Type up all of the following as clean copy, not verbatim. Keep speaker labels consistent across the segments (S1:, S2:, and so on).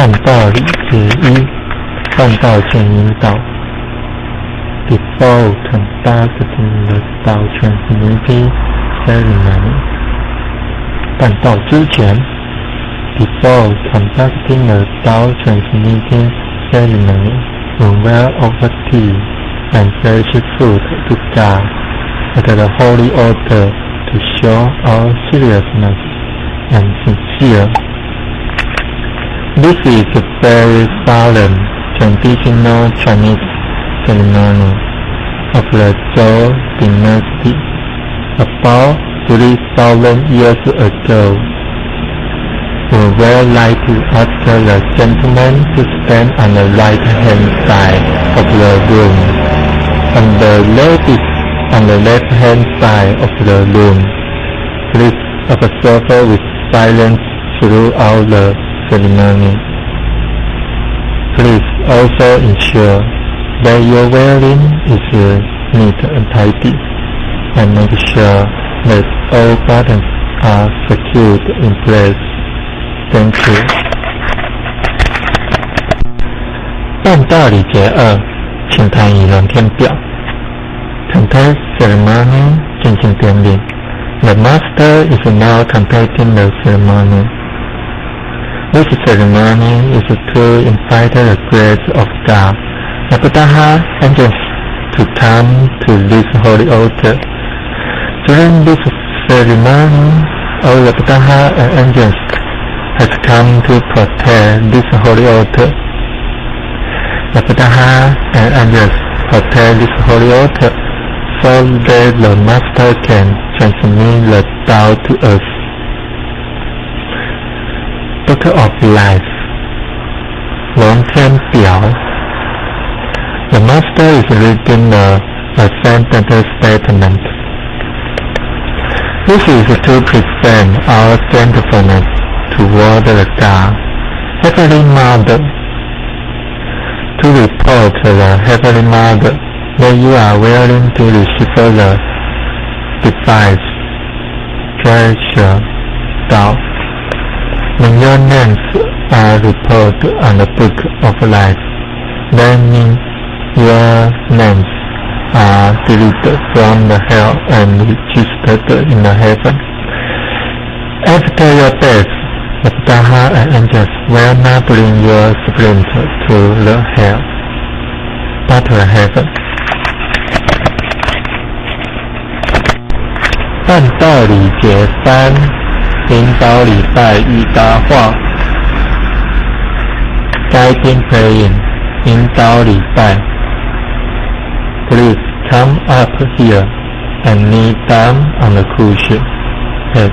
S1: 半道理之一，半道全引导。Before conducting the Tao transmitting ceremony， 半道之前 ，Before conducting the Tao transmitting ceremony, when well over tea and fresh food to God at the holy altar to show our seriousness and sincere. This is a very solemn traditional Chinese ceremony of the Zhou dynasty about 3,000 years ago. We would like to ask the gentleman to stand on the right-hand side of the room, and the ladies on the left-hand side of the room. Please observe with silence throughout the ceremony. Please also ensure that your wearing is neat and tidy, and make sure that all buttons are secured in place. Thank you. 半道礼节2，请谈议论填表。Content ceremony 进行典礼。The master is now conducting the ceremony. This ceremony is to invite the grace of God, the Buddha angels, to come to this holy altar. During this ceremony, all the Buddha and angels has come to protect this holy altar. The Buddha and angels protect this holy altar so that the Master can transmit the Tao to us. Book of Life 龙天表 The Master is reading the Ascended Statement. This is to present our thankfulness toward the God, Heavenly Mother, to report the Heavenly Mother that you are willing to receive the device, treasure, Tao. When your names are reported on the Book of Life, that means your names are deleted from the hell and registered in the heaven. After your death, the Buddha and angels will not bring your spirit to the hell, but to the heaven. 半道礼节3，引导礼拜与答话。Guiding praying， 引导礼拜。Please come up here and kneel down on the cushion. Yes.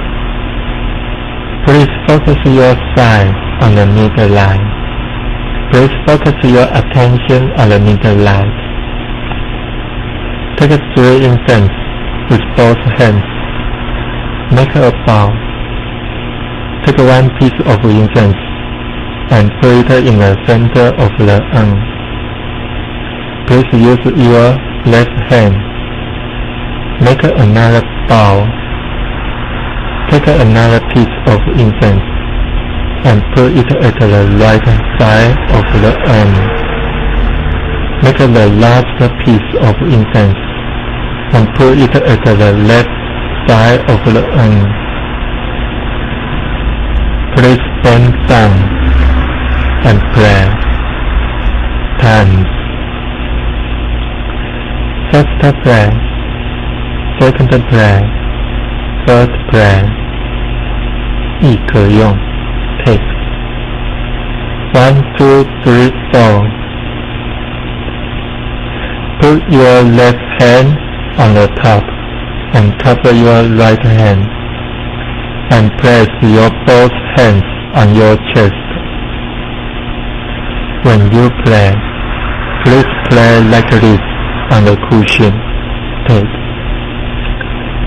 S1: Please focus your sight on the middle line. Please focus your attention on the middle line. Take 3 incense with both hands. Make a bow. Take 1 piece of incense and put it in the center of the urn. Please use your left hand. Make another bow. Take another piece of incense and put it at the right side of the urn. Make the last piece of incense and put it at the left side of the urn. Please bend down and pray. Times. First prayer, second prayer, third prayer. 亦可用 Take 1, 2, 3, 4. Put your left hand on the top and cover your right hand, and place your both hands on your chest. When you pray, please pray like this on the cushion. Take.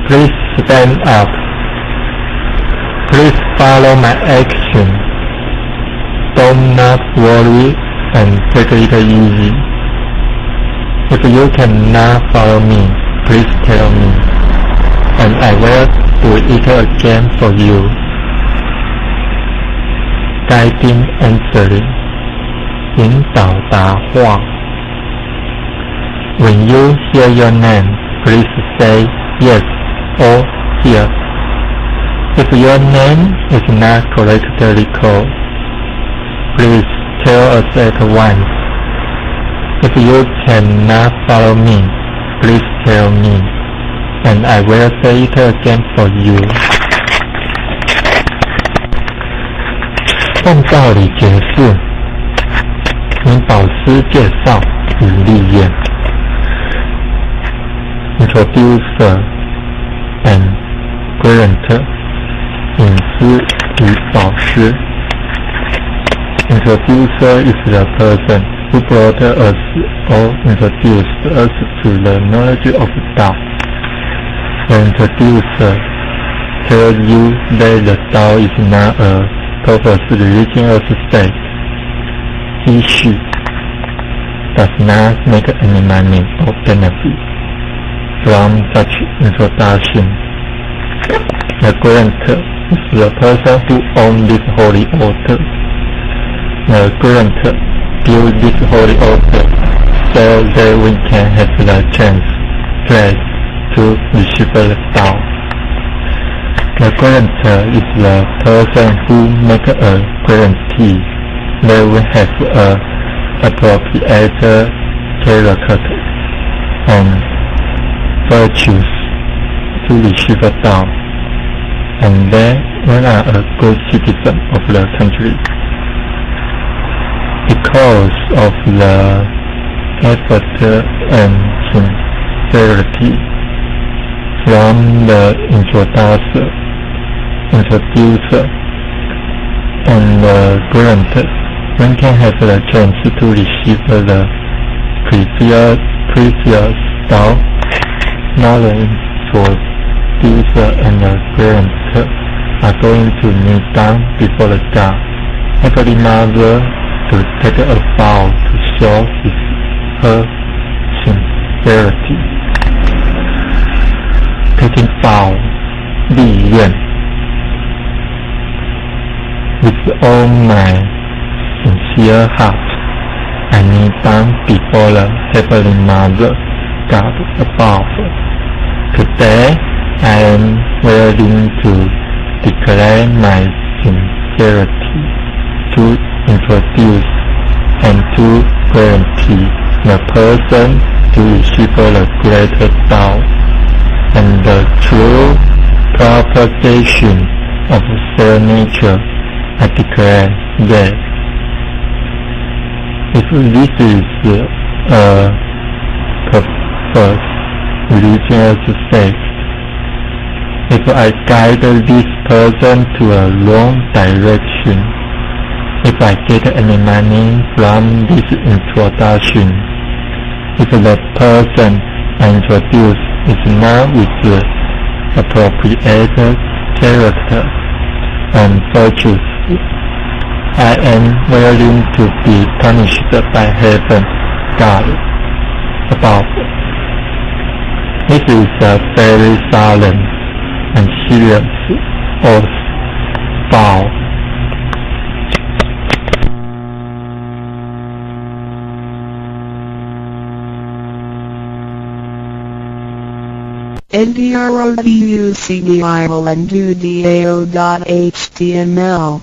S1: Please stand up. Please follow my action. Do not worry and take it easy. If you cannot follow me, please tell me, and I will do it again for you. guiding answering, 引导答话。When you hear your name, please say yes or here. If your name is not correctly called, please tell us at once. If you cannot follow me, please tell me, and I will say it again for you. 按道理解释，因导师介绍与历练。Introducer and guarantor, 引师与导师。Introducer is the person who brought us or introduced us to the knowledge of Tao. The introducer tells you that the Tao is not a purpose religious state. He does not make any money or benefit from such introduction. The guarantor is the person who owns this holy altar. The guarantor build this holy altar so that we can have the chance to receive the Tao. The guarantor is the person who make a guarantee that we have a appropriate character and virtues to receive the Tao, and that we are a good citizen of the country. Because of the effort and sincerity from the introducer, and the guarantor, one can have the chance to receive the precious Tao. Now the introducer and the guarantor are going to kneel down before the God, Heavenly Mother, to take a vow to show her sincerity. Taking vow, 立愿。With all my sincere heart, I kneel down before the Heavenly Mother, God above. Today, I am willing to declare my sincerity to introduce and to guarantee the person to receive the greater Tao and the true propagation of their nature. I declare that if this is a purpose religious sect, if I guide this person to a wrong direction, if I get any money from this introduction, if the person I introduce is not with the appropriate character and virtues, I am willing to be punished by heaven, God above. This is a very solemn and serious oath vow.
S2: ndrovucdao.html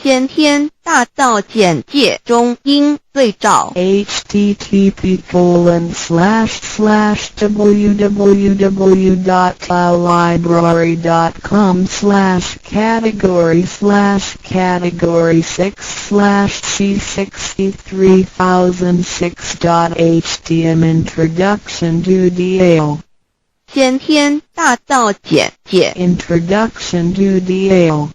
S2: 先天大道简介中英对照 http://www.taolibrary.com/category 6/C63006.htm Introduction to DAO 先天大道简介 Introduction to DAO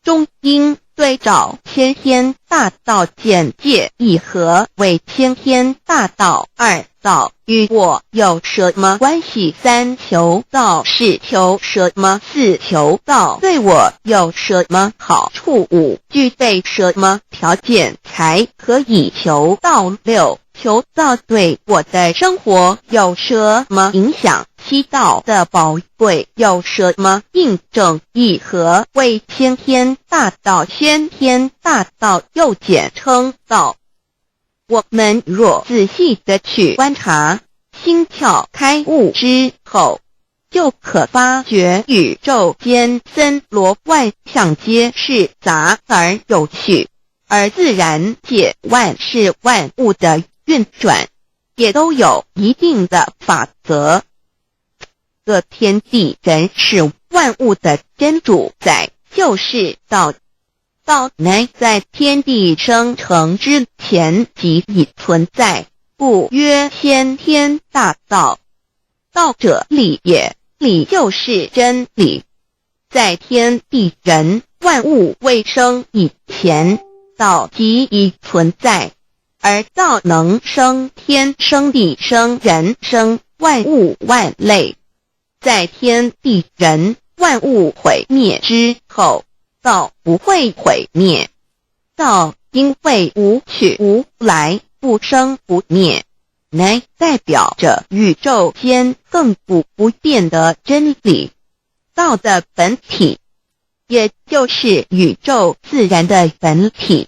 S2: 中英对照先天大道简介一和为先天大道二道与我有什么关系？三求道是求什么？四求道对我有什么好处？五具备什么条件才可以求道？六求道对我的生活有什么影响？西道的宝贵有什么印证以何为先天大道？先天大道又简称道。我们若仔细地去观察，心窍开悟之后，就可发觉宇宙间森罗万象皆是杂而有序，而自然界万事万物的运转也都有一定的法则。这天地人是万物的真主宰，就是道。道乃在天地生成之前即已存在，故曰先天大道。道者理也，理就是真理。在天地人万物未生以前，道即已存在，而道能生天、生地、生人、生万物万类。在天地人万物毁灭之后，道不会毁灭。道因为无去无来，不生不灭，乃代表着宇宙间亘古不变的真理。道的本体，也就是宇宙自然的本体。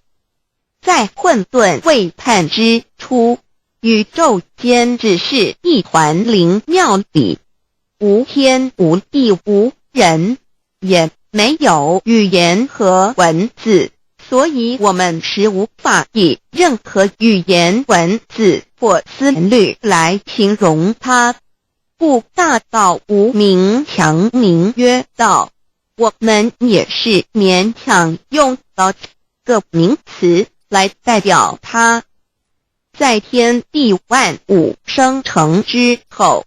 S2: 在混沌未判之初，宇宙间只是一团灵妙理，无天无地无人，也没有语言和文字，所以我们实无法以任何语言、文字或思虑来形容它。故大道无名强名曰道，我们也是勉强用到这个名词来代表它。在天地万物生成之后，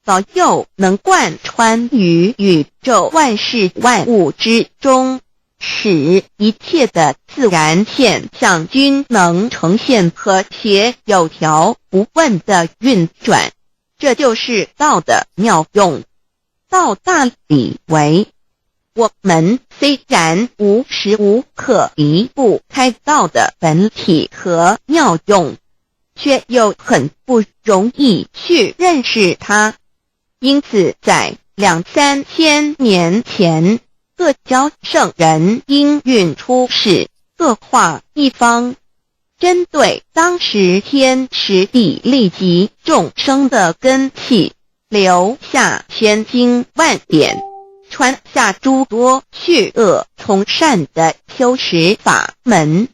S2: 道又能贯穿于宇宙万事万物之中，使一切的自然现象均能呈现和谐有条不紊的运转。这就是道的妙用。道大理为，我们虽然无时无刻离不开道的本体和妙用，却又很不容易去认识它。因此在2-3千年前，各教圣人应运出世，各化一方，针对当时天时地利及众生的根器，留下千经万典，传下诸多去恶从善的修持法门，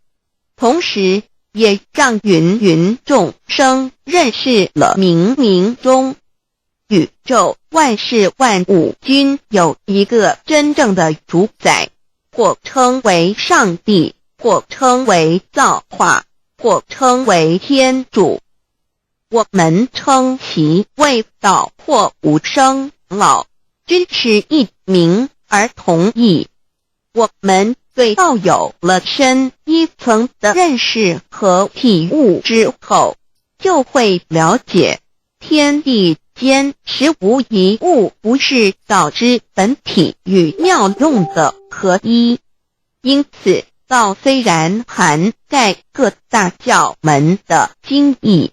S2: 同时也让芸芸众生认识了冥冥中宇宙万事万物均有一个真正的主宰，或称为上帝，或称为造化，或称为天主。我们称其为道或无生老，均是一名而同义。我们对道有了深一层的认识和体悟之后，就会了解天地间实无一物不是道之本体与妙用的合一。因此道虽然涵盖各大教门的经义，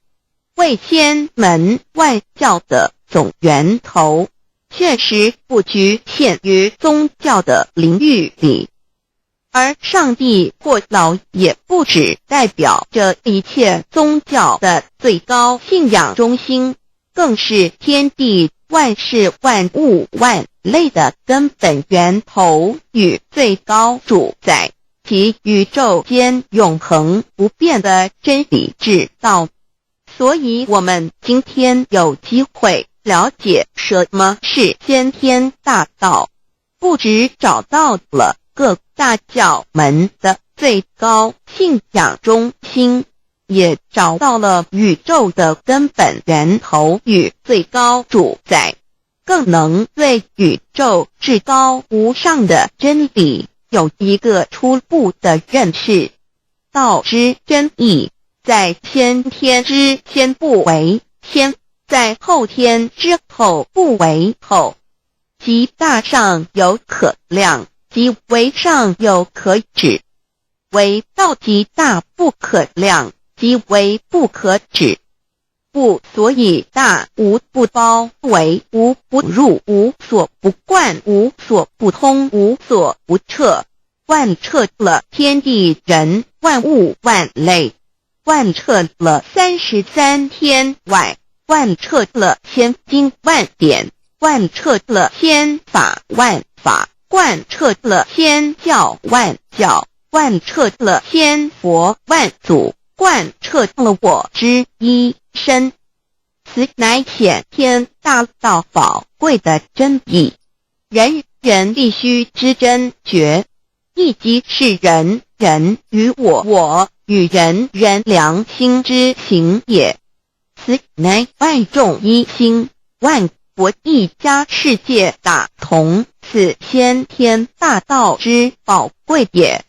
S2: 为千门万教的总源头，确实不局限于宗教的领域里。而上帝或老也不只代表着一切宗教的最高信仰中心，更是天地万事万物万类的根本源头与最高主宰，及宇宙间永恒不变的真理之道。所以我们今天有机会了解什么是先天大道，不只找到了各大教门的最高信仰中心，也找到了宇宙的根本源头与最高主宰，更能对宇宙至高无上的真理有一个初步的认识。道之真义，在先天之先不为先，在后天之后不为后，即大上有可量，即为上有可止，为道即大不可量，即为不可止。不所以大，无不包围，无不入，无所不贯，无所不通，无所不彻，贯彻了天地人万物万类，贯彻了33天外，贯彻了千经万典，贯彻了千法万法，贯彻了千教万教，贯彻了千佛万祖，贯彻了我之一身。此乃显天大道宝贵的真义，人人必须知真觉，亦即是人人与我，我与人人良心之行也。此乃万众一心，万国一家，世界大同，此先天大道之宝贵也。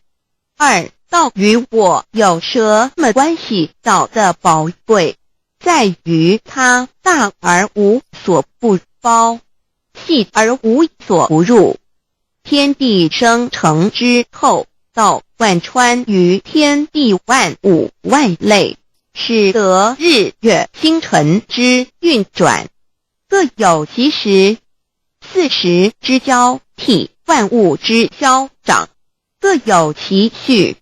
S2: 二，道与我有什么关系？道的宝贵在于它大而无所不包，细而无所不入。天地生成之后，道贯穿于天地万物万类，使得日月星辰之运转各有其时，4时之交替，万物之消长各有其序。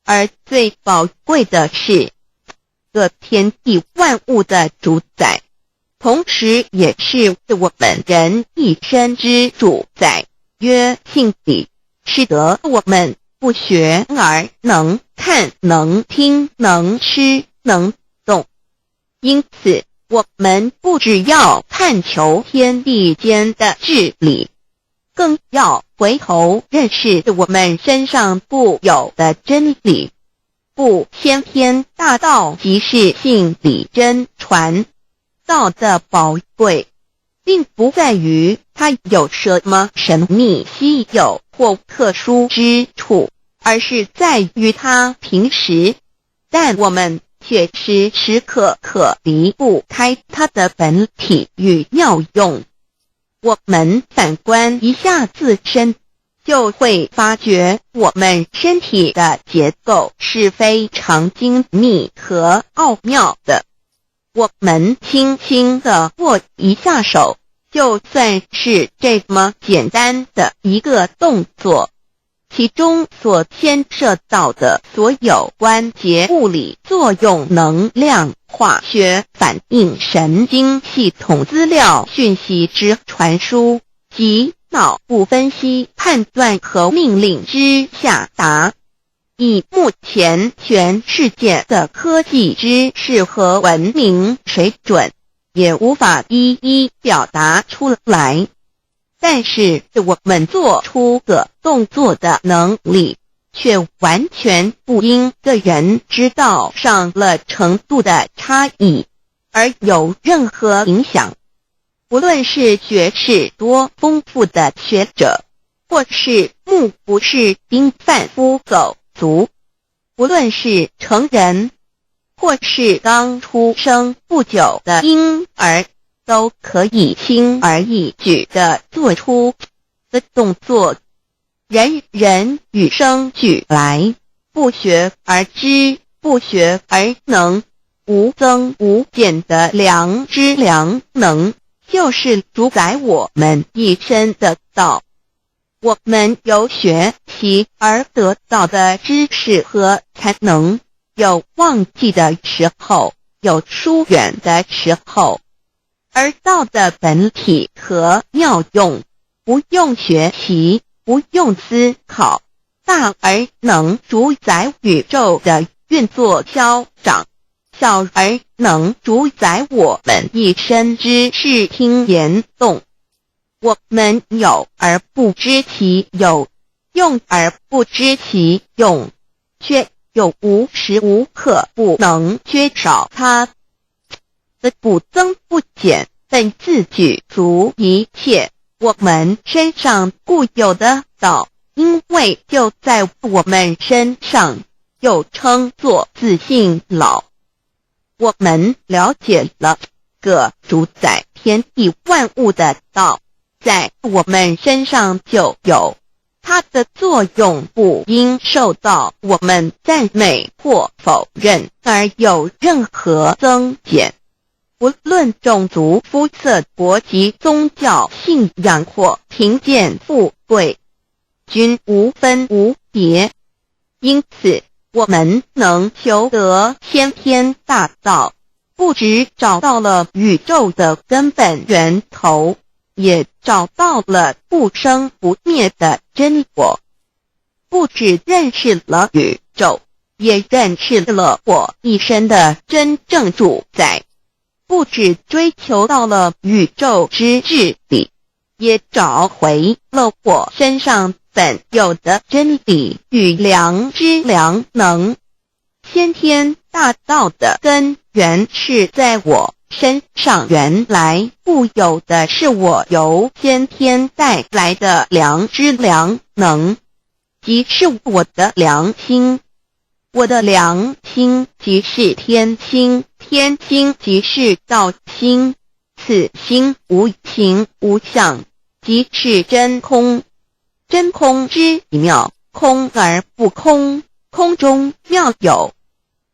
S2: 而最宝贵的是各天地万物的主宰，同时也是我们人一生之主宰，曰性理，使得我们不学而能看，能听，能吃，能动。因此我们不只要探求天地间的治理，更要回头认识我们身上固有的真理。不，先天大道即是性理真传。道的宝贵并不在于它有什么神秘稀有或特殊之处，而是在于它平时，但我们却时时刻刻离不开它的本体与妙用。我们反观一下自身，就会发觉我们身体的结构是非常精密和奥妙的。我们轻轻地握一下手，就算是这么简单的一个动作，其中所牵涉到的所有关节物理作用、能量、化学反应、神经系统资料讯息之传输及脑部分析、判断和命令之下达，以目前全世界的科技知识和文明水准，也无法一一表达出来。但是我们做出个动作的能力，却完全不因个人知道上了程度的差异而有任何影响。无论是学识多丰富的学者，或是目不识丁贩夫狗卒，无论是成人，或是刚出生不久的婴儿，都可以轻而易举地做出的动作。人人与生俱来，不学而知，不学而能，无增无减的良知良能，就是主宰我们一生的道。我们有学习而得到的知识和才能，有忘记的时候，有疏远的时候，而道的本体和妙用，不用学习，不用思考，大而能主宰宇宙的运作消长，小而能主宰我们一生之视听言动。我们有而不知其有，用而不知其用，却又无时无刻不能缺少它的不增不减，本自具足一切我们身上固有的道，因为就在我们身上，又称作自性老。我们了解了个主宰天地万物的道，在我们身上就有，它的作用不应受到我们赞美或否认而有任何增减。无论种族、肤色、国籍、宗教、信仰或贫贱富贵，均无分无别。因此，我们能求得先天大道，不只找到了宇宙的根本源头，也找到了不生不灭的真我。不只认识了宇宙，也认识了我一生的真正主宰。不只追求到了宇宙之至理，也找回了我身上本有的真理与良知良能。先天大道的根源是在我身上，原来固有的是我由先天带来的良知良能，即是我的良心。我的良心即是天心，天心即是道心，此心无形无相，即是真空。真空之妙，空而不空，空中妙有。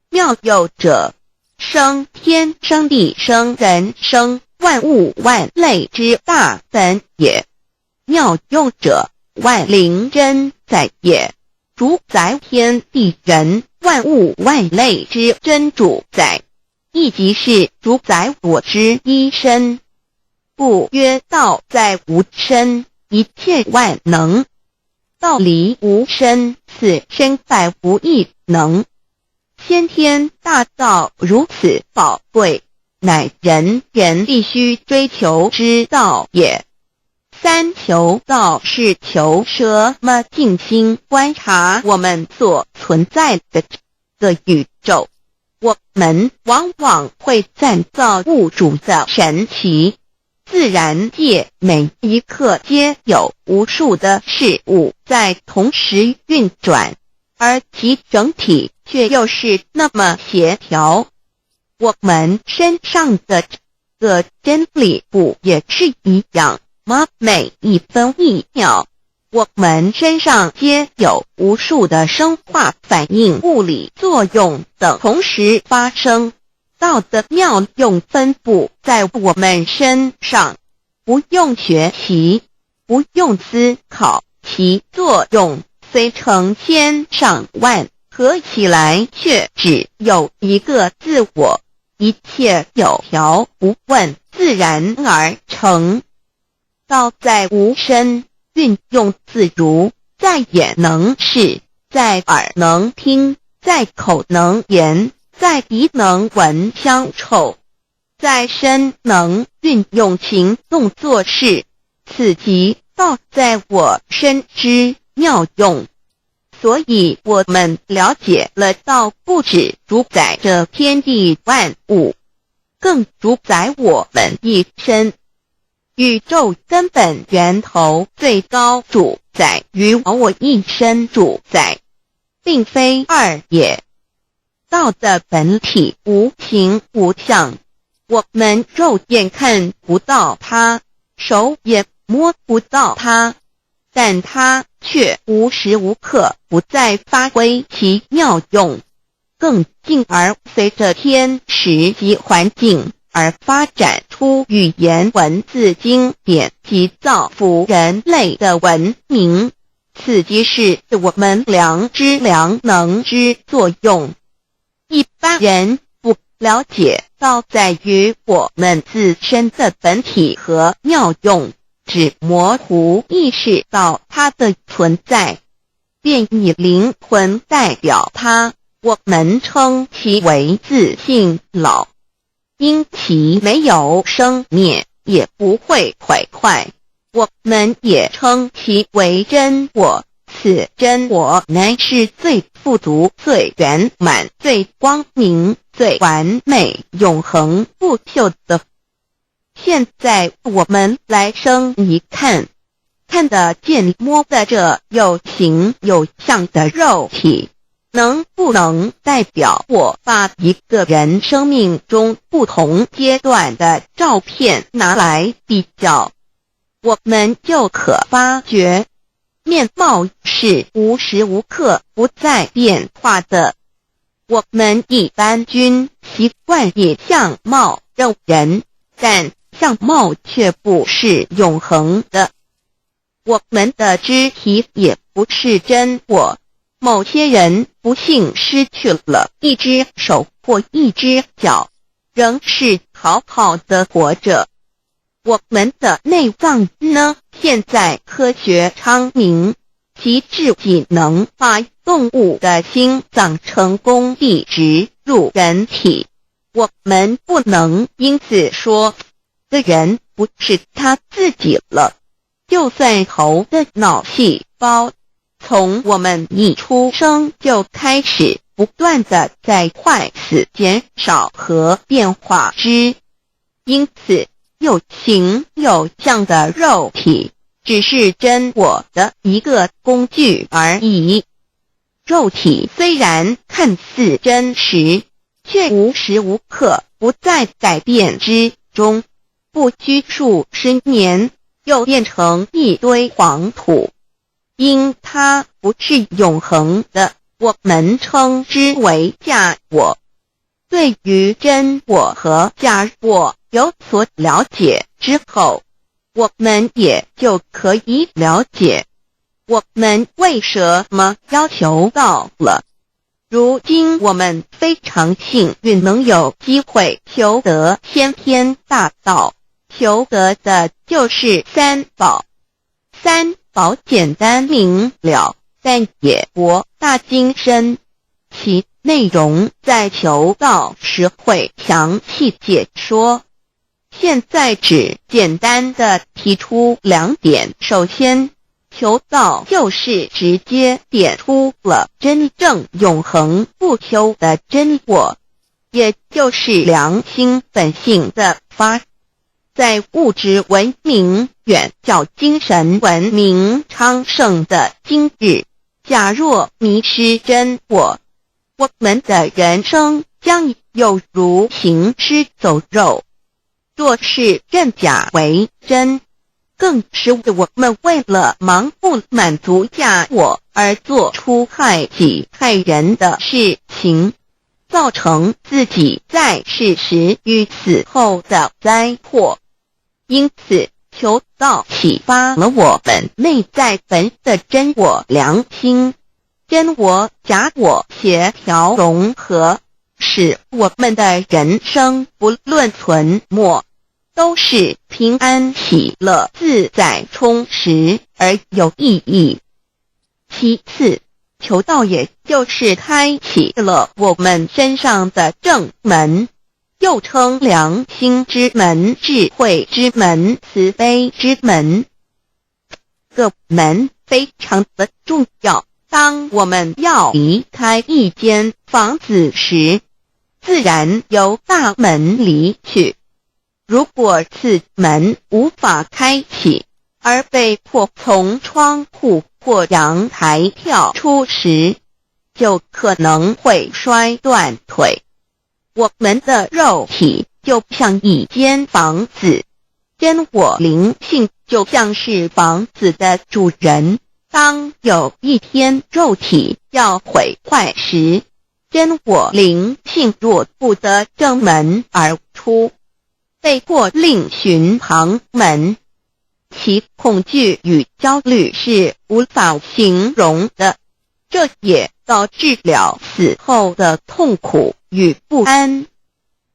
S2: 妙有者，生天生地生人生万物万类之大本也。妙用者，万灵真在也，主宰天地人万物万类之真主宰，亦即是主宰我之一身。故曰道在无身，一切万能。道离无身，此身在无一能。先天大道如此宝贵，乃人人必须追求之道也。三求道是求什么？静心观察我们所存在的这个宇宙，我们往往会赞造物主的神奇。自然界每一刻皆有无数的事物在同时运转，而其整体却又是那么协调。我们身上的这个真理不也是一样吗？每一分一秒，我们身上皆有无数的生化反应、物理作用等同时发生。道的妙用分布在我们身上，不用学习，不用思考，其作用虽成千上万，合起来却只有一个自我。一切有条不紊，自然而成。道在无身，运用自如，在眼能视，在耳能听，在口能言，在鼻能闻香臭，在身能运用行动做事，此即道在我身之妙用。所以我们了解了道不只主宰着天地万物，更主宰我们一身。宇宙根本源头最高主宰与我一身主宰，并非二也。道的本体无形无相，我们肉眼看不到它，手也摸不到它，但它却无时无刻不在发挥其妙用，更进而随着天时及环境而发展出语言文字经典及造福人类的文明，此即是我们良知良能之作用。一般人不了解道在于我们自身的本体和妙用，只模糊意识到它的存在，便以灵魂代表它，我们称其为自性老。因其没有生灭，也不会毁坏，我们也称其为真我。此真我乃是最富足、最圆满、最光明、最完美、永恒不朽的。现在我们来生一看，看得见摸得着有形有相的肉体，能不能代表我把一个人生命中不同阶段的照片拿来比较，我们就可发觉面貌是无时无刻不在变化的。我们一般均习惯以相貌肉人，但相貌却不是永恒的。我们的肢体也不是真我，某些人不幸失去了一只手或一只脚，仍是好好的活着。我们的内脏呢？现在科学昌明，其自己能把动物的心脏成功地植入人体。我们不能因此说的人不是他自己了。就算猴的脑细胞从我们一出生就开始不断地在坏死减少和变化之，因此有形有相的肉体只是真我的一个工具而已。肉体虽然看似真实，却无时无刻不在改变之中，不拘数十年又变成一堆黄土。因它不是永恒的，我们称之为假我。对于真我和假我有所了解之后，我们也就可以了解我们为什么要求到了。如今我们非常幸运能有机会求得先天大道，求得的就是三宝。三宝简单明了，但也博大精深，其内容在求道时会详细解说。现在只简单的提出两点。首先，求道就是直接点出了真正永恒不朽的真我，也就是良心本性的发。在物质文明远较精神文明昌盛的今日，假若迷失真我，我们的人生将有如行尸走肉。若是认假为真，更是我们为了盲目满足假我而做出害己害人的事情，造成自己在世时与死后的灾祸。因此，求道启发了我们内在本的真我良心，真我假我协调融合，使我们的人生不论存没，都是平安喜乐自在充实而有意义。其次，求道也就是开启了我们身上的正门，又称良心之门、智慧之门、慈悲之门。这门非常的重要。当我们要离开一间房子时，自然由大门离去。如果此门无法开启，而被迫从窗户或阳台跳出时，就可能会摔断腿。我们的肉体就像一间房子，真我灵性就像是房子的主人。当有一天肉体要毁坏时，真我灵性若不得正门而出，被迫另寻旁门，其恐惧与焦虑是无法形容的，这也导致了死后的痛苦与不安。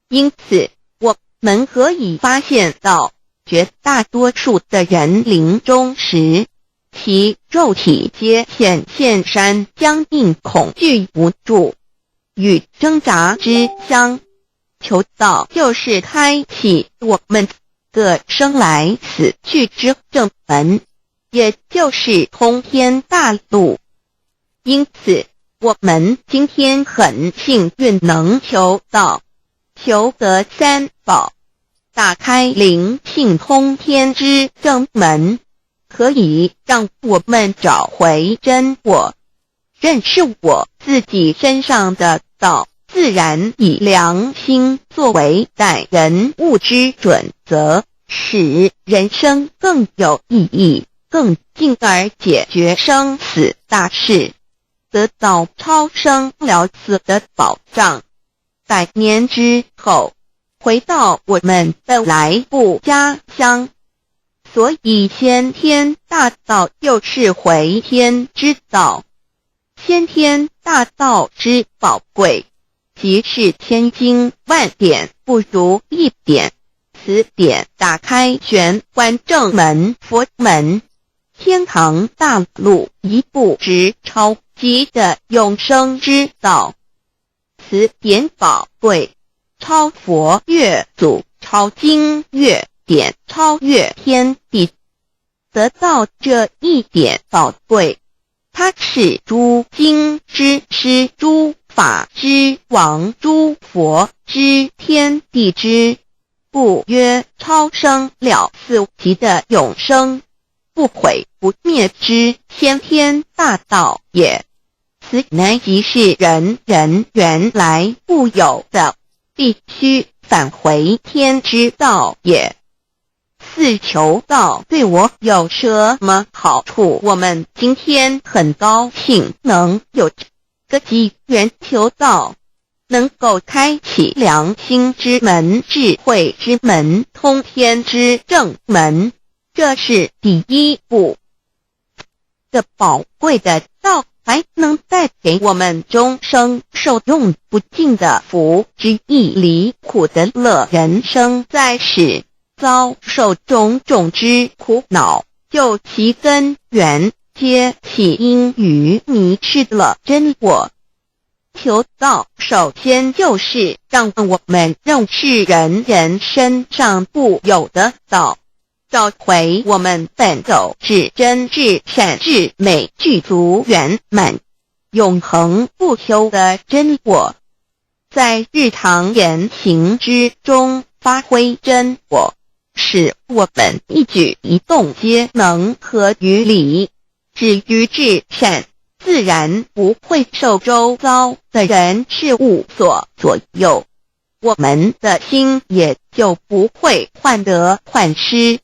S2: 因此，我们可以发现到，绝大多数的人临终时，其肉体皆显现山僵硬、恐惧无助与挣扎之相。求道就是开启我们的生来死去之正门，也就是通天大路。因此，我们今天很幸运能求道，求得三宝，打开灵性通天之正门，可以让我们找回真我，认识我自己身上的道，自然以良心作为待人物之准则，使人生更有意义，更进而解决生死大事，得到超生了死的保障。100年之后，回到我们的来不家乡。所以先天大道就是回天之道。先天大道之宝贵，即是千经万典不如一点。此典打开玄关正门佛门，天堂大路一步直超级的永生之道。此典宝贵，超佛越祖，超经越典，超越天地。得到这一点宝贵，它是诸经之师，诸法之王，诸佛之天地之不曰超生了四极的永生，不毁不灭之先天大道也。此乃即是人人原来固有的，必须返回天之道也。四求道对我有什么好处？我们今天很高兴能有这个机缘求道，能够开启良心之门、智慧之门、通天之正门，这是第一步。这宝贵的道还能带给我们终生受用不尽的福之益，离苦的乐。人生在世，遭受种种之苦恼，就其根源皆起因于迷失了真我。求道首先就是让我们认识人身上固有的道，找回我们本有至真至善至美具足圆满永恒不朽的真我，在日常言行之中发挥真我，使我们一举一动皆能合于理，止于至善，自然不会受周遭的人事物所左右，我们的心也就不会患得患失。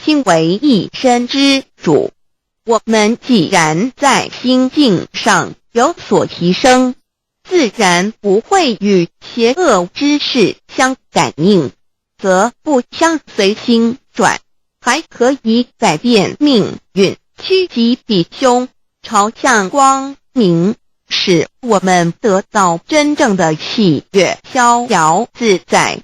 S2: 心为一身之主，我们既然在心境上有所提升，自然不会与邪恶之事相感应，则不相随心转，还可以改变命运，趋吉避凶，朝向光明，使我们得到真正的喜悦，逍遥自在。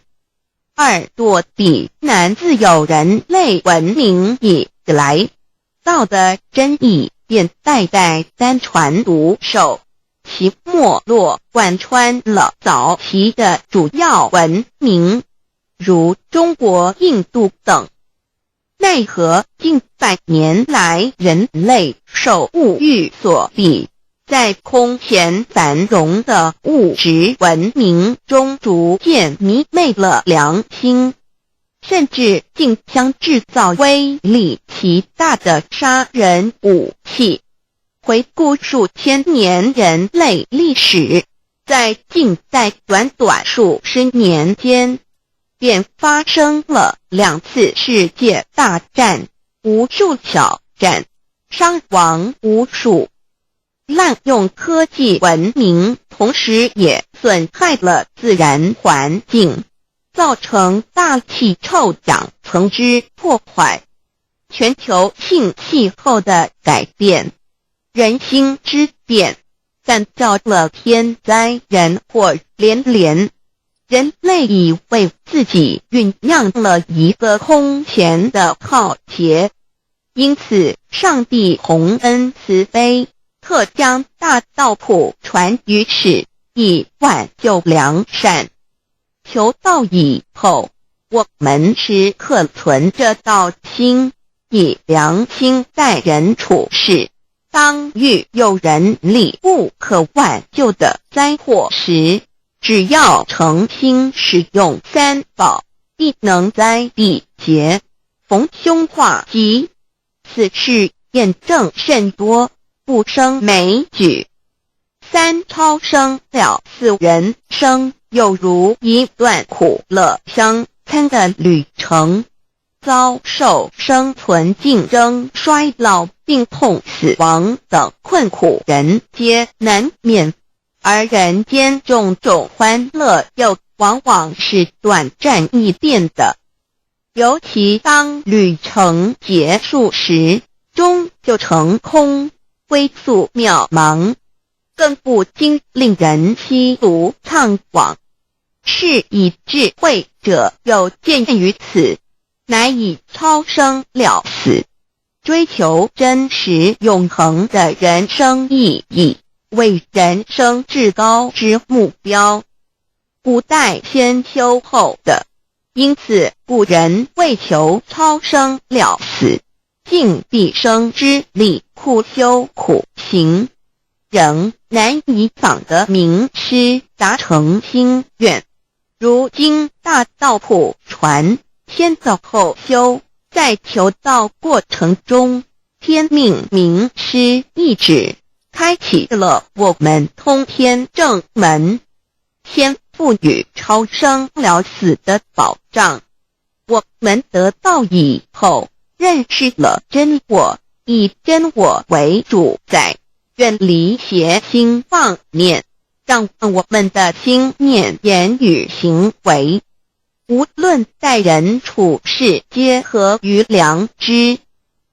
S2: 二堕地难，自有人类文明以来，道的真意便代代单传独授，其没落贯穿了早期的主要文明，如中国、印度等。奈何近百年来人类受物欲所逼，在空前繁荣的物质文明中逐渐迷昧了良心，甚至竟将制造威力极大的杀人武器。回顾数千年人类历史，在近代短数十年间，便发生了2次世界大战，无数小战，伤亡无数。滥用科技文明，同时也损害了自然环境，造成大气臭氧层之破坏，全球性气候的改变，人心之变，干造了天灾人祸连连。人类以为自己酝酿了一个空前的浩劫，因此上帝洪恩慈悲，特将大道普传于世，以挽救良善。求道以后，我们时刻存着道心，以良心待人处事。当遇有人力不可挽救的灾祸时，只要诚心使用三宝，必能灾必劫，逢凶化吉。此事验证甚多，不胜枚举。三超生了四人生，有如一段苦乐相参的旅程，遭受生存竞争、衰老、病痛、死亡等困苦，人皆难免。而人间种种欢乐又往往是短暂易变的，尤其当旅程结束时，终究成空，归宿渺茫，更不禁令人凄独怅惘。是以智慧者有见于此，乃以超生了死，追求真实永恒的人生意义，为人生至高之目标。古代先修后的，因此古人为求超生了死，尽毕生之力苦修苦行，仍难以访得名师达成心愿。如今大道普传，先走后修，在求道过程中，天命名师一指，开启了我们通天正门，先赋予超生了死的保障。我们得道以后，认识了真我，以真我为主宰，远离邪心妄念，让我们的心念、言语、行为，无论待人处事，皆合于良知。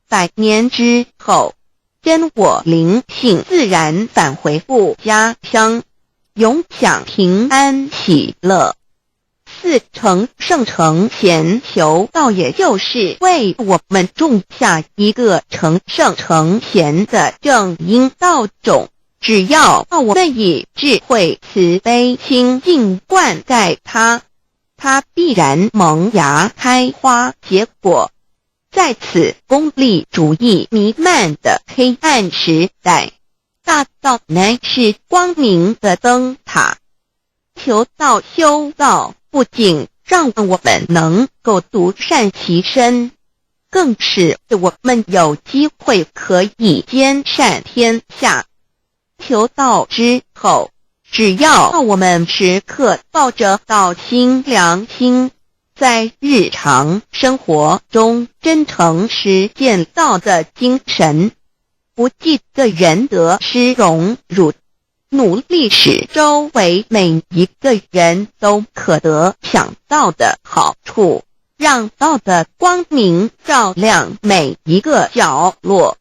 S2: 100年之后，真我灵性自然返回故家乡，永享平安喜乐。4成圣成贤求道，也就是为我们种下一个成圣成贤的正因道种。只要我们以智慧、慈悲、清净灌溉它，它必然萌芽开花结果。在此功利主义弥漫的黑暗时代，大道乃是光明的灯塔。求道修道，不仅让我们能够独善其身，更使我们有机会可以兼善天下。求道之后，只要我们时刻抱着道心、良心，在日常生活中真诚实践道的精神，不计个人得失荣辱，努力使周围每一个人都可得享道的好处，让道的光明照亮每一个角落，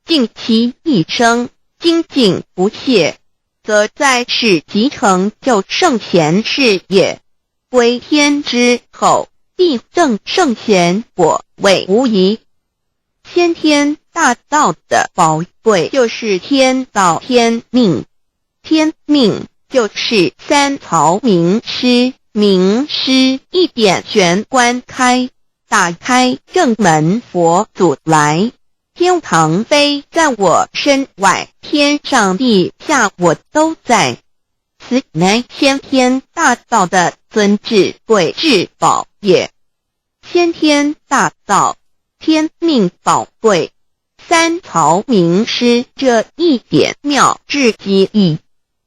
S2: 尽其一生精进不懈，则在世即成就圣贤事业，归天之后，必证圣贤果位无疑。先天大道的宝贵就是天道天命，天命就是3曹名师，名师一点玄关开，打开正门佛祖来。天堂非在我身外，天上地下我都在，此乃先天大道的尊至贵至宝也。先天大道，天命宝贵，3曹名师这一点妙至极意，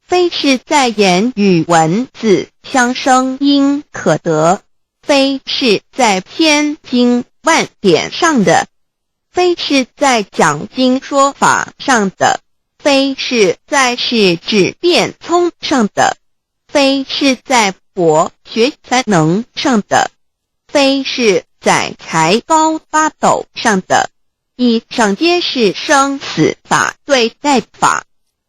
S2: 非是在言语文字相声音可得，非是在千经万典上的，非是在讲经说法上的，非是在是指变聪上的，非是在博学才能上的，非是在才高八斗上的，以上皆是生死法对待法，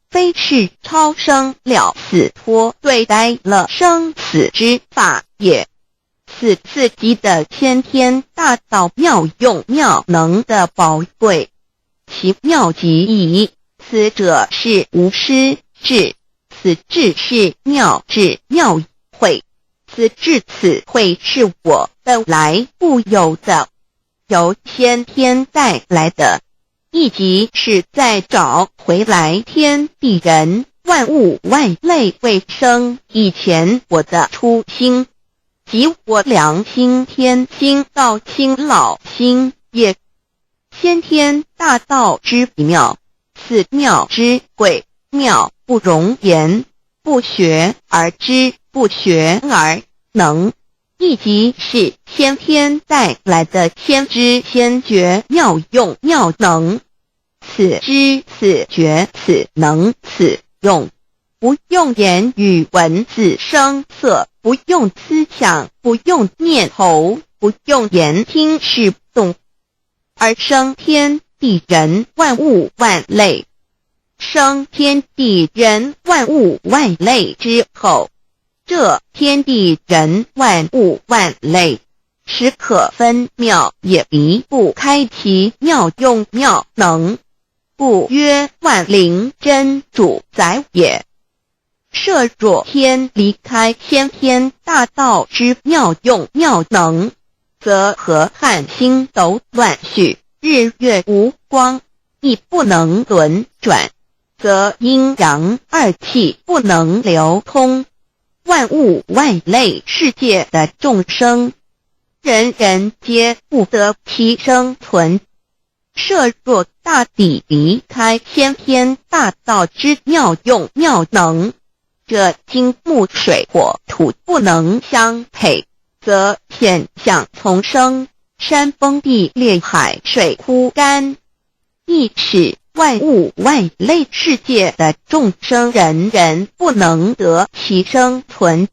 S2: 非是超生了死脱对待了生死之法也。此次级的先天大道妙用妙能的宝贵，其妙极矣。此者是无师智，此智是妙智妙慧，此智此慧是我本来固有的，由先天带来的，亦即是在找回来天地人万物万类未生以前我的初心，即我良心天心道心老心也。先天大道之妙，此妙之贵，妙不容言，不学而知，不学而能，亦即是先天带来的先知先觉妙用妙能。此知此觉此能此用，不用言语文字声色，不用思想，不用念头，不用言听是动，而生天地人万物万类。生天地人万物万类之后，这天地人万物万类实可分妙，也离不开其妙用妙能，故曰万灵真主宰也。设若天离开先天大道之妙用妙能，则河汉星斗乱序，日月无光，亦不能轮转，则阴阳二气不能流通，万物万类世界的众生，人人皆不得其生存。设若大地离开先天大道之妙用妙能，这金木水火土不能相配，则现象丛生，山崩地裂，海水枯干，亦使万物万类世界的众生人人不能得其生存。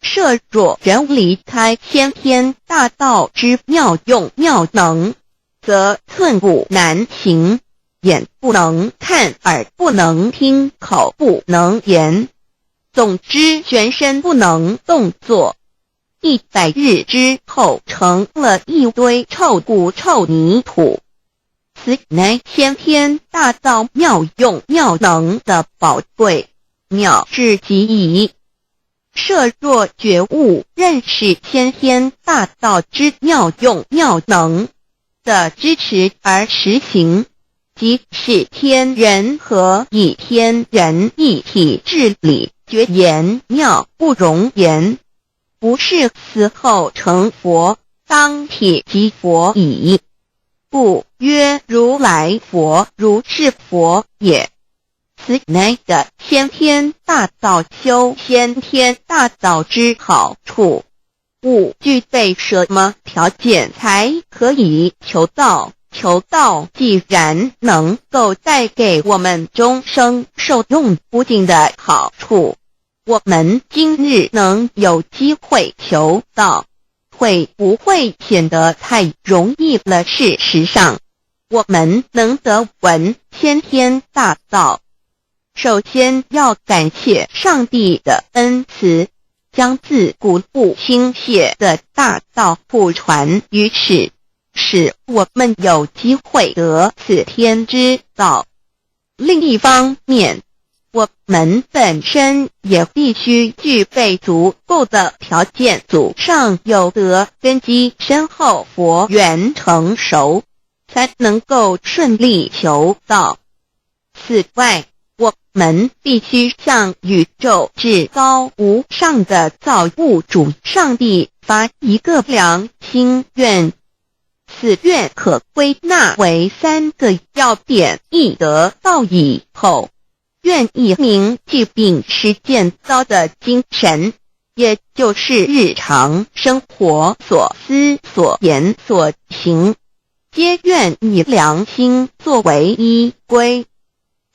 S2: 设若人离开先天大道之妙用妙能，则寸步难行，眼不能看，耳不能听，口不能言，总之全身不能动作。100日之后，成了一堆臭骨臭泥土。此乃先天大道妙用妙能的宝贵，妙至极矣。设若觉悟认识先天大道之妙用妙能的支持而实行，即是天人合一，天人一体治理，绝言妙不容言，不是死后成佛，当体即佛矣。故曰如来佛，如是佛也。此乃的先天大道修先天大道之好处。勿具备什么条件才可以求道？求道既然能够带给我们终生受用不尽的好处，我们今日能有机会求道，会不会显得太容易了？事实上，我们能得闻先天大道，首先要感谢上帝的恩慈，将自古不倾泻的大道普传于世，使我们有机会得此天之道。另一方面，我们本身也必须具备足够的条件，祖上有德，根基深厚，佛缘成熟，才能够顺利求道。此外，我们必须向宇宙至高无上的造物主上帝发一个良心愿，此愿可归纳为3个要点：一得道以后，愿以明具并实践道的精神，也就是日常生活所思所言所行，皆愿以良心作为依归。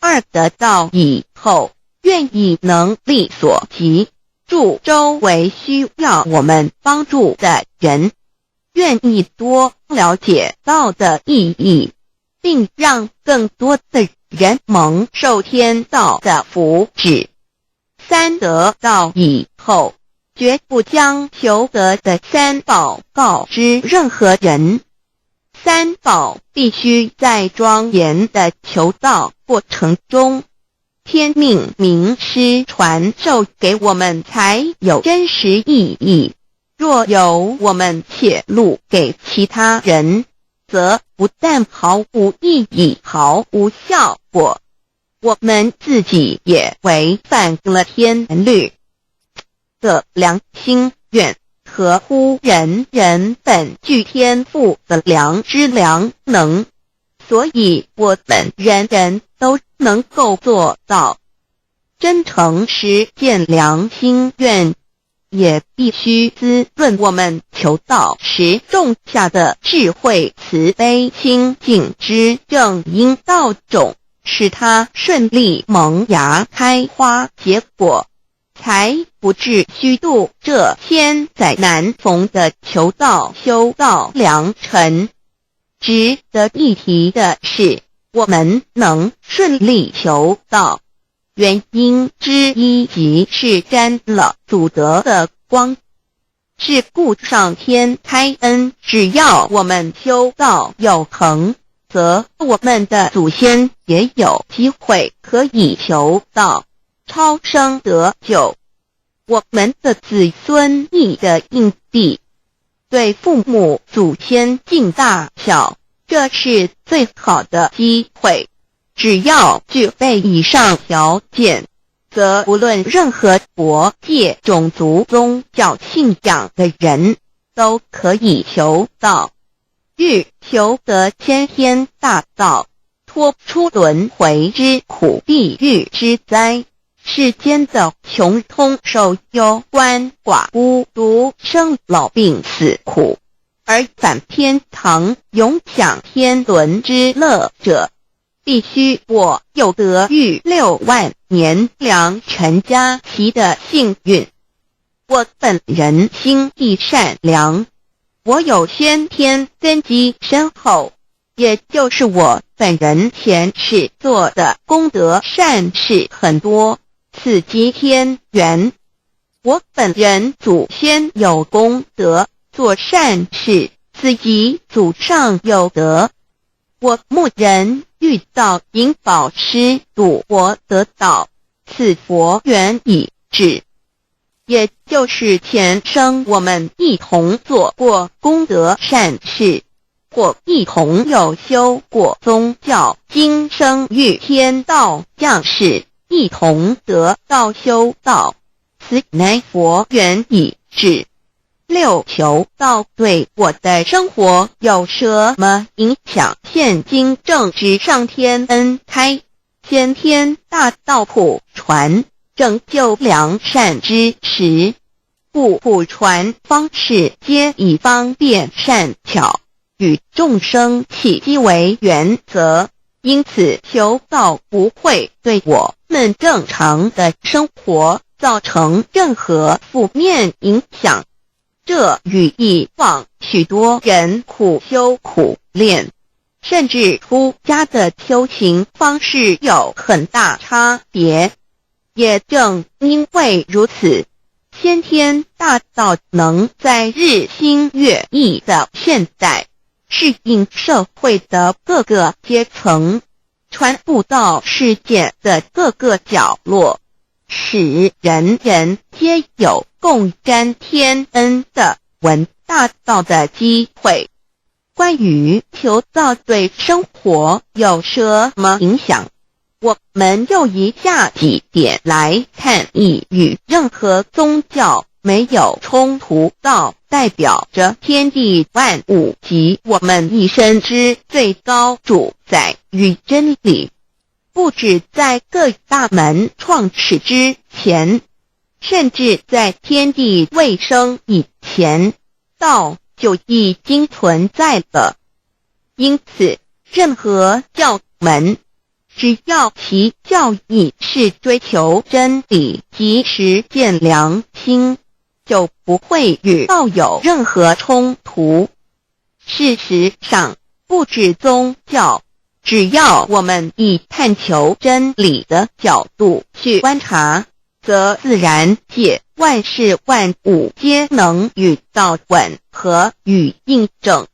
S2: 2得道以后，愿以能力所及，助周围需要我们帮助的人，愿意多了解道的意义，并让更多的人蒙受天道的福祉。3得道以后，绝不将求得的3宝告知任何人。3宝必须在庄严的求道过程中，天命名师传授给我们，才有真实意义。若由我们泄露给其他人，则不但毫无意义，毫无效果，我们自己也违反了天律的良心愿，合乎人人本具天赋的良知良能，所以我们人人都能够做到。真诚实践良心愿，也必须滋润我们求道时种下的智慧、慈悲、清净之正因道种，使它顺利萌芽开花结果，才不至虚度这千载难逢的求道修道良辰。值得一提的是，我们能顺利求道，原因之一即是沾了祖德的光，是故上天开恩，只要我们修道有恒，则我们的祖先也有机会可以求道超生得救。我们的子孙亦的印地，对父母祖先尽大孝，这是最好的机会。只要具备以上条件，则无论任何国界、种族、宗教信仰的人都可以求道。欲求得先天大道，脱出轮回之苦、地狱之灾，世间的穷通受忧、鳏寡孤独、生老病死苦，而返天堂永享天伦之乐者，必须我有得遇6万年良辰佳期的幸运。我本人心地善良，我有先天根基深厚，也就是我本人前世做的功德善事很多，此即天缘。我本人祖先有功德，做善事，此即祖上有德。我牧人遇到引导师度我得道，此佛缘已至。也就是前生我们一同做过功德善事，或一同有修过宗教，今生遇天道降世，一同得道修道，此乃佛缘已至。6求道对我的生活有什么影响？现今正值上天恩开，先天大道普传，拯救良善之时，故普传方式皆以方便善巧，与众生契机为原则，因此求道不会对我们正常的生活造成任何负面影响。这与以往许多人苦修苦练，甚至出家的修行方式有很大差别。也正因为如此，先天大道能在日新月异的现代，适应社会的各个阶层，传布到世界的各个角落，使人人皆有共沾天恩的闻大道的机会。关于求道对生活有什么影响，我们就以下几点来看。亦与任何宗教没有冲突，道代表着天地万物及我们一生之最高主宰与真理。不止在各大门创始之前，甚至在天地未生以前，道就已经存在了。因此，任何教门，只要其教义是追求真理及实践良心，就不会与道有任何冲突。事实上，不止宗教，只要我们以探求真理的角度去观察，则自然界万事万物皆能与道吻合与印证。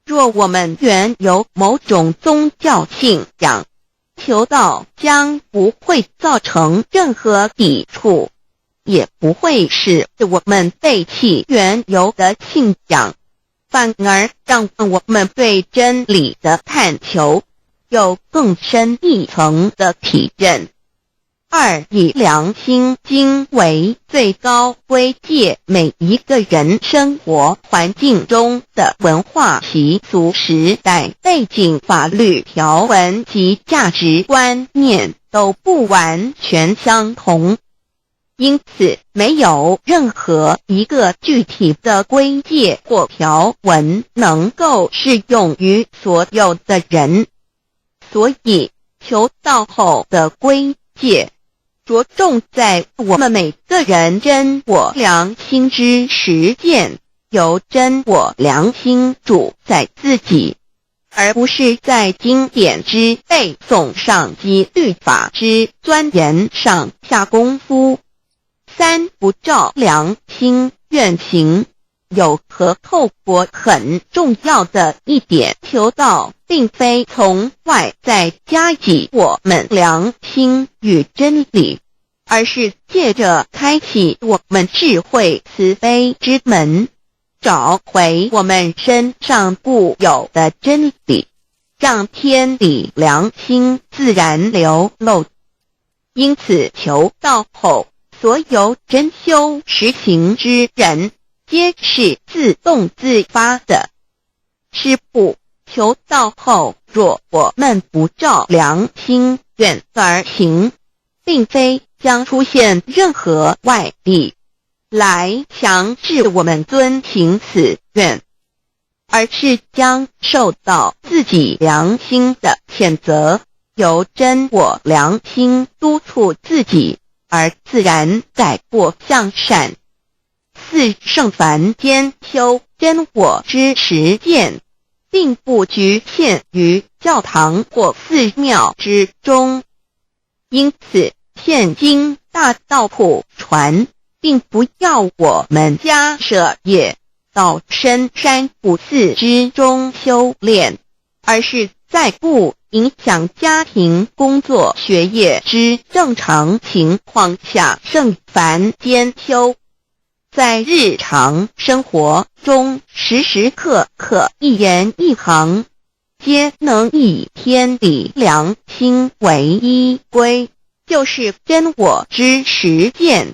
S2: 若我们原有某种宗教信仰，求道将不会造成任何抵触，也不会使我们背弃原有的信仰，反而让我们对真理的探求有更深一层的体认。2. 以良心经为最高规戒每一个人生活环境中的文化习俗、时代背景、法律条文及价值观念都不完全相同，因此没有任何一个具体的规戒或条文能够适用于所有的人。所以求道后的归界，着重在我们每个人真我良心之实践，由真我良心主宰自己，而不是在经典之背诵上及律法之钻研上下功夫。三不照良心愿行。有何后果很重要的一点，求道并非从外在加给我们良心与真理，而是借着开启我们智慧慈悲之门，找回我们身上固有的真理，让天理良心自然流露。因此求道后，所有真修实行之人皆是自动自发的。是不，求道后，若我们不照良心愿而行，并非将出现任何外力来强制我们遵行此愿，而是将受到自己良心的谴责，由真我良心督促自己，而自然改过向善。四圣凡间修真我之实践，并不局限于教堂或寺庙之中。因此，现今大道普传，并不要我们家舍业到深山古寺之中修炼，而是在不影响家庭、工作、学业之正常情况下圣凡间修。在日常生活中，时时刻刻一言一行，皆能以天理良心为依归，就是真我之实践。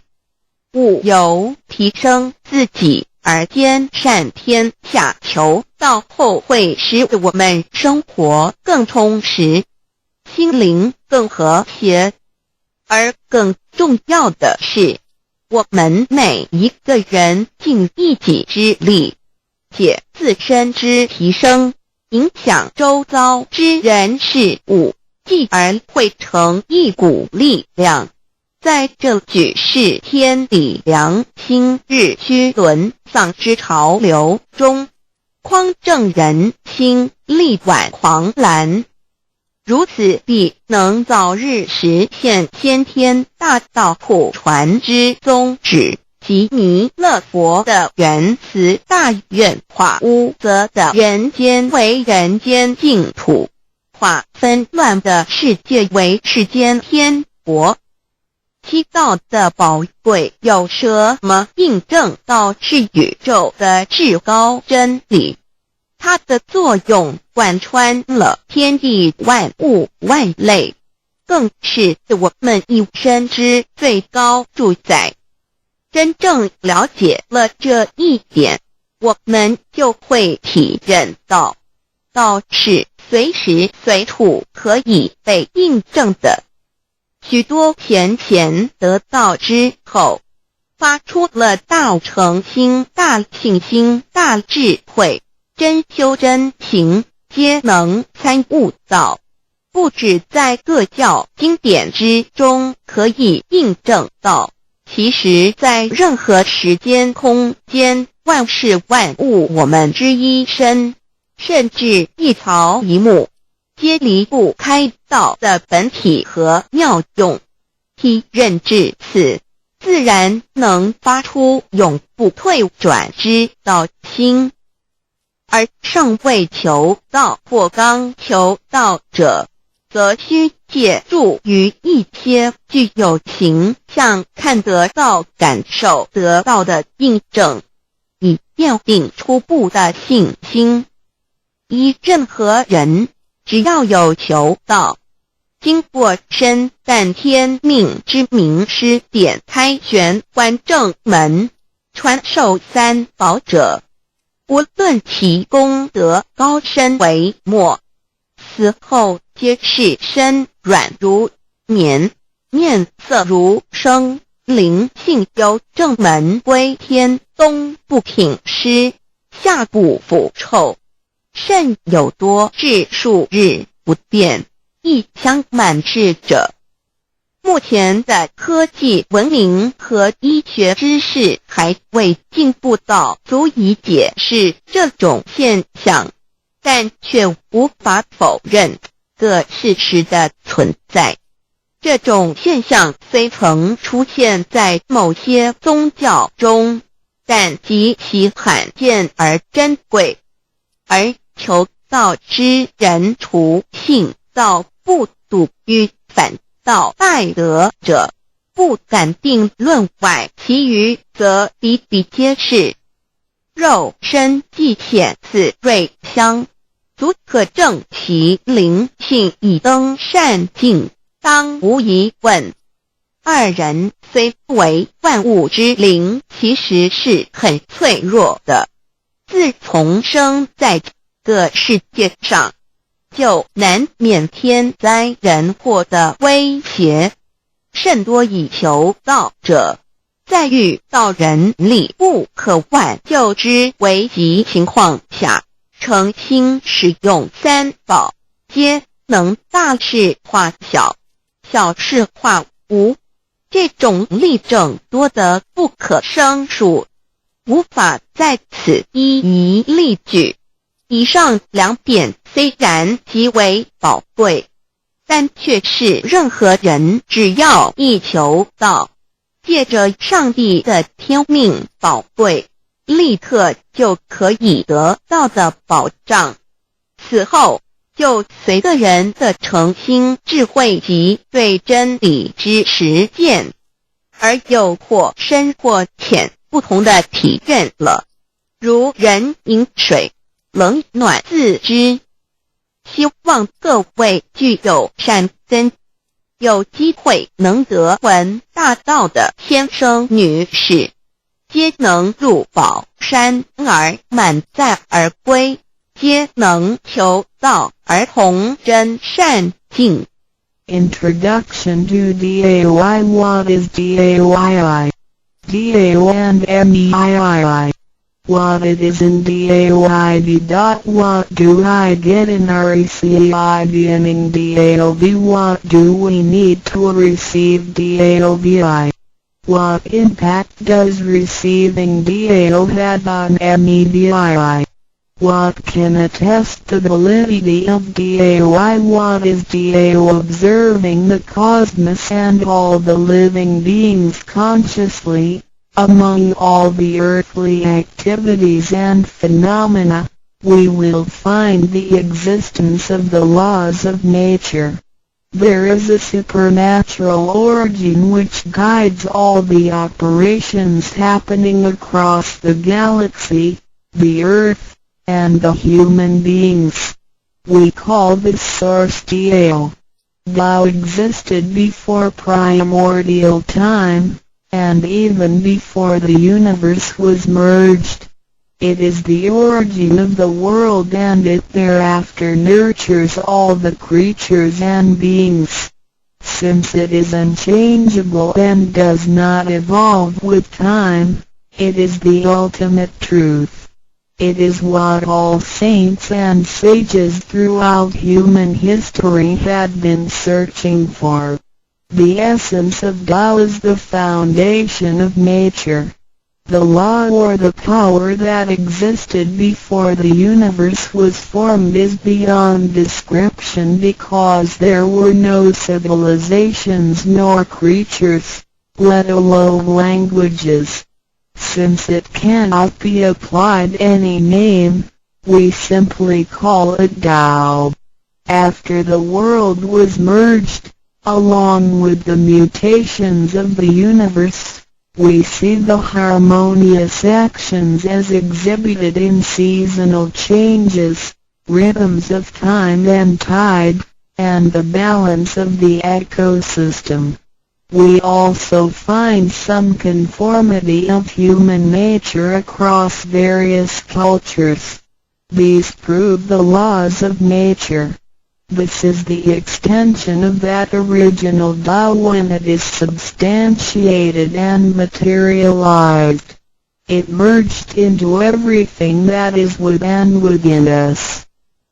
S2: 务由提升自己而兼善天下，求道后会使我们生活更充实，心灵更和谐。而更重要的是，我们每一个人尽一己之力，且自身之提升，影响周遭之人事物，继而汇成一股力量，在这举世天理良心日趋沦丧之潮流中，匡正人心，力挽狂澜。如此必能早日实现先天大道普传之宗旨，即弥勒佛的原慈大愿，化污浊的人间为人间净土，化纷乱的世界为世间天国。七道的宝贵有什么印证道是宇宙的至高真理？它的作用贯穿了天地万物万类，更是我们一生之最高主宰。真正了解了这一点，我们就会体认到，道是随时随处可以被印证的。许多贤贤得道之后，发出了大诚心、大信心、大智慧，真修真行，皆能参悟到，不只在各教经典之中可以印证到，其实在任何时间空间、万事万物我们之一身，甚至一草一木，皆离不开道的本体和妙用。体认至此，自然能发出永不退转之道心。而尚未求道或刚求道者，则需借助于一些具有形象、看得到、感受得到的印证，以奠定初步的信心。依任何人，只要有求道，经过身但天命之名师点开玄关正门，传授三宝者，无论其功德高深为末，死后皆是身软如棉，面色如生，灵性由正门归天，东不品湿，下不腐臭，甚有多至数日不变，一腔满志者。目前的科技文明和医学知识还未进步到足以解释这种现象，但却无法否认个事实的存在。这种现象虽曾出现在某些宗教中，但极其罕见而珍贵，而求道之人除信道不笃于反道拜德者，不敢定论外，其余则比比皆是。肉身既显似瑞香，足可证其灵性已登善境，当无疑问。二人虽不为万物之灵，其实是很脆弱的。自从生在这个世界上，就难免天灾人祸的威胁，甚多以求道者，在遇到人力不可挽救之危急情况下，诚心使用三宝，皆能大事化小，小事化无。这种例证多得不可胜数，无法在此一一例举。以上两点虽然极为宝贵，但却是任何人只要一求道，借着上帝的天命宝贵，立刻就可以得到的保障。此后就随个人的诚心智慧及对真理之实践，而有或深或浅不同的体验了。如人饮水，冷暖自知。希望各位具有善根，有机会能得闻大道的先生女士，皆能入宝山而满载而归，皆能求道而同真善境。
S3: Introduction to DAY. What is DAYI? DAO and MEII. What it is in DAOID. What do I get in RECID and in DAOB? What do we need to receive DAOBI? What impact does receiving DAO have on MEDII? What can attest the validity of DAOI? What is DAO? Observing the cosmos and all the living beings consciously, among all the earthly activities and phenomena, we will find the existence of the laws of nature. There is a supernatural origin which guides all the operations happening across the galaxy, the earth, and the human beings. We call this source Tao. Tao existed before primordial time, and even before the universe was merged. It is the origin of the world, and it thereafter nurtures all the creatures and beings. Since it is unchangeable and does not evolve with time, it is the ultimate truth. It is what all saints and sages throughout human history had been searching for. The essence of Tao is the foundation of nature. The law or the power that existed before the universe was formed is beyond description, because there were no civilizations nor creatures, let alone languages. Since it cannot be applied any name, we simply call it Tao. After the world was merged, along with the mutations of the universe, we see the harmonious actions as exhibited in seasonal changes, rhythms of time and tide, and the balance of the ecosystem. We also find some conformity of human nature across various cultures. These prove the laws of nature. This is the extension of that original Tao when it is substantiated and materialized. It merged into everything that is with and within us.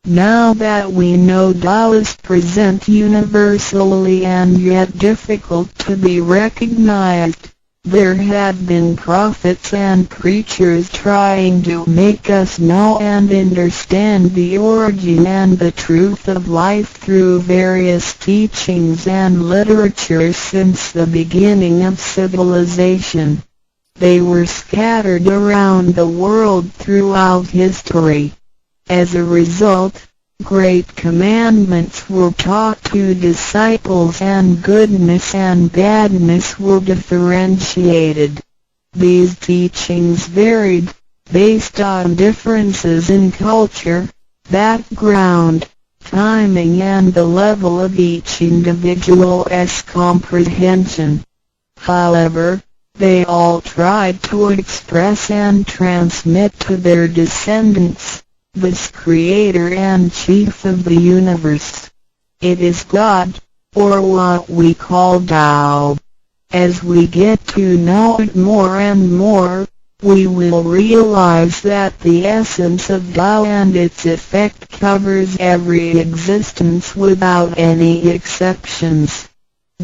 S3: Now that we know Tao is present universally and yet difficult to be recognized, there have been prophets and preachers trying to make us know and understand the origin and the truth of life through various teachings and literature since the beginning of civilization. They were scattered around the world throughout history. As a result, great commandments were taught to disciples and goodness and badness were differentiated. These teachings varied, based on differences in culture, background, timing and the level of each individual's comprehension. However, they all tried to express and transmit to their descendants this Creator and Chief of the universe. It is God, or what we call Tao. As we get to know it more and more, we will realize that the essence of Tao and its effect covers every existence without any exceptions.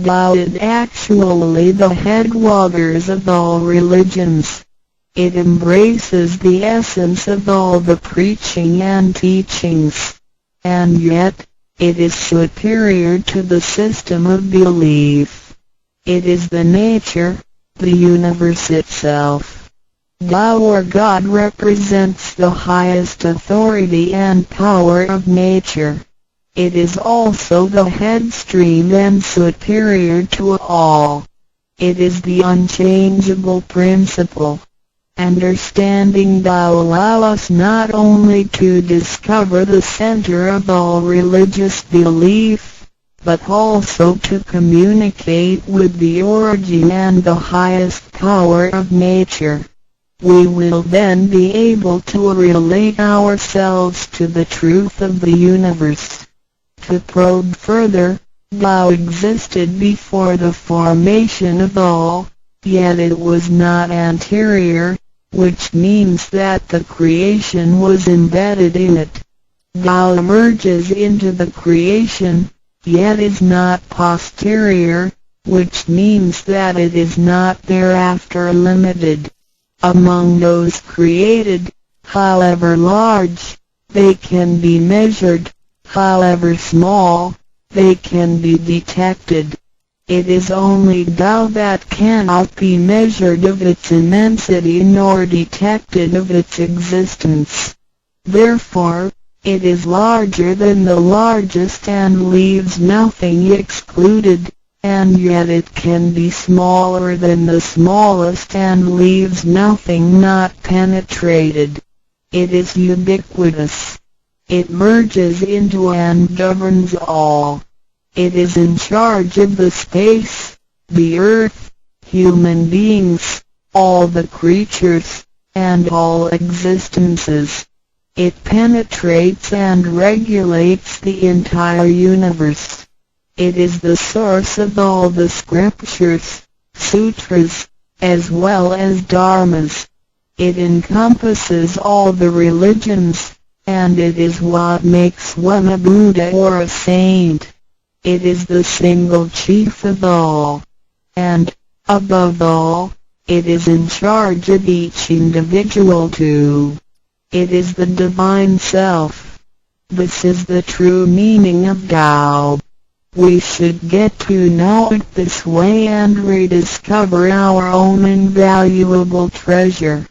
S3: Tao is actually the headwaters of all religions. It embraces the essence of all the preaching and teachings, and yet, it is superior to the system of belief. It is the nature, the universe itself. Tao or God represents the highest authority and power of nature. It is also the headstream and superior to all. It is the unchangeable principle. Understanding Tao allows us not only to discover the center of all religious belief, but also to communicate with the origin and the highest power of nature. We will then be able to relate ourselves to the truth of the universe. To probe further, Tao existed before the formation of all, yet it was not anterior, which means that the creation was embedded in it. Tao emerges into the creation, yet is not posterior, which means that it is not thereafter limited. Among those created, however large, they can be measured, however small, they can be detected. It is only Tao that cannot be measured of its immensity nor detected of its existence. Therefore, it is larger than the largest and leaves nothing excluded, and yet it can be smaller than the smallest and leaves nothing not penetrated. It is ubiquitous. It merges into and governs all. It is in charge of the space, the earth, human beings, all the creatures, and all existences. It penetrates and regulates the entire universe. It is the source of all the scriptures, sutras, as well as dharmas. It encompasses all the religions, and it is what makes one a Buddha or a saint. It is the single chief of all. And, above all, it is in charge of each individual too. It is the Divine Self. This is the true meaning of Tao. We should get to know it this way and rediscover our own invaluable treasure.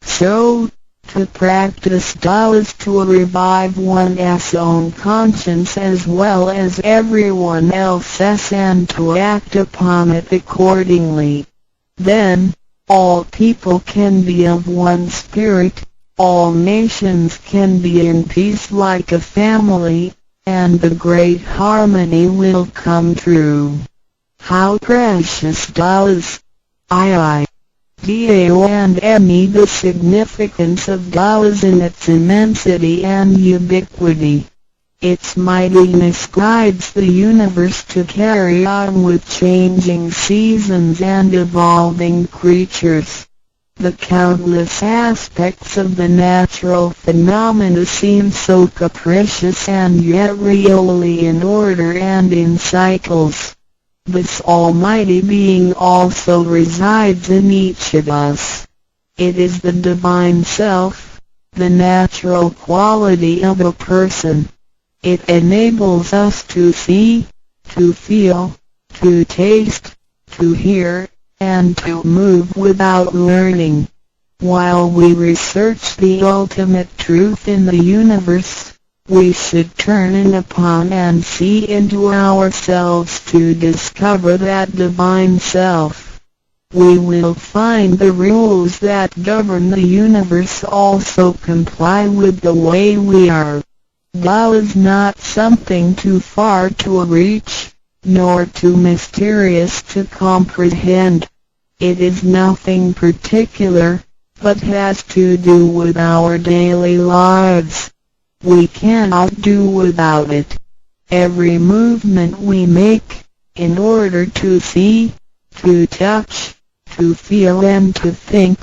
S3: So, to practice Tao is to revive one's own conscience as well as everyone else's and to act upon it accordingly. Then, all people can be of one spirit, all nations can be in peace like a family, and the great harmony will come true. How precious Tao is! Tao and me. The significance of Tao is in its immensity and ubiquity. Its mightiness guides the universe to carry on with changing seasons and evolving creatures. The countless aspects of the natural phenomena seem so capricious and yet really in order and in cycles. This almighty being also resides in each of us. It is the divine self, the natural quality of a person. It enables us to see, to feel, to taste, to hear, and to move without learning. While we research the ultimate truth in the universe, we should turn in upon and see into ourselves to discover that divine self. We will find the rules that govern the universe also comply with the way we are. Tao is not something too far to reach, nor too mysterious to comprehend. It is nothing particular, but has to do with our daily lives. We cannot do without it. Every movement we make, in order to see, to touch, to feel and to think,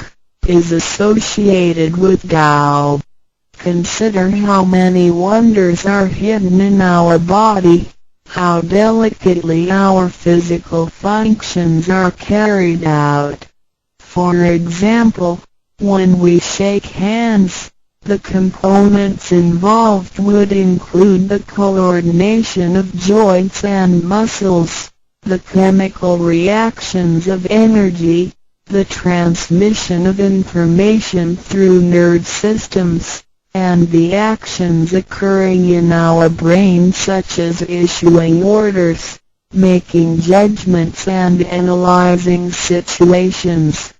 S3: is associated with Tao. Consider how many wonders are hidden in our body, how delicately our physical functions are carried out. For example, when we shake hands, the components involved would include the coordination of joints and muscles, the chemical reactions of energy, the transmission of information through nerve systems, and the actions occurring in our brain such as issuing orders, making judgments and analyzing situations.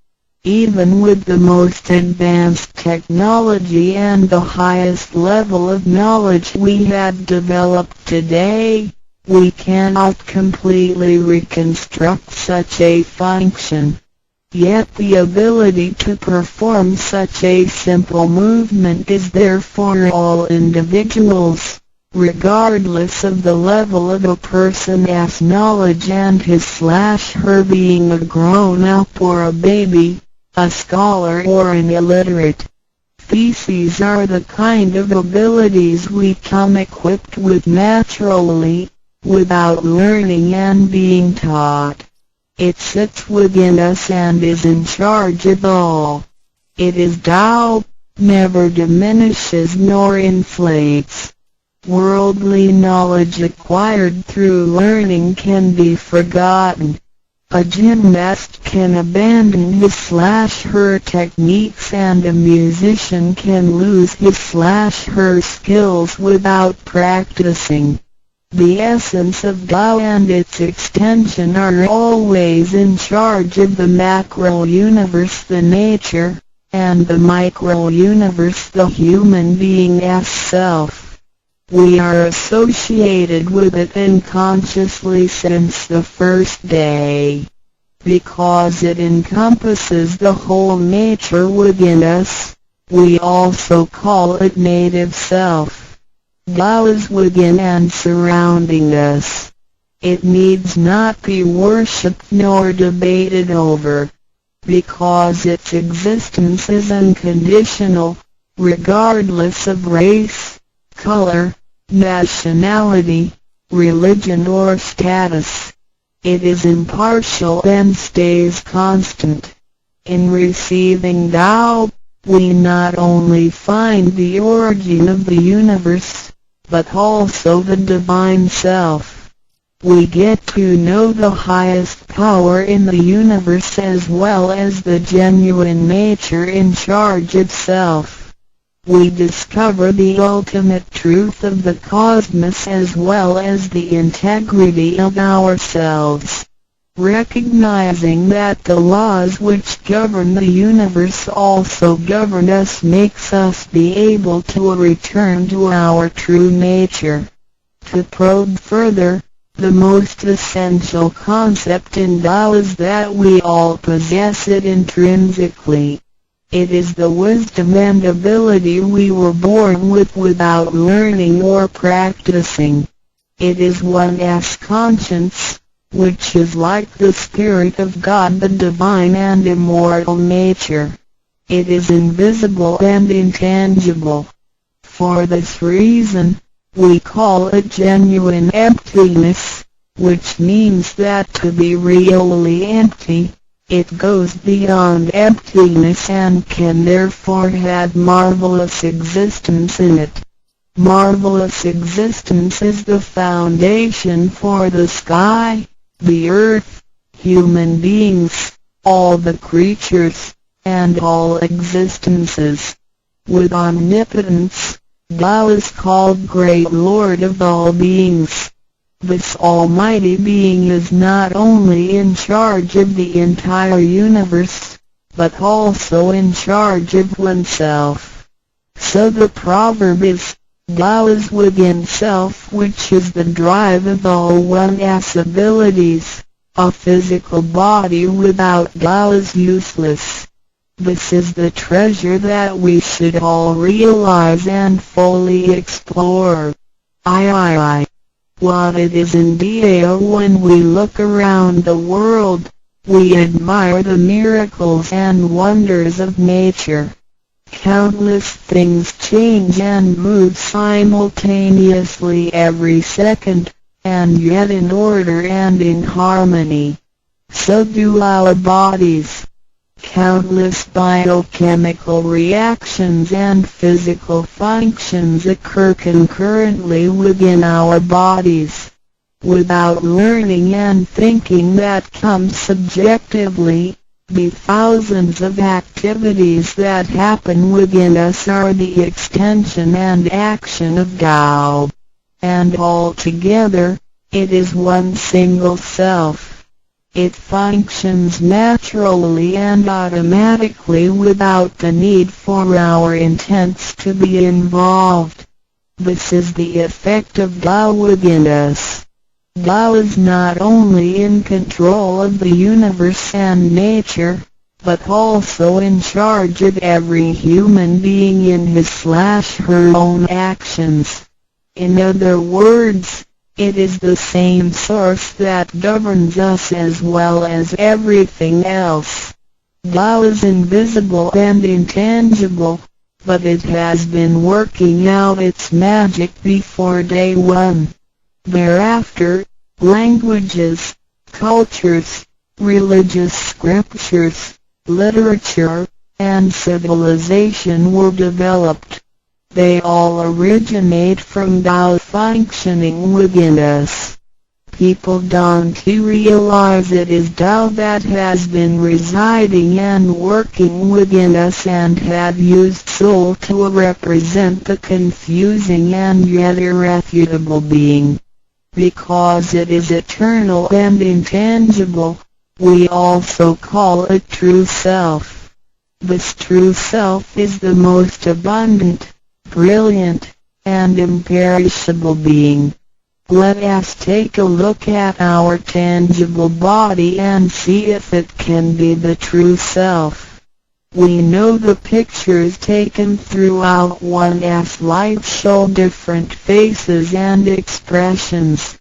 S3: Even with the most advanced technology and the highest level of knowledge we have developed today, we cannot completely reconstruct such a function. Yet the ability to perform such a simple movement is there for all individuals, regardless of the level of a person's knowledge and his/her being a grown-up or a baby, a scholar or an illiterate. These are the kind of abilities we come equipped with naturally, without learning and being taught. It sits within us and is in charge of all. It is Tao, never diminishes nor inflates. Worldly knowledge acquired through learning can be forgotten. A gymnast can abandon his/her techniques and a musician can lose his/her skills without practicing. The essence of Tao and its extension are always in charge of the macro-universe, the nature, and the micro-universe, the human being's self. We are associated with it unconsciously since the first day. Because it encompasses the whole nature within us, we also call it native self. Tao is within and surrounding us. It needs not be worshipped nor debated over, because its existence is unconditional, regardless of race, color, nationality, religion or status. It is impartial and stays constant. In receiving Tao, we not only find the origin of the universe, but also the divine self. We get to know the highest power in the universe as well as the genuine nature in charge itself. We discover the ultimate truth of the cosmos as well as the integrity of ourselves. Recognizing that the laws which govern the universe also govern us makes us be able to return to our true nature. To probe further, the most essential concept in Tao is that we all possess it intrinsically. It is the wisdom and ability we were born with without learning or practicing. It is one's conscience, which is like the Spirit of God, the divine and immortal nature. It is invisible and intangible. For this reason, we call it genuine emptiness, which means that to be really empty, it goes beyond emptiness and can therefore have marvelous existence in it. Marvelous existence is the foundation for the sky, the earth, human beings, all the creatures, and all existences. With omnipotence, Tao is called Great Lord of all beings. This almighty being is not only in charge of the entire universe, but also in charge of oneself. So the proverb is, Tao is within self, which is the drive of all one's abilities. A physical body without Tao is useless. This is the treasure that we should all realize and fully explore. What it is in Tao. When we look around the world, we admire the miracles and wonders of nature. Countless things change and move simultaneously every second, and yet in order and in harmony. So do our bodies. Countless biochemical reactions and physical functions occur concurrently within our bodies. Without learning and thinking that comes subjectively, the thousands of activities that happen within us are the extension and action of Tao. And altogether, it is one single self. It functions naturally and automatically without the need for our intents to be involved. This is the effect of Tao within us. Tao is not only in control of the universe and nature, but also in charge of every human being in his/her own actions. In other words, it is the same source that governs us as well as everything else. Tao is invisible and intangible, but it has been working out its magic before day one. Thereafter, languages, cultures, religious scriptures, literature, and civilization were developed. They all originate from Tao functioning within us. People don't realize it is Tao that has been residing and working within us and have used soul to represent the confusing and yet irrefutable being. Because it is eternal and intangible, we also call it true self. This true self is the most abundant, brilliant, and imperishable being. Let us take a look at our tangible body and see if it can be the true self. We know the pictures taken throughout one's life show different faces and expressions.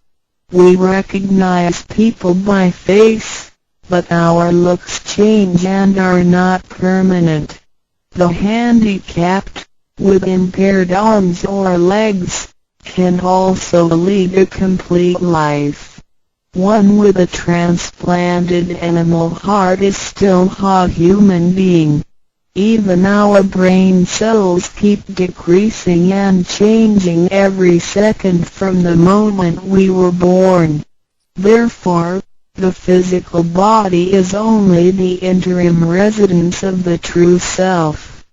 S3: We recognize people by face, but our looks change and are not permanent. The handicapped, with impaired arms or legs, can also lead a complete life. One with a transplanted animal heart is still a human being. Even our brain cells keep decreasing and changing every second from the moment we were born. Therefore, the physical body is only the interim residence of the true self.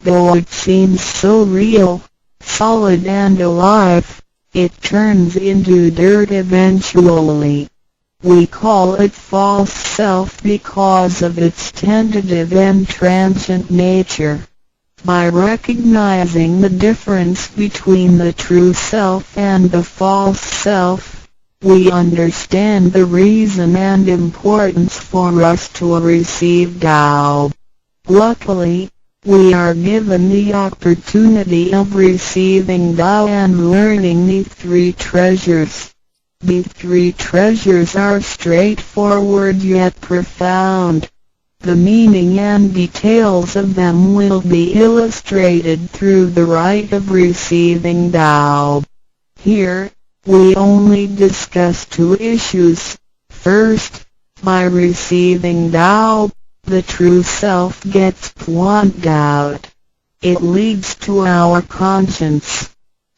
S3: Though it seems so real, solid and alive, it turns into dirt eventually. We call it false self because of its tentative and transient nature. By recognizing the difference between the true self and the false self, we understand the reason and importance for us to receive Tao. Luckily, we are given the opportunity of receiving Tao and learning the three treasures. The three treasures are straightforward yet profound. The meaning and details of them will be illustrated through the rite of receiving Tao. Here, we only discuss two issues. First, by receiving Tao, the true self gets plugged out. It leads to our conscience.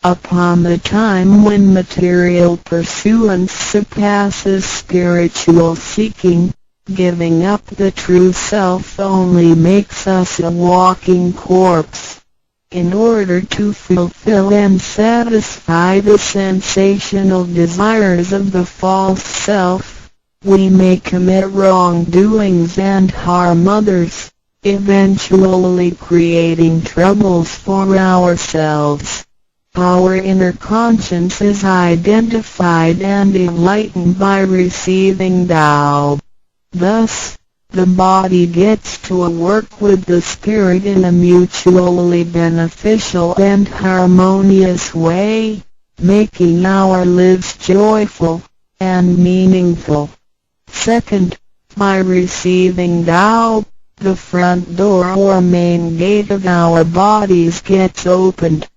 S3: Upon the time when material pursuance surpasses spiritual seeking, giving up the true self only makes us a walking corpse. In order to fulfill and satisfy the sensational desires of the false self, we may commit wrongdoings and harm others, eventually creating troubles for ourselves. Our inner conscience is identified and enlightened by receiving Tao. Thus, the body gets to work with the spirit in a mutually beneficial and harmonious way, making our lives joyful and meaningful. Second, by receiving Tao, the front door or main gate of our bodies gets opened.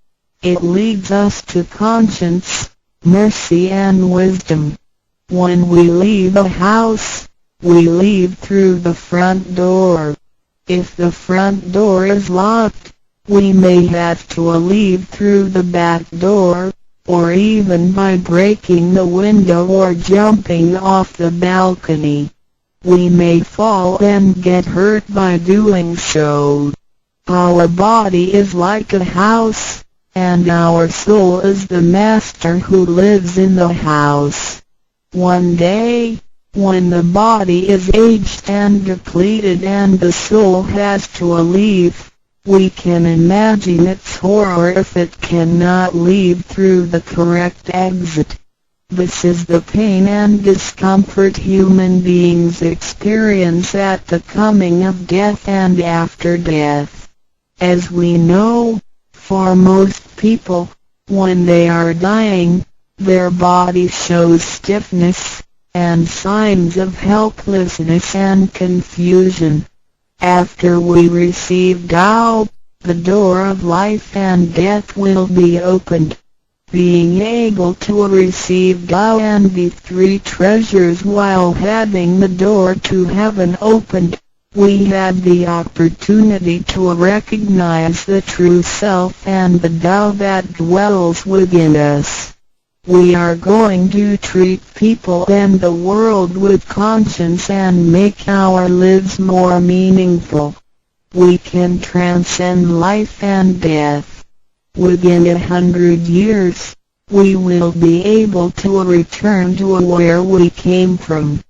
S3: It leads us to conscience, mercy and wisdom. When we leave a house, we leave through the front door. If the front door is locked, we may have to leave through the back door, or even by breaking the window or jumping off the balcony. We may fall and get hurt by doing so. Our body is like a house, and our soul is the master who lives in the house. One day, when the body is aged and depleted and the soul has to leave, we can imagine its horror if it cannot leave through the correct exit. This is the pain and discomfort human beings experience at the coming of death and after death. As we know, for most people, when they are dying, their body shows stiffness, and signs of helplessness and confusion. After we receive Tao, the door of life and death will be opened. Being able to receive Tao and the three treasures while having the door to heaven opened, we had the opportunity to recognize the true self and the Tao that dwells within us. We are going to treat people and the world with conscience and make our lives more meaningful. We can transcend life and death. Within 100 years, we will be able to return to where we came from.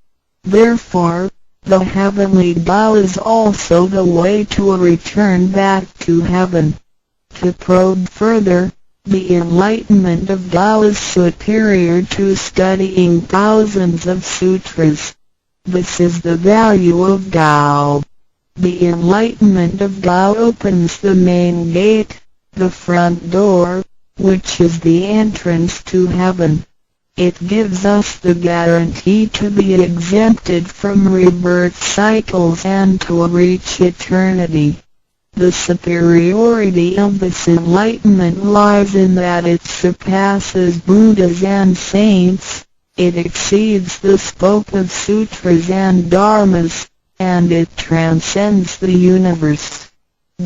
S3: Therefore, the heavenly Tao is also the way to return back to heaven. To probe further, the enlightenment of Tao is superior to studying thousands of sutras. This is the value of Tao. The enlightenment of Tao opens the main gate, the front door, which is the entrance to heaven. It gives us the guarantee to be exempted from rebirth cycles and to reach eternity. The superiority of this enlightenment lies in that it surpasses Buddhas and saints, it exceeds the scope of sutras and dharmas, and it transcends the universe.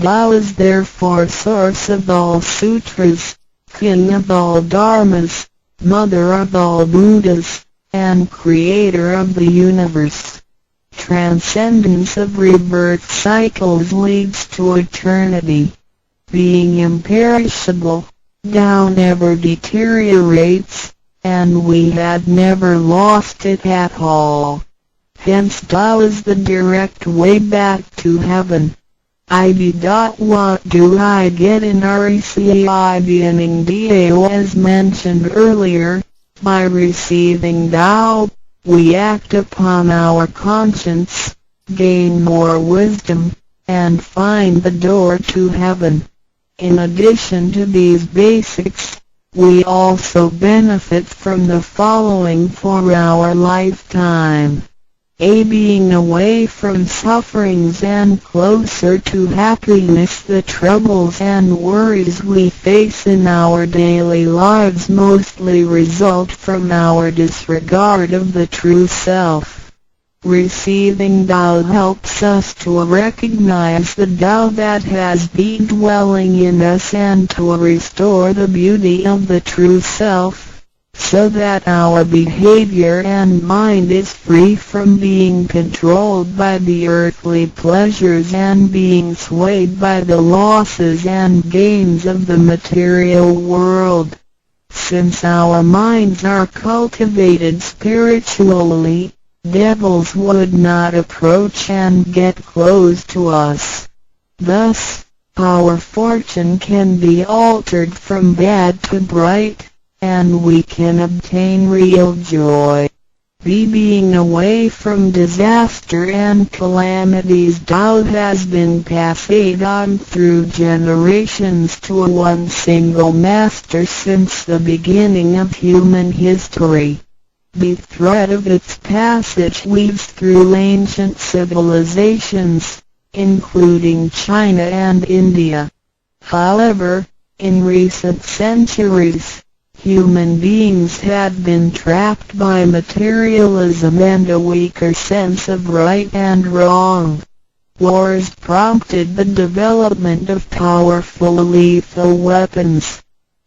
S3: Tao is therefore source of all sutras, king of all dharmas, mother of all Buddhas, and creator of the universe. Transcendence of rebirth cycles leads to eternity. Being imperishable, Tao never deteriorates, and we had never lost it at all. Hence Tao is the direct way back to heaven. What do I get in RECI beginning DAO? As mentioned earlier, by receiving Tao, we act upon our conscience, gain more wisdom, and find the door to heaven. In addition to these basics, we also benefit from the following for our lifetime. a being away from sufferings and closer to happiness. The troubles and worries we face in our daily lives mostly result from our disregard of the true self. Receiving Tao helps us to recognize the Tao that has been dwelling in us and to restore the beauty of the true self, so that our behavior and mind is free from being controlled by the earthly pleasures and being swayed by the losses and gains of the material world. Since our minds are cultivated spiritually, devils would not approach and get close to us. Thus, our fortune can be altered from bad to bright, and we can obtain real joy. Being away from disaster and calamities. Tao has been passed on through generations to one single master since the beginning of human history. The thread of its passage weaves through ancient civilizations, including China and India. However, in recent centuries, human beings had been trapped by materialism and a weaker sense of right and wrong. Wars prompted the development of powerful lethal weapons.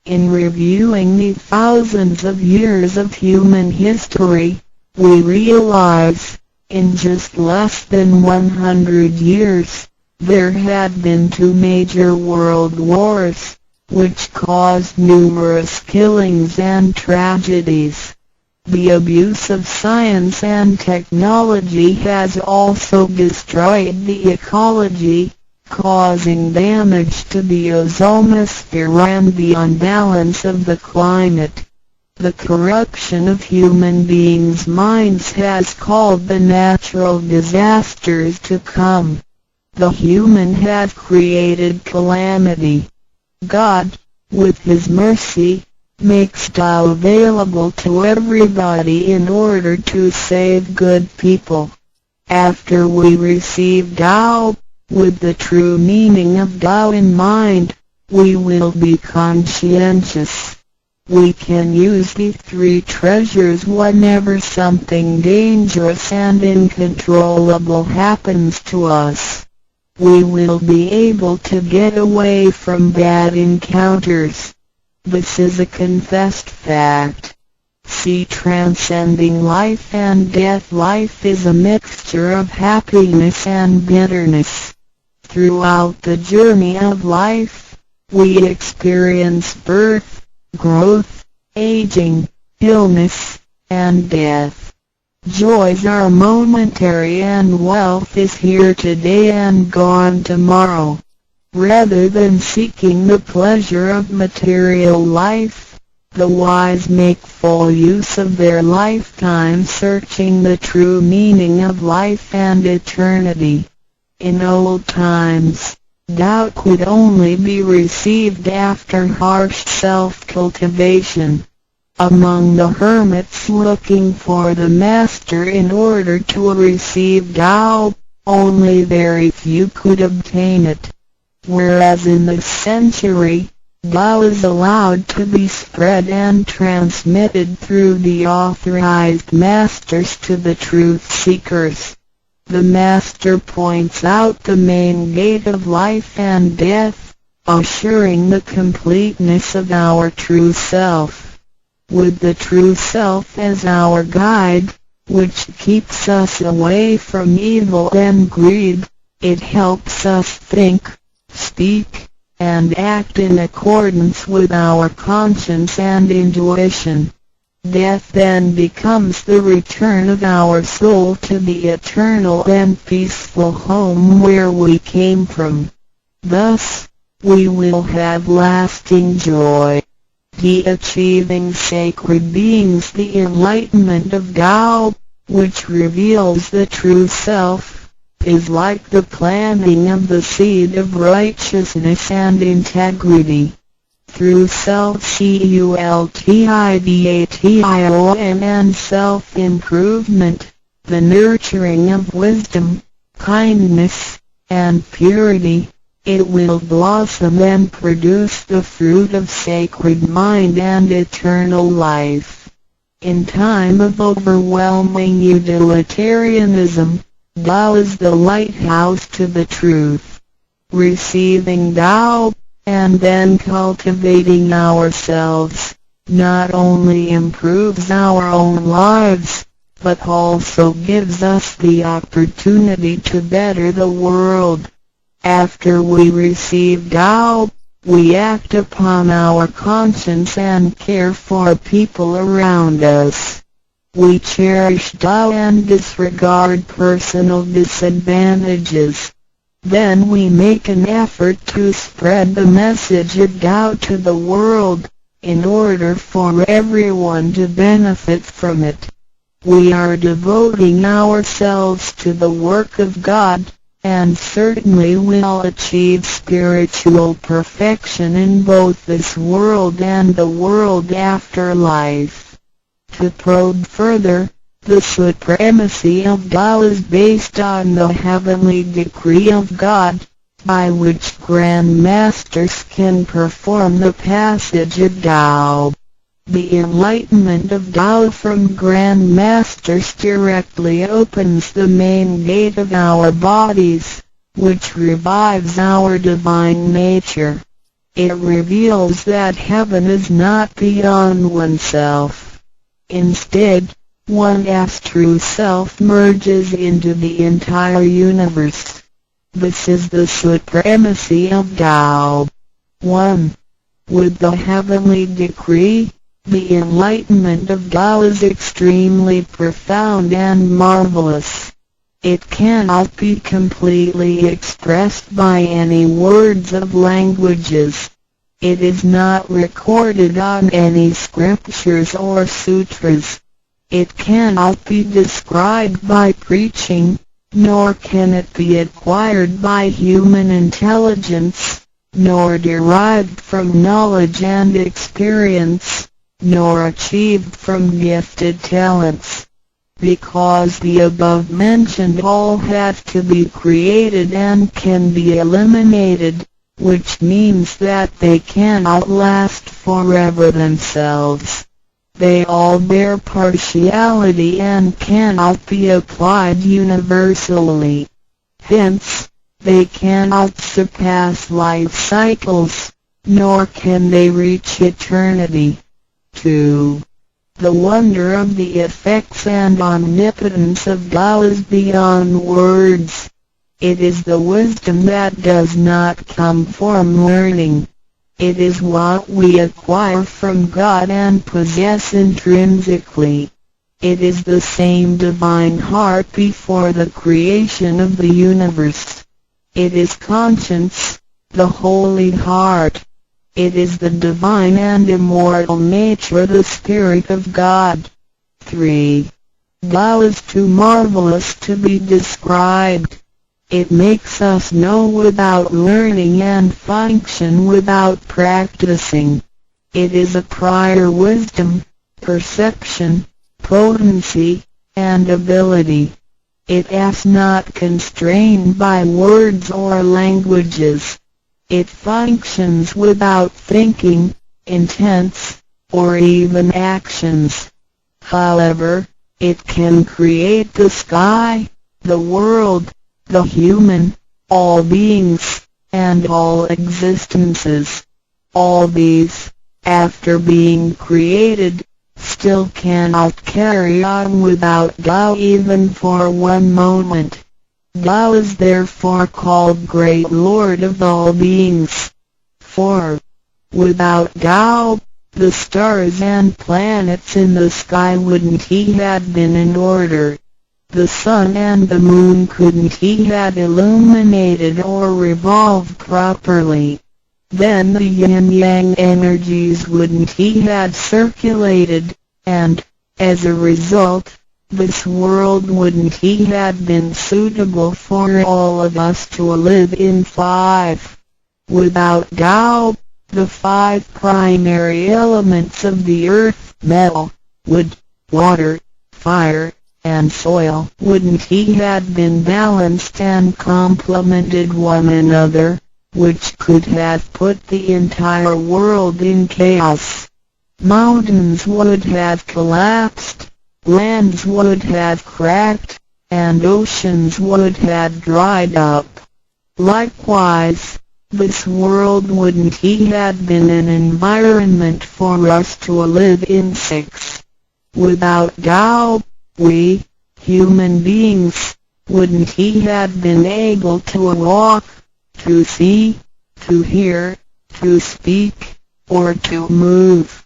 S3: In reviewing the thousands of years of human history, we realize, in just less than 100 years, there had been 2 major world wars, which caused numerous killings and tragedies. The abuse of science and technology has also destroyed the ecology, causing damage to the ozonosphere and the unbalance of the climate. The corruption of human beings' minds has called the natural disasters to come. The human has created calamity. God, with His mercy, makes Tao available to everybody in order to save good people. After we receive Tao, with the true meaning of Tao in mind, we will be conscientious. We can use the 3 treasures whenever something dangerous and uncontrollable happens to us. We will be able to get away from bad encounters. This is a confessed fact. See Transcending Life and Death. Life is a mixture of happiness and bitterness. Throughout the journey of life, we experience birth, growth, aging, illness, and death. Joys are momentary and wealth is here today and gone tomorrow. Rather than seeking the pleasure of material life, the wise make full use of their lifetime searching the true meaning of life and eternity. In old times, Tao could only be received after harsh self-cultivation. Among the hermits looking for the Master in order to receive Tao, only very few could obtain it. Whereas in this century, Tao is allowed to be spread and transmitted through the authorized masters to the truth seekers. The Master points out the main gate of life and death, assuring the completeness of our true self. With the true self as our guide, which keeps us away from evil and greed, it helps us think, speak, and act in accordance with our conscience and intuition. Death then becomes the return of our soul to the eternal and peaceful home where we came from. Thus, we will have lasting joy. The achieving sacred beings, the enlightenment of Tao, which reveals the true self, is like the planting of the seed of righteousness and integrity. Through self-cultivation and self-improvement, the nurturing of wisdom, kindness, and purity, it will blossom and produce the fruit of sacred mind and eternal life. In time of overwhelming utilitarianism, Tao is the lighthouse to the truth. Receiving Tao, and then cultivating ourselves, not only improves our own lives, but also gives us the opportunity to better the world. After we receive Tao, we act upon our conscience and care for people around us. We cherish Tao and disregard personal disadvantages. Then we make an effort to spread the message of Tao to the world, in order for everyone to benefit from it. We are devoting ourselves to the work of God, and certainly will achieve spiritual perfection in both this world and the world after life. To probe further, the supremacy of Tao is based on the heavenly decree of God, by which Grand Masters can perform the passage of Tao. The enlightenment of Tao from Grand Masters directly opens the main gate of our bodies, which revives our divine nature. It reveals that heaven is not beyond oneself. Instead, one's true self merges into the entire universe. This is the supremacy of Tao. 1. With the heavenly decree, the enlightenment of Tao is extremely profound and marvelous. It cannot be completely expressed by any words of languages. It is not recorded on any scriptures or sutras. It cannot be described by preaching, nor can it be acquired by human intelligence, nor derived from knowledge and experience, nor achieved from gifted talents. Because the above-mentioned all have to be created and can be eliminated, which means that they cannot last forever themselves. They all bear partiality and cannot be applied universally. Hence, they cannot surpass life cycles, nor can they reach eternity. 2. The wonder of the effects and omnipotence of Tao is beyond words. It is the wisdom that does not come from learning. It is what we acquire from God and possess intrinsically. It is the same divine heart before the creation of the universe. It is conscience, the holy heart. It is the divine and immortal nature, the Spirit of God. 3. Tao is too marvelous to be described. It makes us know without learning and function without practicing. It is a prior wisdom, perception, potency, and ability. It is not constrained by words or languages. It functions without thinking, intents, or even actions. However, it can create the sky, the world, the human, all beings, and all existences. All these, after being created, still cannot carry on without Tao even for one moment. Tao is therefore called Great Lord of all beings. 4. Without Tao, the stars and planets in the sky wouldn't have been in order. The sun and the moon couldn't have illuminated or revolved properly. Then the yin-yang energies wouldn't have circulated, and, as a result, this world wouldn't have been suitable for all of us to live in. 5. Without Tao, the 5 primary elements of the earth, metal, wood, water, fire, and soil wouldn't he had been balanced and complemented one another, which could have put the entire world in chaos. Mountains would have collapsed, lands would have cracked, and oceans would have dried up. Likewise, this world wouldn't he had been an environment for us to live in. 6. Without Tao, we, human beings, wouldn't he had been able to walk, to see, to hear, to speak, or to move.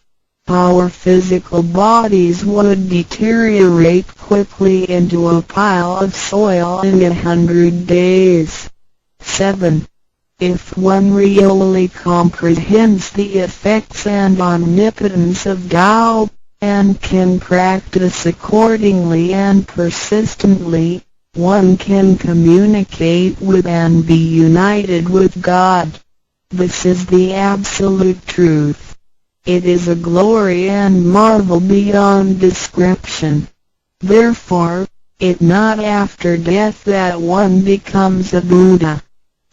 S3: Our physical bodies would deteriorate quickly into a pile of soil in 100 days. 7. If one really comprehends the effects and omnipotence of Tao, and can practice accordingly and persistently, one can communicate with and be united with God. This is the absolute truth. It is a glory and marvel beyond description. Therefore, it not after death that one becomes a Buddha.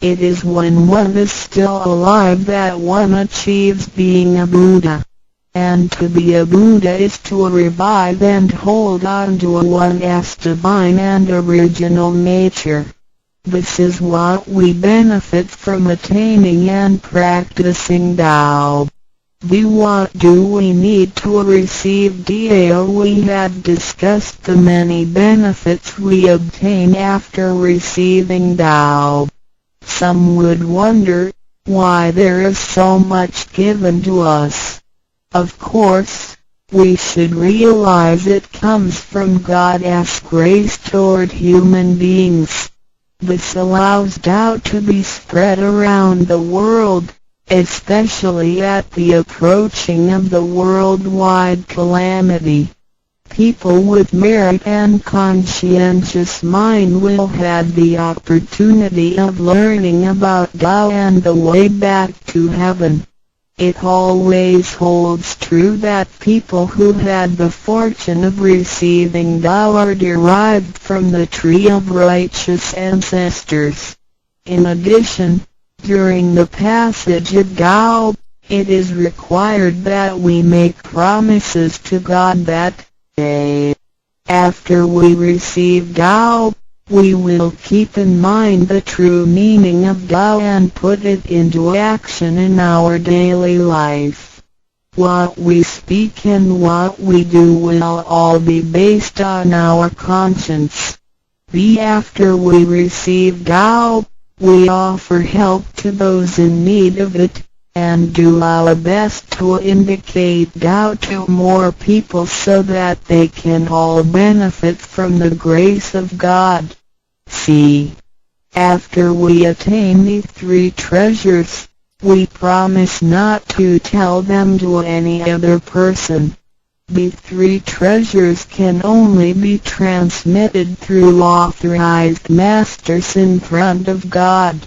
S3: It is when one is still alive that one achieves being a Buddha. And to be a Buddha is to revive and hold on to one's divine and original nature. This is what we benefit from attaining and practicing Tao. What do we need to receive Tao? We have discussed the many benefits we obtain after receiving Tao. Some would wonder why there is so much given to us. Of course, we should realize it comes from God's grace toward human beings. This allows Tao to be spread around the world, especially at the approaching of the worldwide calamity. People with merit and conscientious mind will have the opportunity of learning about Tao and the way back to heaven. It always holds true that people who had the fortune of receiving Tao are derived from the tree of righteous ancestors. In addition, during the passage of Tao, it is required that we make promises to God that, after we receive Tao, we will keep in mind the true meaning of Tao and put it into action in our daily life. What we speak and what we do will all be based on our conscience. After we receive Tao, we offer help to those in need of it, and do our best to indicate Tao to more people so that they can all benefit from the grace of God. After we attain these 3 treasures, we promise not to tell them to any other person. The 3 treasures can only be transmitted through authorized masters in front of God.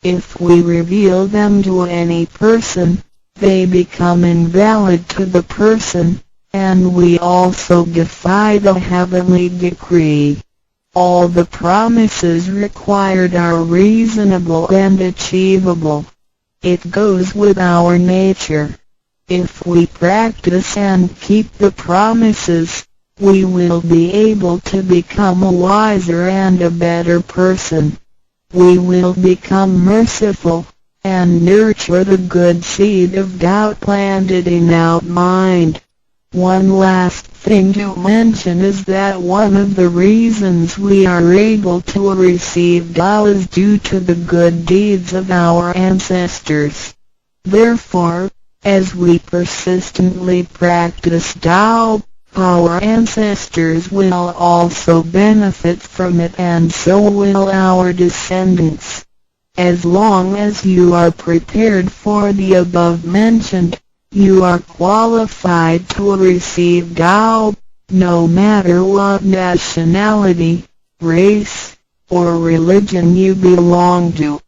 S3: If we reveal them to any person, they become invalid to the person, and we also defy the heavenly decree. All the promises required are reasonable and achievable. It goes with our nature. If we practice and keep the promises, we will be able to become a wiser and a better person. We will become merciful, and nurture the good seed of Tao planted in our mind. One last thing to mention is that one of the reasons we are able to receive Tao is due to the good deeds of our ancestors. Therefore, as we persistently practice Tao, our ancestors will also benefit from it, and so will our descendants. As long as you are prepared for the above mentioned, you are qualified to receive Tao, no matter what nationality, race, or religion you belong to.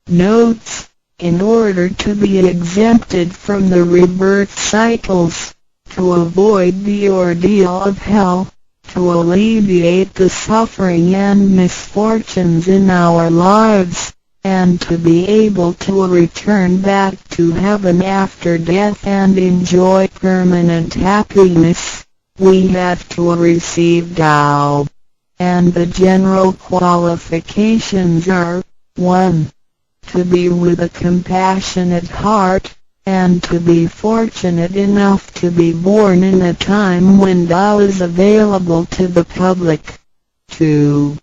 S3: Notes: in order to be exempted from the rebirth cycles, to avoid the ordeal of hell, to alleviate the suffering and misfortunes in our lives, and to be able to return back to heaven after death and enjoy permanent happiness, we have to receive Tao. And the general qualifications are, 1. To be with a compassionate heart, and to be fortunate enough to be born in a time when Tao is available to the public. 2.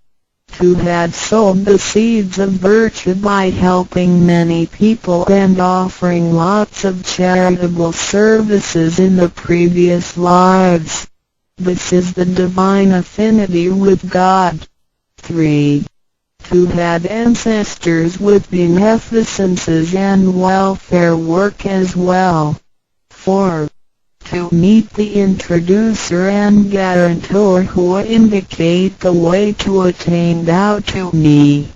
S3: To have sown the seeds of virtue by helping many people and offering lots of charitable services in the previous lives. This is the divine affinity with God. 3. To have ancestors with beneficences and welfare work as well. 4. To meet the introducer and guarantor who indicate the way to attain Tao to me.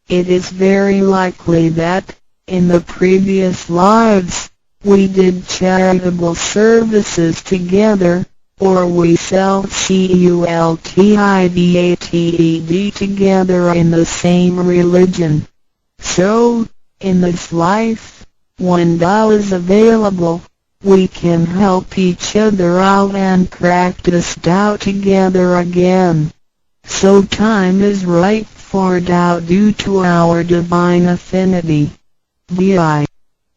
S3: It is very likely that, in the previous lives, we did charitable services together, or we cultivated together in the same religion. So, in this life, when Tao is available, we can help each other out and practice Tao together again. So time is ripe for Tao due to our divine affinity. VI.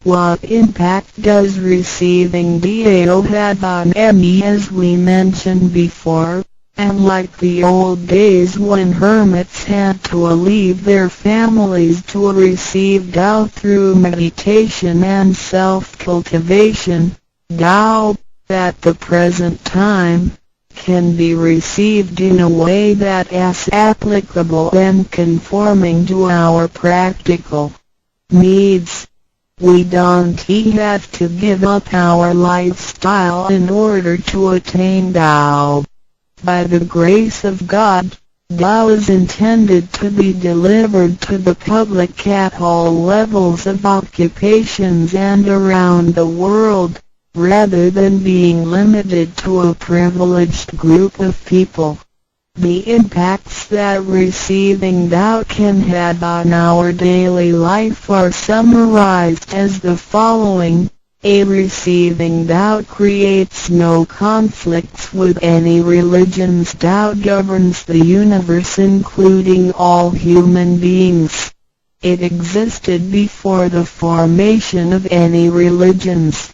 S3: What impact does receiving Tao have on me? As we mentioned before, and like the old days when hermits had to leave their families to receive Tao through meditation and self-cultivation, Tao, at the present time, can be received in a way that is applicable and conforming to our practical needs. We don't have to give up our lifestyle in order to attain Tao. By the grace of God, Tao is intended to be delivered to the public at all levels of occupations and around the world, rather than being limited to a privileged group of people. The impacts that receiving Tao can have on our daily life are summarized as the following. A. Receiving Tao creates no conflicts with any religions. Tao governs the universe including all human beings. It existed before the formation of any religions.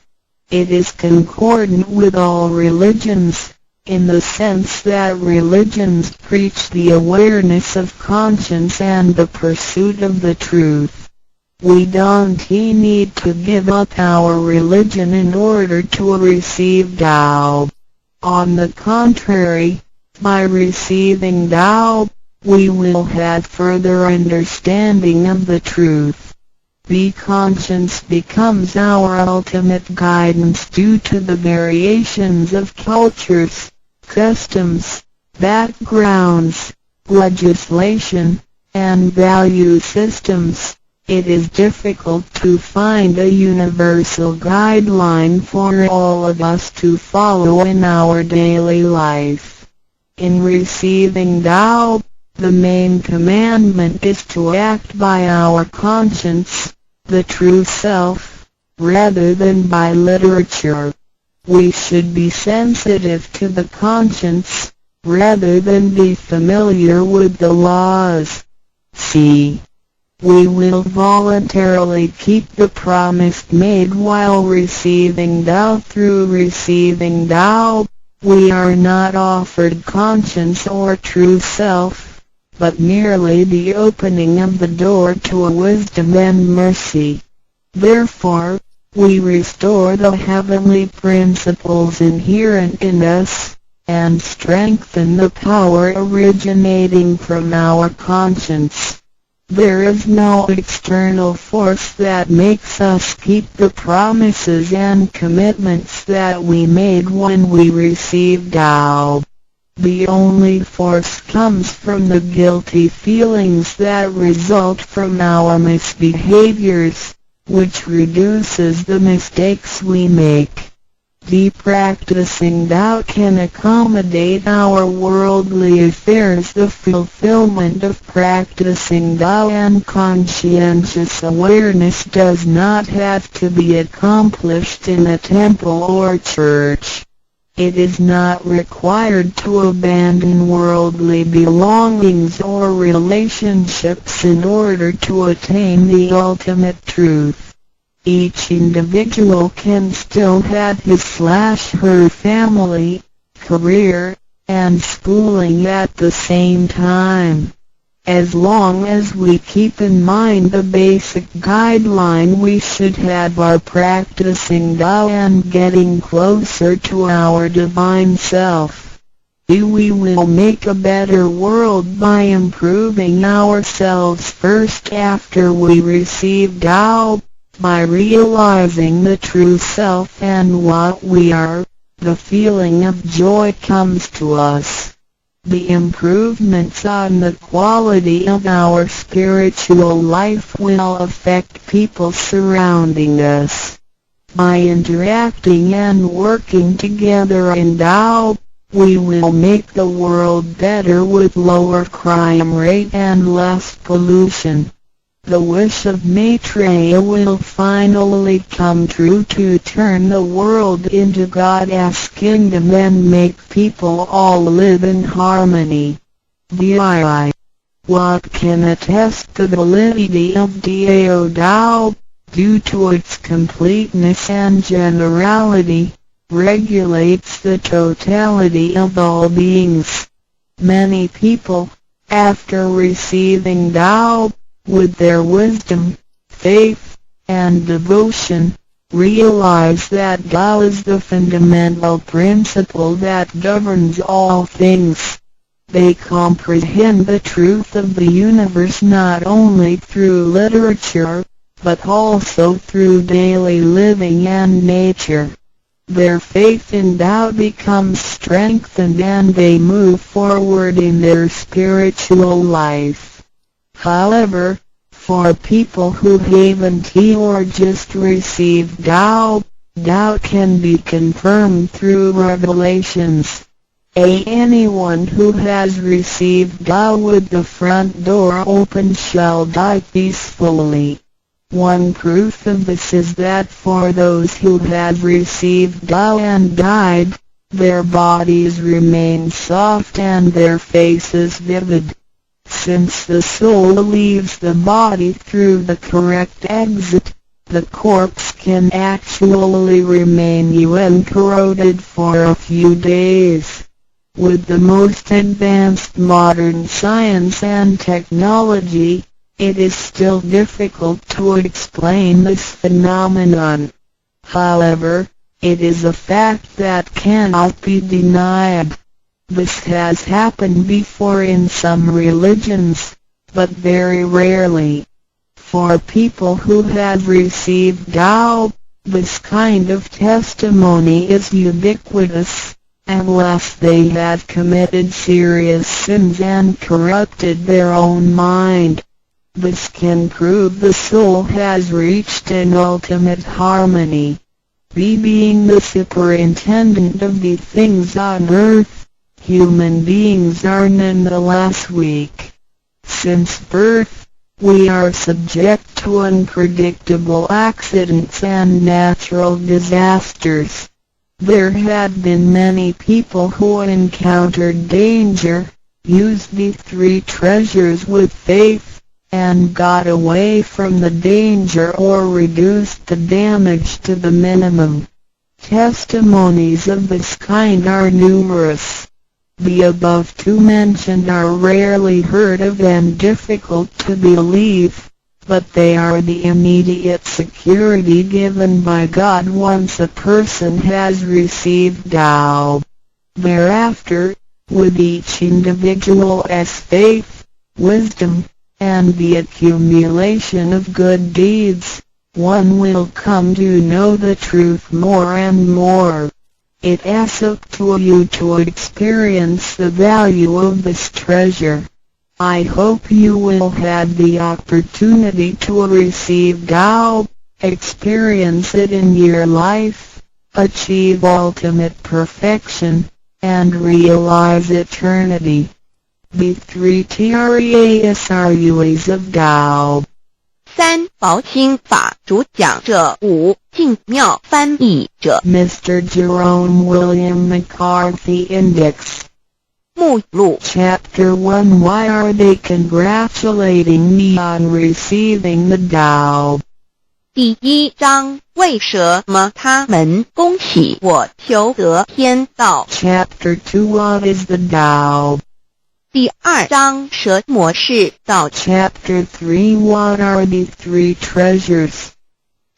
S3: It is concordant with all religions, in the sense that religions preach the awareness of conscience and the pursuit of the truth. We don't need to give up our religion in order to receive Tao. On the contrary, by receiving Tao, we will have further understanding of the truth. The conscience becomes our ultimate guidance due to the variations of cultures, customs, backgrounds, legislation, and value systems. It is difficult to find a universal guideline for all of us to follow in our daily life. In receiving Tao, the main commandment is to act by our conscience, the true self, rather than by literature. We should be sensitive to the conscience, rather than be familiar with the laws. C. We will voluntarily keep the promise made while receiving Tao. Through receiving Tao, we are not offered conscience or true self, but merely the opening of the door to a wisdom and mercy. Therefore, we restore the heavenly principles inherent in us, and strengthen the power originating from our conscience. There is no external force that makes us keep the promises and commitments that we made when we received Tao. The only force comes from the guilty feelings that result from our misbehaviors, which reduces the mistakes we make. The practicing Tao can accommodate our worldly affairs. The fulfillment of practicing Tao and conscientious awareness does not have to be accomplished in a temple or church. It is not required to abandon worldly belongings or relationships in order to attain the ultimate truth. Each individual can still have his/her family, career, and schooling at the same time. As long as we keep in mind the basic guideline, we should have our practicing Tao and getting closer to our divine self. We will make a better world by improving ourselves first after we receive Tao. By realizing the true self and what we are, the feeling of joy comes to us. The improvements on the quality of our spiritual life will affect people surrounding us. By interacting and working together in Tao, we will make the world better with lower crime rate and less pollution. The wish of Maitreya will finally come true to turn the world into God's kingdom and make people all live in harmony. VII. What can attest the validity of Dao Tao, due to its completeness and generality, regulates the totality of all beings. Many people, after receiving Tao, with their wisdom, faith, and devotion, realize that Tao is the fundamental principle that governs all things. They comprehend the truth of the universe not only through literature, but also through daily living and nature. Their faith in Tao becomes strengthened and they move forward in their spiritual life. However, for people who haven't or just received Tao, Tao can be confirmed through revelations. Anyone who has received Tao with the front door open shall die peacefully. One proof of this is that for those who have received Tao and died, their bodies remain soft and their faces vivid. Since the soul leaves the body through the correct exit, the corpse can actually remain uncorroded for a few days. With the most advanced modern science and technology, it is still difficult to explain this phenomenon. However, it is a fact that cannot be denied. This has happened before in some religions, but very rarely. For people who have received Tao, this kind of testimony is ubiquitous, unless they have committed serious sins and corrupted their own mind. This can prove the soul has reached an ultimate harmony. Being the superintendent of the things on earth, human beings are nonetheless weak. Since birth, we are subject to unpredictable accidents and natural disasters. There have been many people who encountered danger, used the three treasures with faith, and got away from the danger or reduced the damage to the minimum. Testimonies of this kind are numerous. The above two mentioned are rarely heard of and difficult to believe, but they are the immediate security given by God once a person has received Tao. Thereafter, with each individual's faith, wisdom, and the accumulation of good deeds, one will come to know the truth more and more. It is up to you to experience the value of this treasure. I hope you will have the opportunity to receive Tao, experience it in your life, achieve ultimate perfection, and realize eternity. The 3 Treasuries of Tao.
S2: 三宝心法主讲者5净妙翻译者
S3: Mr. Jerome William McCarthy Index.
S2: 目录
S3: Chapter 1 Why are they congratulating me on receiving the Tao?
S2: 第1章为什么他们恭喜我求得天道
S3: Chapter 2 What is the Tao?
S2: 第2章什么是道
S3: Chapter 3 What are the 3 treasures?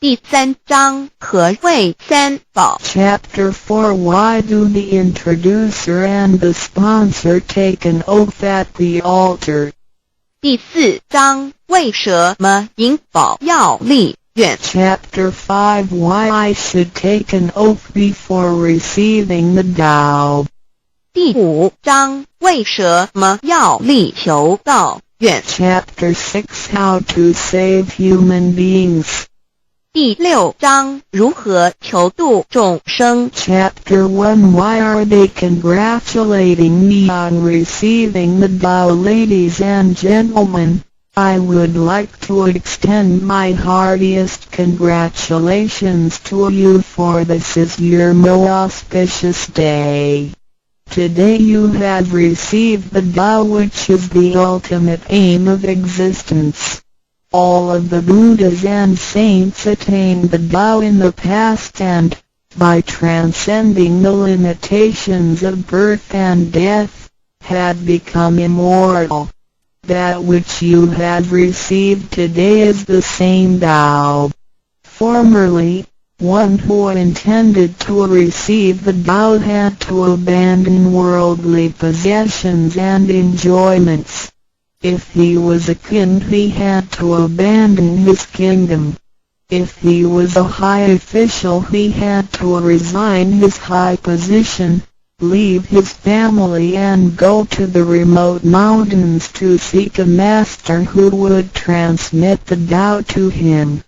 S2: 第3章何谓三宝
S3: Chapter 4 Why do the introducer and the sponsor take an oath at the altar?
S2: 第4章为什么引宝要立愿
S3: Chapter 5 Why I should take an oath before receiving the Tao?
S2: 第5章为什么要立求道愿
S3: Chapter 6 How to save human beings.
S2: 第6章如何求度众生
S3: Chapter 1 Why are they congratulating me on receiving the Tao? Ladies and gentlemen, I would like to extend my heartiest congratulations to you, for this is your most auspicious day. Today you have received the Tao, which is the ultimate aim of existence. All of the Buddhas and saints attained the Tao in the past, and, by transcending the limitations of birth and death, had become immortal. That which you have received today is the same Tao. Formerly, one who intended to receive the Tao had to abandon worldly possessions and enjoyments. If he was a king, he had to abandon his kingdom. If he was a high official, he had to resign his high position, leave his family and go to the remote mountains to seek a master who would transmit the Tao to him.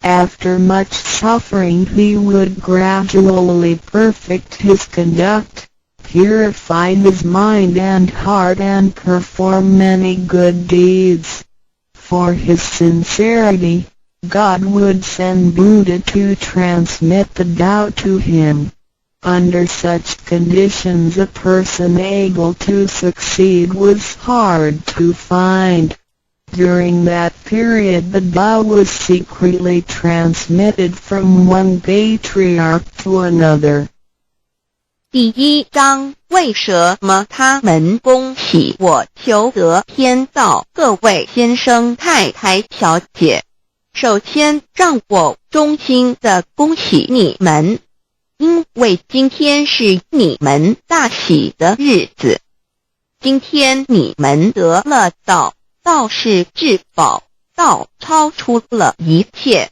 S3: After much suffering he would gradually perfect his conduct, purify his mind and heart, and perform many good deeds. For his sincerity, God would send Buddha to transmit the Tao to him. Under such conditions a person able to succeed was hard to find. During that period the Tao was secretly transmitted from one patriarch to another.
S2: 第1章为什么他们恭喜我求得天道？各位先生太太小姐，首先让我衷心地恭喜你们，因为今天是你们大喜的日子。今天你们得了道，道是至宝，道超出了一切。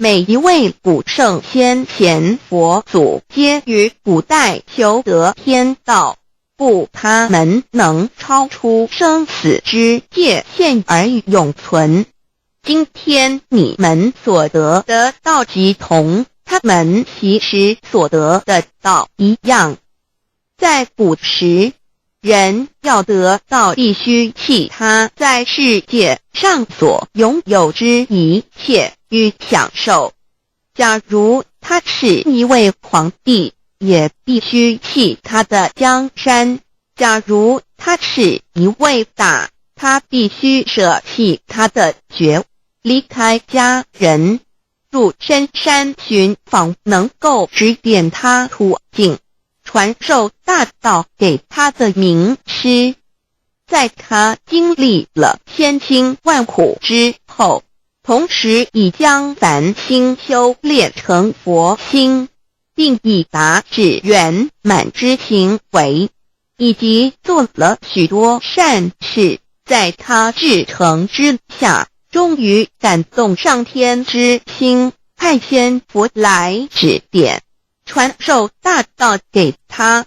S2: 每一位古圣先贤佛祖皆于古代求得天道，故他们能超出生死之界限而永存。今天你们所得的道即同他们其时所得的道一样。在古时，人要得道必须弃他在世界上所拥有之一切与享受。假如他是一位皇帝，也必须弃他的江山；假如他是一位大，他必须舍弃他的爵，离开家人，入深山寻访能够指点他途径，传授大道给他的名师。在他经历了千辛万苦之后，同时已将凡心修炼成佛心，并已达至圆满之行为，以及做了许多善事，在他至诚之下，终于感动上天之心，派仙佛来指点，传授大道给他。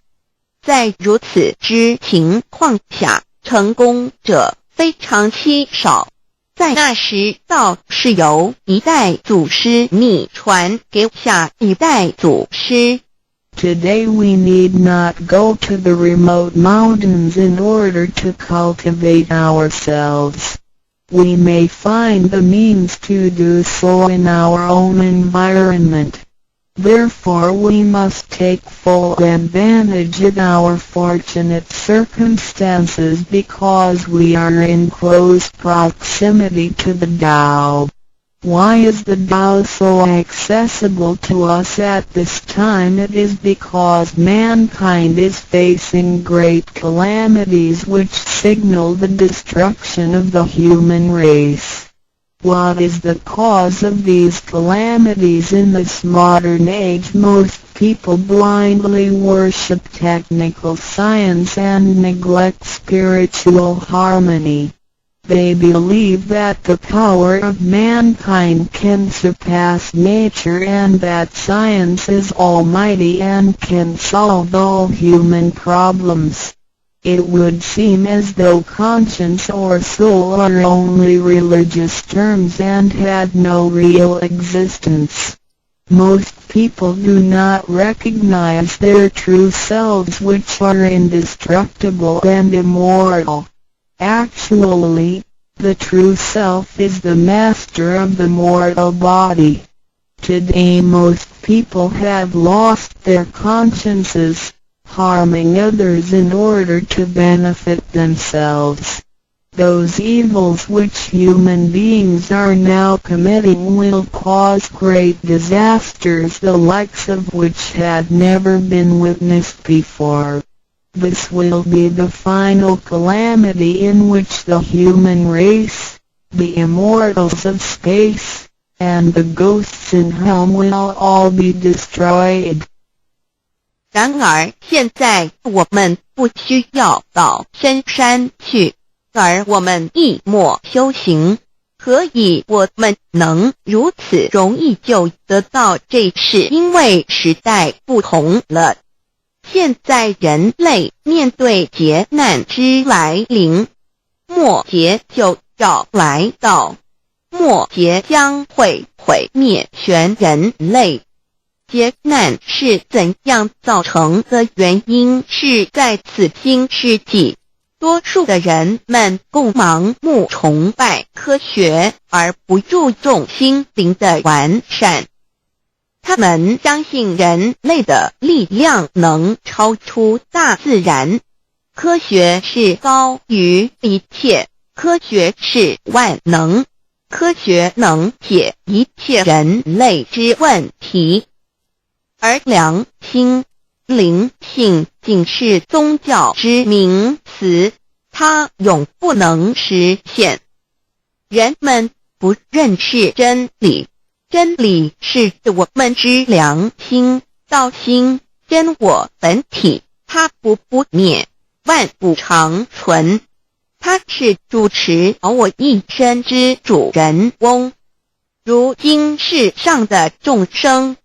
S2: 在如此之情况下，成功者非常稀少。在那时道是由一代祖师秘传给下一代祖师。
S3: Today we need not go to the remote mountains in order to cultivate ourselves. We may find the means to do so in our own environment. Therefore we must take full advantage of our fortunate circumstances because we are in close proximity to the Tao. Why is the Tao so accessible to us at this time? It is because mankind is facing great calamities which signal the destruction of the human race. What is the cause of these calamities? In this modern age most people blindly worship technical science and neglect spiritual harmony. They believe that the power of mankind can surpass nature and that science is almighty and can solve all human problems. It would seem as though conscience or soul are only religious terms and had no real existence. Most people do not recognize their true selves which are indestructible and immortal. Actually, the true self is the master of the mortal body. Today most people have lost their consciences, harming others in order to benefit themselves. Those evils which human beings are now committing will cause great disasters the likes of which had never been witnessed before. This will be the final calamity in which the human race, the immortals of space, and the ghosts in hell will all be destroyed.
S2: 然而现在我们不需要到深山去，而我们一默修行，何以我们能如此容易就得到这是因为时代不同了。现在人类面对劫难之来临，末劫就要来到，末劫将会毁灭全人类。劫难是怎样造成的？原因是在此新世纪，多数的人们共盲目崇拜科学，而不注重心灵的完善。他们相信人类的力量能超出大自然，科学是高于一切，科学是万能，科学能解一切人类之问题。而良心、灵性仅是宗教之名词，它永不能实现。人们不认识真理，真理是我们之良心、道心、真我本体，它不灭，万物长存。它是主持我一生之主人翁。如今世上的众生，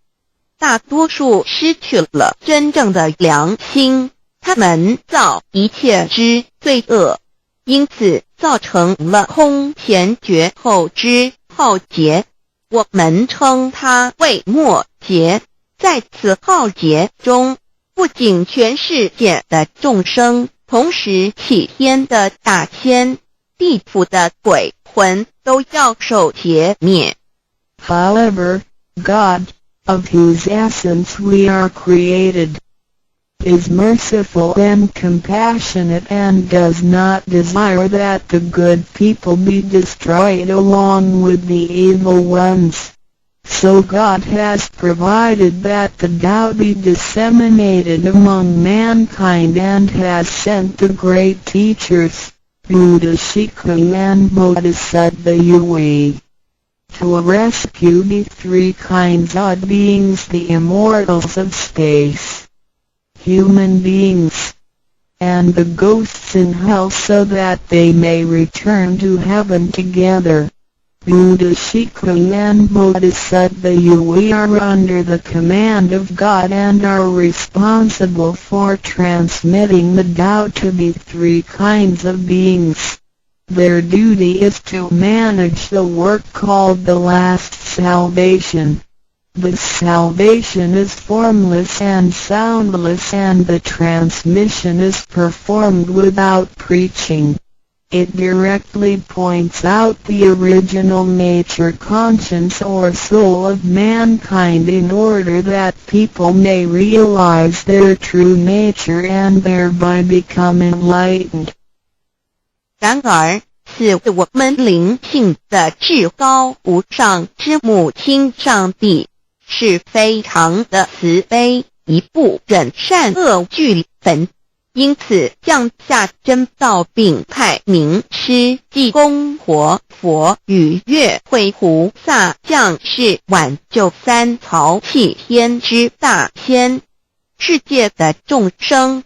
S2: 大多数失去了真正的良心，他们造一切之罪恶，因此造成了空前绝后之浩劫。我们称它为末劫。在此浩劫中，不仅全世界的众生，同时起天的大仙、地府的鬼魂都要受劫灭。
S3: However, God, of whose essence we are created, is merciful and compassionate and does not desire that the good people be destroyed along with the evil ones. So God has provided that the Tao be disseminated among mankind and has sent the great teachers, Buddha Shikung and Bodhisattva Yue, to rescue the three kinds of beings, the immortals of space, human beings, and the ghosts in hell, so that they may return to heaven together. Buddha Shikung and Bodhisattva Yue are under the command of God and are responsible for transmitting the Tao to the three kinds of beings. Their duty is to manage the work called the last salvation. This salvation is formless and soundless, and the transmission is performed without preaching. It directly points out the original nature, conscience or soul of mankind, in order that people may realize their true nature and thereby become enlightened.
S2: 然而，是我们灵性的至高无上之母亲上帝，是非常的慈悲，一不忍善恶俱焚。因此降下真道，并派名师济公活佛与月慧菩萨降世，挽救三曹弃天之大仙，世界的众生，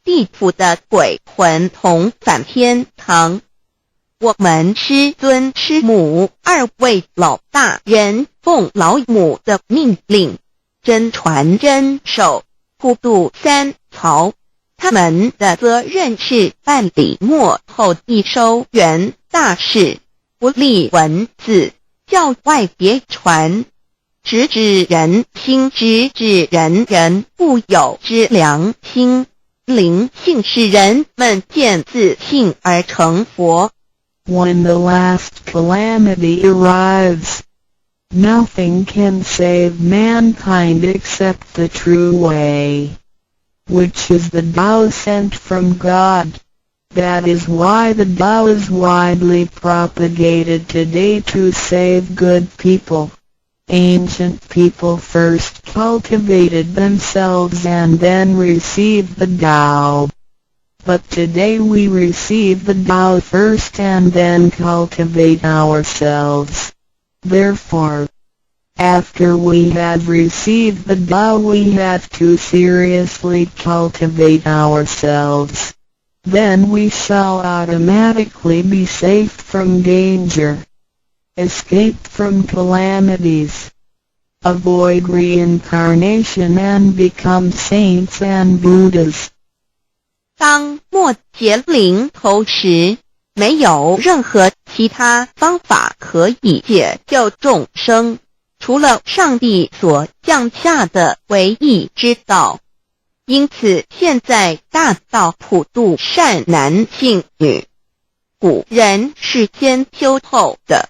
S2: 地府的鬼魂同返天堂。我们师尊师母二位老大人奉老母的命令，真传真守，普渡三曹。他们的责任是办理末后一收圆大事，不立文字，教外别传，直指人心，直指人人不有之良心。灵性使人们见自性而成佛。
S3: When the last calamity arrives, nothing can save mankind except the true way, which is the Tao sent from God. That is why the Tao is widely propagated today to save good people. Ancient people first cultivated themselves and then received the Tao. But today we receive the Tao first and then cultivate ourselves. Therefore, after we have received the Tao, we have to seriously cultivate ourselves. Then we shall automatically be safe from danger, escape from calamities, avoid reincarnation and become saints and Buddhas.
S2: 当末劫临头时，没有任何其他方法可以解救众生，除了上帝所降下的唯一之道。因此现在大道普渡善男信女。古人是先修后的，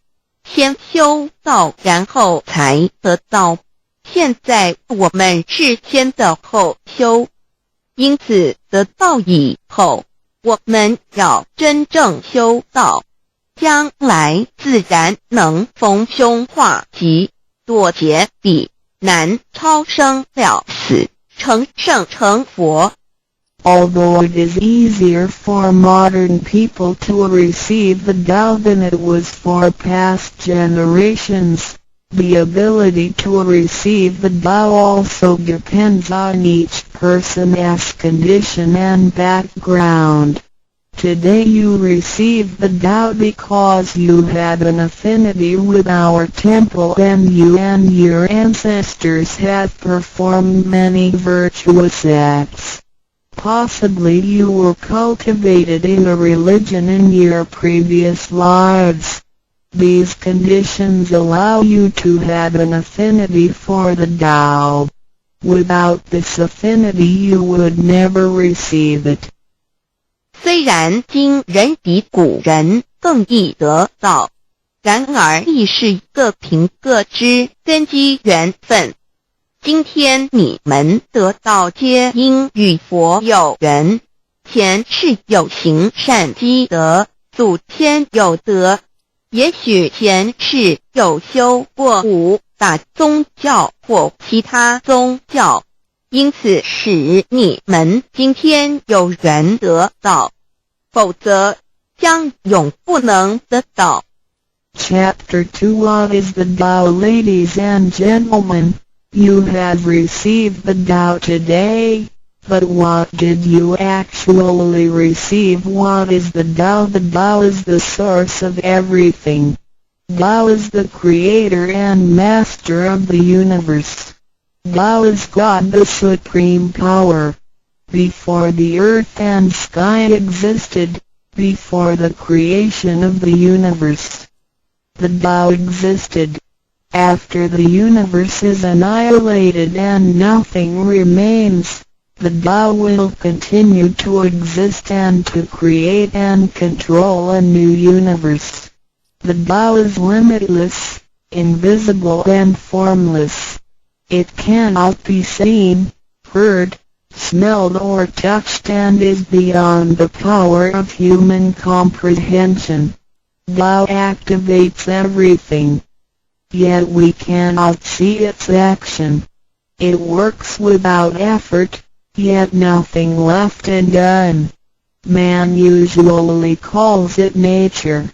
S2: 先修道然后才得道，现在我们是先的后修。因此得道以后，我们要真正修道，将来自然能逢凶化吉，躲劫彼难，超生了死，成圣成佛。
S3: Although it is easier for modern people to receive the Tao than it was for past generations, the ability to receive the Tao also depends on each person's condition and background. Today you receive the Tao because you had an affinity with our temple and you and your ancestors have performed many virtuous acts. Possibly you were cultivated in a religion in your previous lives. These conditions allow you to have an affinity for the Tao. Without this affinity you would never receive it.
S2: 虽然今人比古人更易得道，然而亦是各凭各之，根基缘分。今天你们得道皆因与佛有缘，前世有行善积德，祖先有德。也许前世有修过武打宗教或其他宗教，因此使你们今天有缘得道，否则将永不能得到。
S3: Chapter 2 What is the Tao? Ladies and gentlemen, you have received the Tao today. But what did you actually receive? What is the Tao? The Tao is the source of everything. Tao is the creator and master of the universe. Tao is God, the supreme power. Before the earth and sky existed, Before the creation of the universe, the Tao existed. After the universe is annihilated and nothing remains, the Tao will continue to exist and to create and control a new universe. The Tao is limitless, invisible and formless. It cannot be seen, heard, smelled or touched and is beyond the power of human comprehension. Tao activates everything. Yet we cannot see its action. It works without effort, yet nothing left undone. Man usually calls it nature.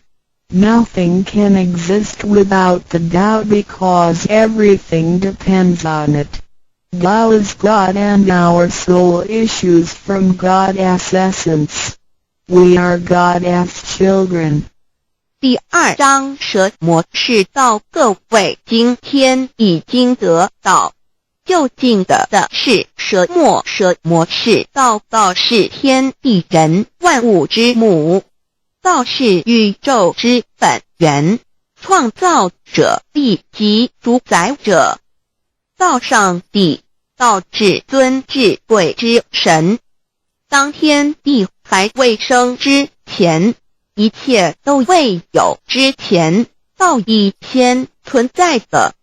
S3: Nothing can exist without the Tao because everything depends on it. Tao is God and our soul issues from God's essence. We are God's children.
S2: 第2章蛇魔是道，各位今天已经得到究竟的是蛇魔，蛇魔是道，道是天地人万物之母，道是宇宙之本源，创造者亦即主宰者。道上帝，道至尊至贵之神。当天地还未生之前，一切都未有之前，道已先存在的。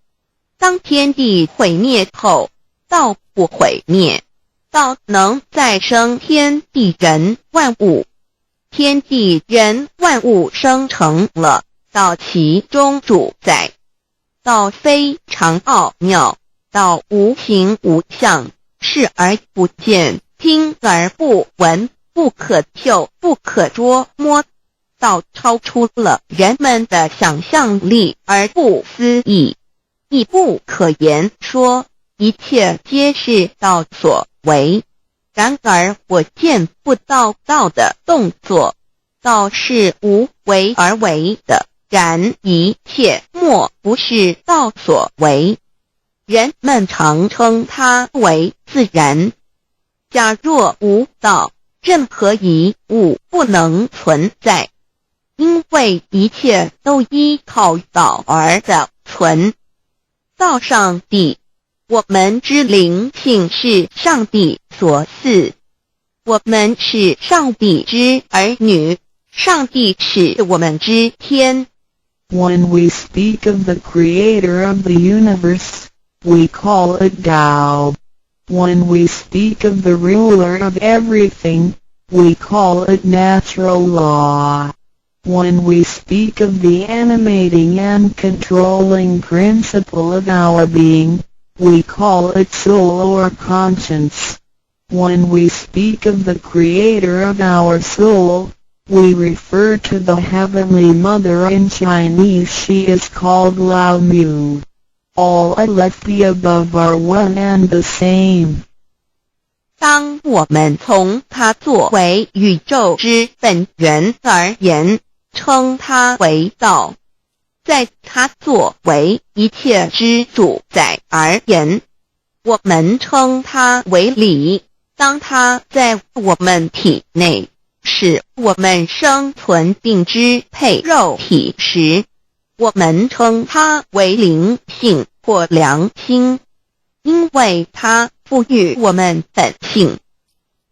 S2: 当天地毁灭后，道不毁灭，道能再生天地人万物。天地人万物生成了，道其中主宰。道非常奥妙，道无形无相，视而不见，听而不闻，不可嗅，不可捉摸。道超出了人们的想象力而不思议，亦不可言说，一切皆是道所为。然而我见不到道的动作，道是无为而为的，然一切莫不是道所为。人们常称它为自然。假若无道，任何一物不能存在，因为一切都依靠道而的存。道上帝，我们之灵性是上帝所赐，我们是上帝之儿女，上帝是我们之天。
S3: When we speak of the creator of the universe, we call it Tao. When we speak of the ruler of everything, we call it natural law. When we speak of the animating and controlling principle of our being, we call it soul or conscience. When we speak of the creator of our soul, we refer to the Heavenly Mother. In Chinese she is called Lao Mu. All of the above are one and the same.
S2: 当我们从它作为宇宙之本源而言，称它为道；在它作为一切之主宰而言，我们称它为理。当它在我们体内，使我们生存并支配肉体时，我们称它为灵性或良心，因为它赋予我们本性。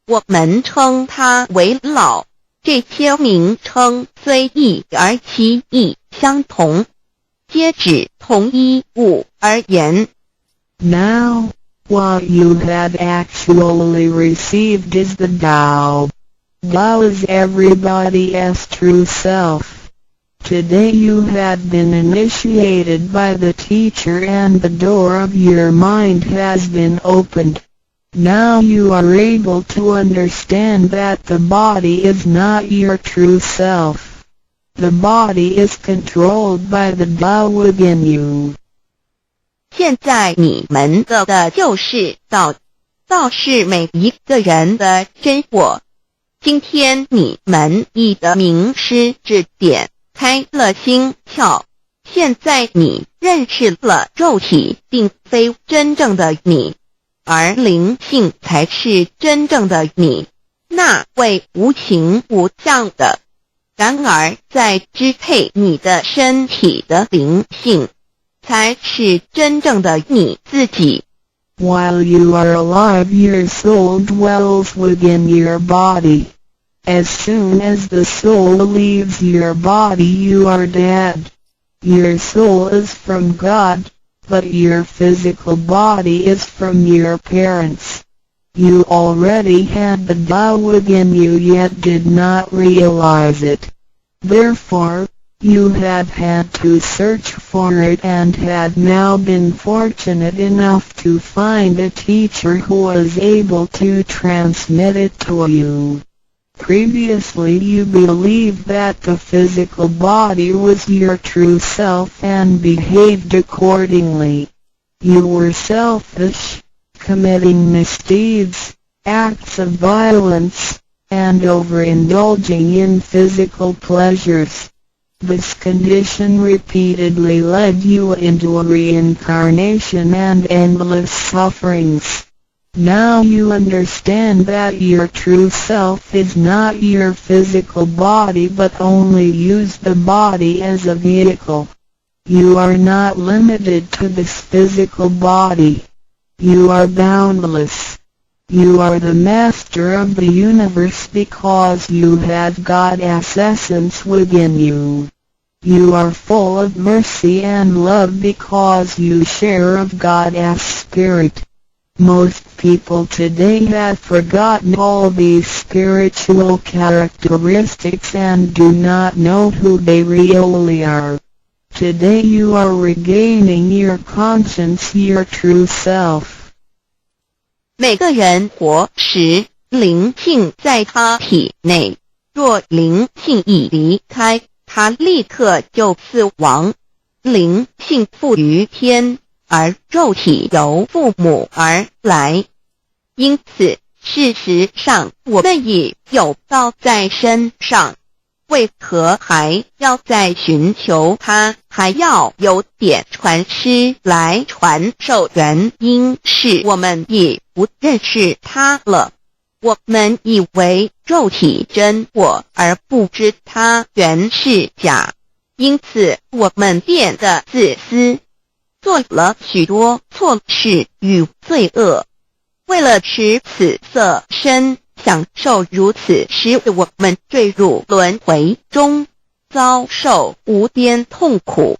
S2: 我们称它为老，这些名称虽异而其意相同，皆指同一物而言。
S3: Now, what you have actually received is the Tao. Tao is everybody's true self. Today you have been initiated by the teacher and the door of your mind has been opened. Now you are able to understand that the body is not your true self. The body is controlled by the Tao within you.
S2: 现在你们得的就是道，道是每一个人的真我。今天你们已得名师指点，开了心窍。现在你认识了肉体并非真正的你，而灵性才是真正的你，那位无形无相的然而在支配你的身体的灵性，才是真正的你自己。
S3: While you are alive, your soul dwells within your body. As soon as the soul leaves your body, you are dead. Your soul is from God, but your physical body is from your parents. You already had the Tao within you yet did not realize it. Therefore, you had to search for it and had now been fortunate enough to find a teacher who was able to transmit it to you. Previously you believed that the physical body was your true self and behaved accordingly. You were selfish, committing misdeeds, acts of violence, and overindulging in physical pleasures. This condition repeatedly led you into a reincarnation and endless sufferings. Now you understand that your true self is not your physical body but only use the body as a vehicle. You are not limited to this physical body. You are boundless. You are the master of the universe because you have God's essence within you. You are full of mercy and love because you share of God's spirit. Most people today have forgotten all these spiritual characteristics and do not know who they really are. Today you are regaining your conscience, your true self.
S2: 每个人活时，灵性在他体内，若灵性已离开，他立刻就死亡。灵性附于天，而肉体由父母而来。因此，事实上我们已有道在身上，为何还要再寻求它，还要有点传师来传授？原因是我们已不认识它了。我们以为肉体真我，而不知它原是假，因此我们变得自私，做了许多错事与罪恶。为了使此色身享受如此，使我们坠入轮回中，遭受无边痛苦。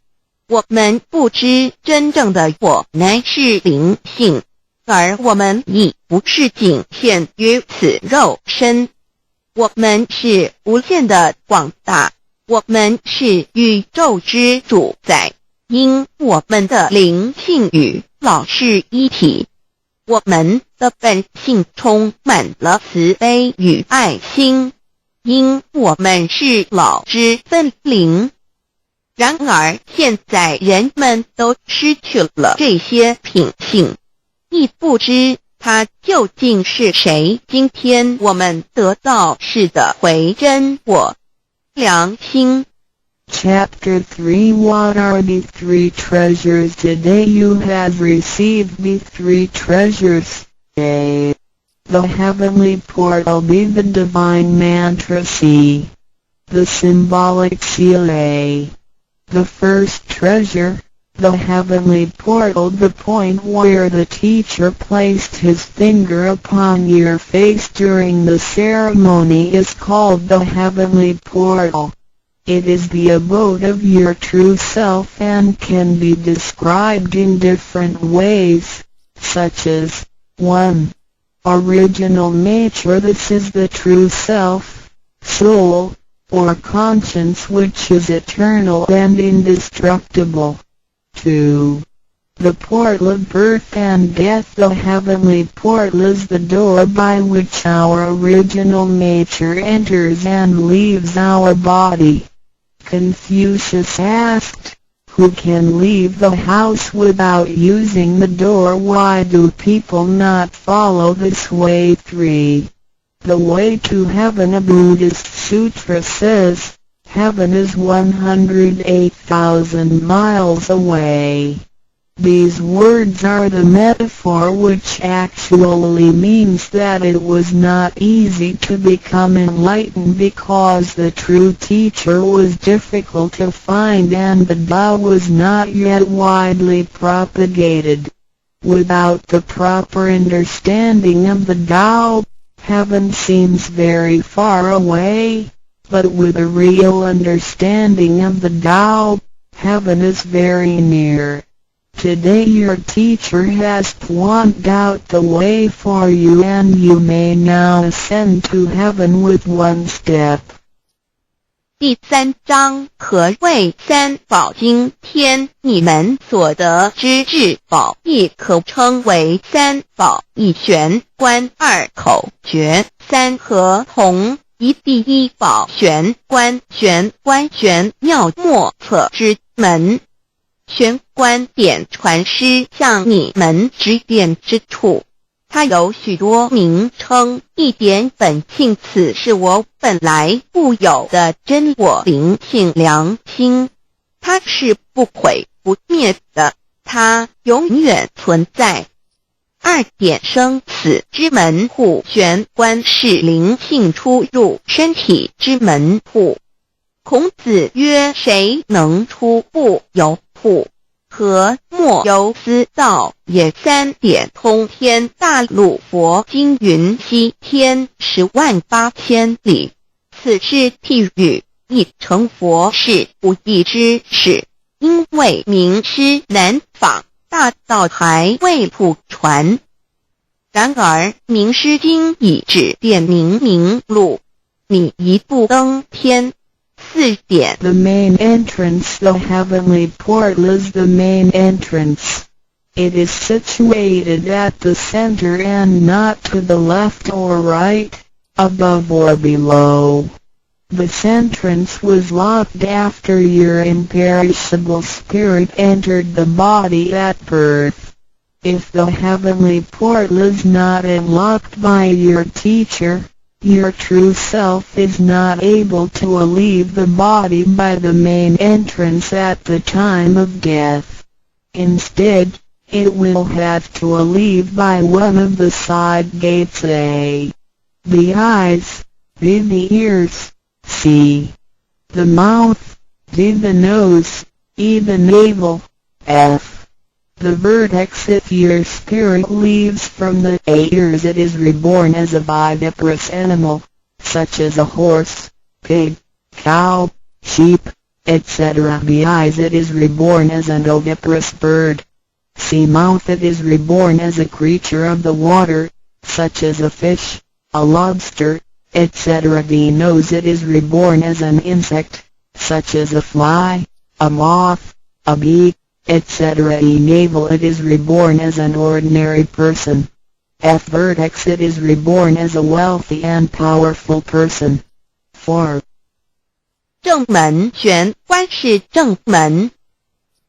S2: 我们不知真正的我乃是灵性，而我们已不是仅限于此肉身。我们是无限的广大，我们是宇宙之主宰，因我们的灵性与老是一体。我们的本性充满了慈悲与爱心，因我们是老之分灵。然而现在人们都失去了这些品性，亦不知它究竟是谁。今天我们得到是的回真我良心。
S3: Chapter 3 What are the three treasures? Today you have received the three treasures. A. The heavenly portal. B. The divine mantra. C. The symbolic seal. A. The first treasure, the heavenly portal. The point where the teacher placed his finger upon your face during the ceremony is called the heavenly portal. It is the abode of your true self and can be described in different ways, such as 1. Original nature. This is the true self, soul, or conscience which is eternal and indestructible. 2. The portal of birth and death. The heavenly portal is the door by which our original nature enters and leaves our body. Confucius asked, who can leave the house without using the door? Why do people not follow this way? 3. The way to heaven. A Buddhist sutra says, heaven is 108,000 miles away. These words are the metaphor which actually means that it was not easy to become enlightened because the true teacher was difficult to find and the Tao was not yet widely propagated. Without the proper understanding of the Tao, heaven seems very far away, but with a real understanding of the Tao, heaven is very near. Today your teacher has pointed out the way for you and you may now ascend to heaven with one step.
S2: 第3章何谓三宝经天你们所得之至宝，亦可称为三宝一玄观二口诀三合同。一第一宝玄观，玄观玄妙莫测之门。玄观点传师向你们指点之处，它有许多名称，一点本性，此是我本来固有的真我灵性良心，它是不毁不灭的，它永远存在。二点生死之门户，玄观是灵性出入身体之门户。孔子曰：谁能出不由户，何莫由思道也。三点通天大陆佛经云：西天108000里，此是譬喻，亦成佛是不易之事，因为名师难访，大道还未普传。然而名师经已指点明路，你一步登天。4点
S3: The main entrance, the heavenly portal is the main entrance. It is situated at the center and not to the left or right, above or below. This entrance was locked after your imperishable spirit entered the body at birth. If the heavenly portal is not unlocked by your teacher, your true self is not able to leave the body by the main entrance at the time of death. Instead, it will have to leave by one of the side gates: A. The eyes, B. The ears, C. The mouth, D. The nose, E. The navel, F. The vertex. If your spirit leaves from the ears, it is reborn as a viviparous animal, such as a horse, pig, cow, sheep, etc. B. Eyes. It is reborn as an oviparous bird. C. Mouth. It is reborn as a creature of the water, such as a fish, a lobster, etc. D. Nose. It is reborn as an insect, such as a fly, a moth, a bee, etc. E. Navel. It is reborn as an ordinary person. F. Vertex. It is reborn as a wealthy and powerful person. 4.
S2: 正门玄观是正门，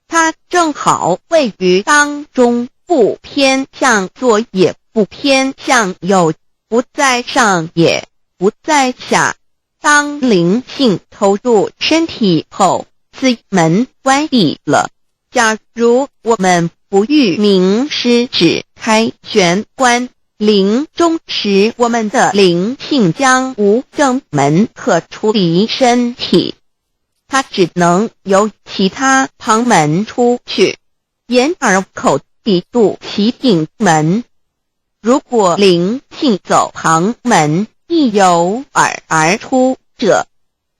S2: 它正好位于当中，不偏向左也不偏向右，不在上也不在下。当灵性投入身体后，此门关闭了。假如我们不欲名师指开玄关，临终时我们的灵性将无正门可出离身体，它只能由其他旁门出去，眼耳口鼻肚脐顶门。如果灵性走旁门，亦由耳而出者，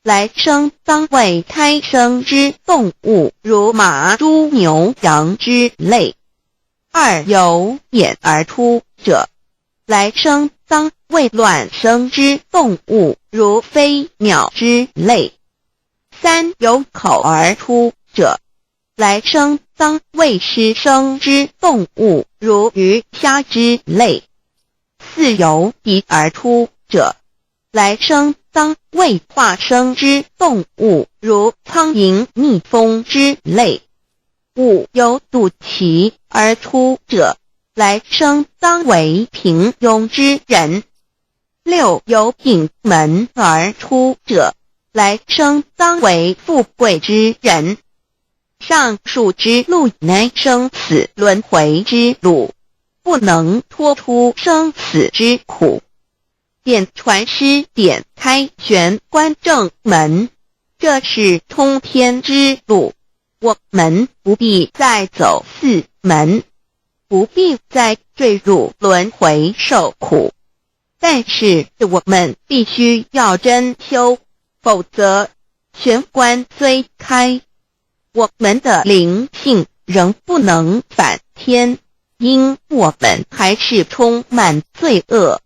S2: 来生当为胎生之动物，如马、猪、牛、羊之类；二由眼而出者，来生当为卵生之动物，如飞鸟之类；三由口而出者，来生当为湿生之动物，如鱼虾之类；四由鼻而出者，来生当为化生之动物，如苍蝇、蜜蜂之类；五由肚脐而出者，来生当为平庸之人；六由顶门而出者，来生当为富贵之人；上述之路乃生死轮回之路，不能脱出生死之苦。点传师点开玄关正门，这是通天之路，我们不必再走四门，不必再坠入轮回受苦。但是我们必须要真修，否则玄关虽开，我们的灵性仍不能返天，因我们还是充满罪恶，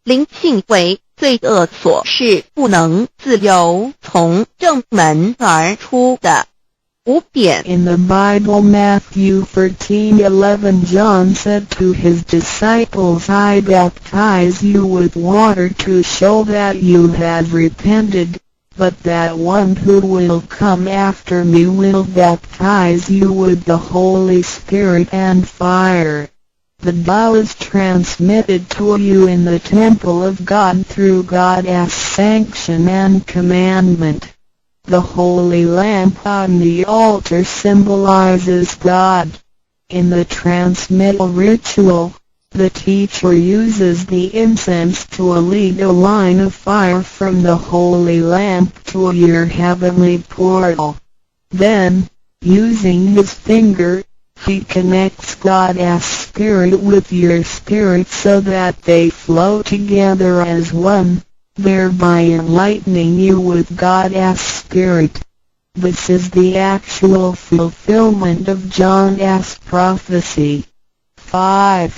S2: 灵性为罪恶所是不能自由从正门而出的。
S3: In the Bible, Matthew 13:11, John said to his disciples, I baptize you with water to show that you have repented, but that one who will come after me will baptize you with the Holy Spirit and fire. The law is transmitted to you in the temple of God through God's sanction and commandment. The holy lamp on the altar symbolizes God. In the transmittal ritual, the teacher uses the incense to lead a line of fire from the holy lamp to your heavenly portal. Then, using his finger, he connects God's Spirit with your spirit so that they flow together as one, thereby enlightening you with God's Spirit. This is the actual fulfillment of John's prophecy. 5.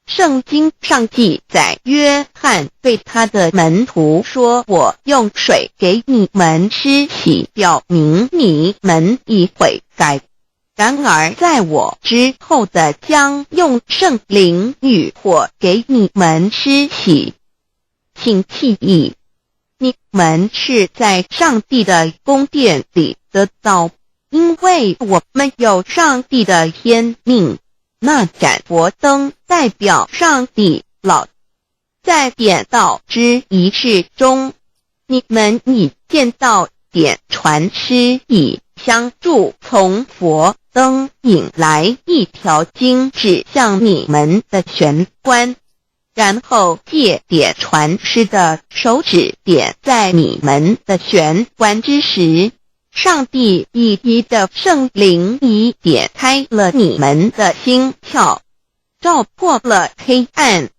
S2: 圣经上记载，约翰对他的门徒说，我用水给你们施洗，表明你们已悔改。然而在我之后的将用圣灵与火给你们施洗。请记忆，你们是在上帝的宫殿里得到，因为我们有上帝的天命。那盏佛灯代表上帝老。在点道之仪式中，你们已见到点传师以相助从佛灯引来一条经指向你们的玄关，然后借点传师的手指点在你们的玄关之时，上帝一一的圣灵已点开了你们的心窍，照破了黑暗。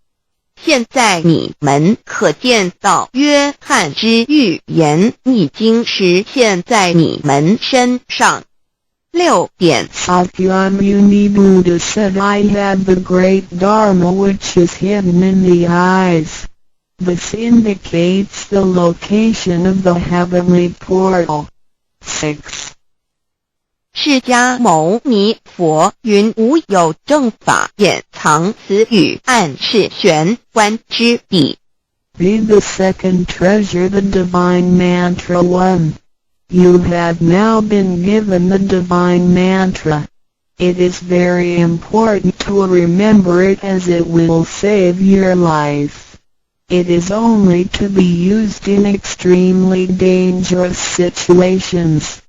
S2: 现在你们可见到约翰之预言已经实现在你们身上。6点
S3: Sakyamuni Buddha said, I have the great Dharma which is hidden in the eyes. This indicates the location of the heavenly portal. 6.
S2: 释迦牟尼佛云无有正法掩藏此语，暗示玄关之地。
S3: Be the second treasure, the divine mantra 1. You have now been given the divine mantra. It is very important to remember it as it will save your life. It is only to be used in extremely dangerous situations.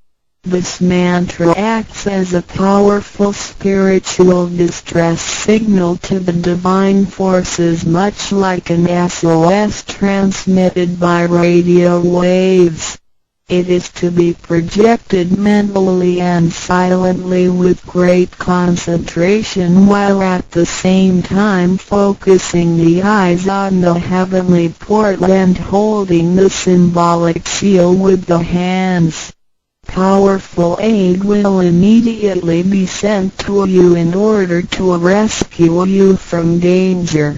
S3: This mantra acts as a powerful spiritual distress signal to the divine forces, much like an SOS transmitted by radio waves. It is to be projected mentally and silently with great concentration, while at the same time focusing the eyes on the heavenly portal and holding the symbolic seal with the hands. Powerful aid will immediately be sent to you in order to rescue you from danger.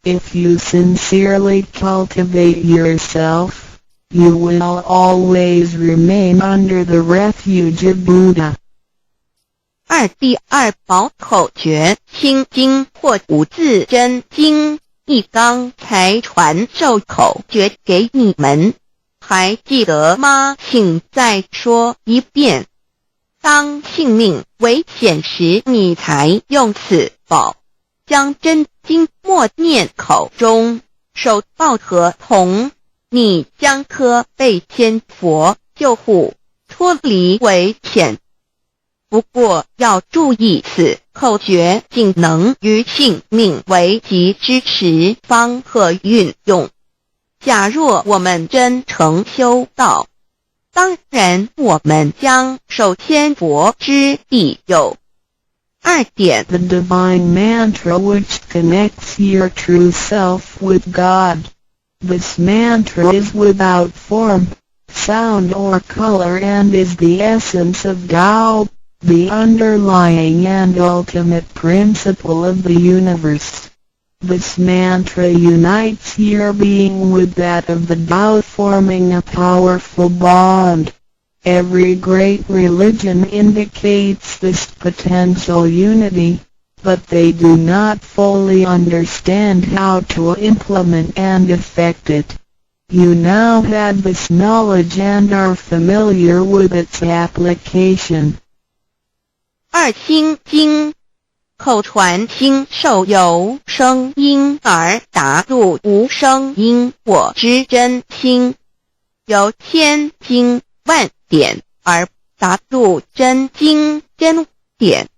S3: If you sincerely cultivate yourself, you will always remain under the refuge of Buddha.
S2: 第二宝口诀，心经或五字真经，一刚才传授口诀给你们。还记得吗？请再说一遍。当性命危险时，你才用此宝，将真经默念口中，手抱合同，你将可被天佛救护，脱离危险。不过要注意，此口诀仅能于性命危急之时方可运用。假若我们真诚修道，当然我们将受天佛之庇佑。2点
S3: The divine mantra which connects your true self with God. This mantra is without form, sound or color and is the essence of Tao, the underlying and ultimate principle of the universe. This mantra unites your being with that of the Tao, forming a powerful bond. Every great religion indicates this potential unity, but they do not fully understand how to implement and effect it. You now have this knowledge and are familiar with its application.
S2: 2心经，口传心授由声音而达入无声因果之真心，由千经万典而达入真经真典。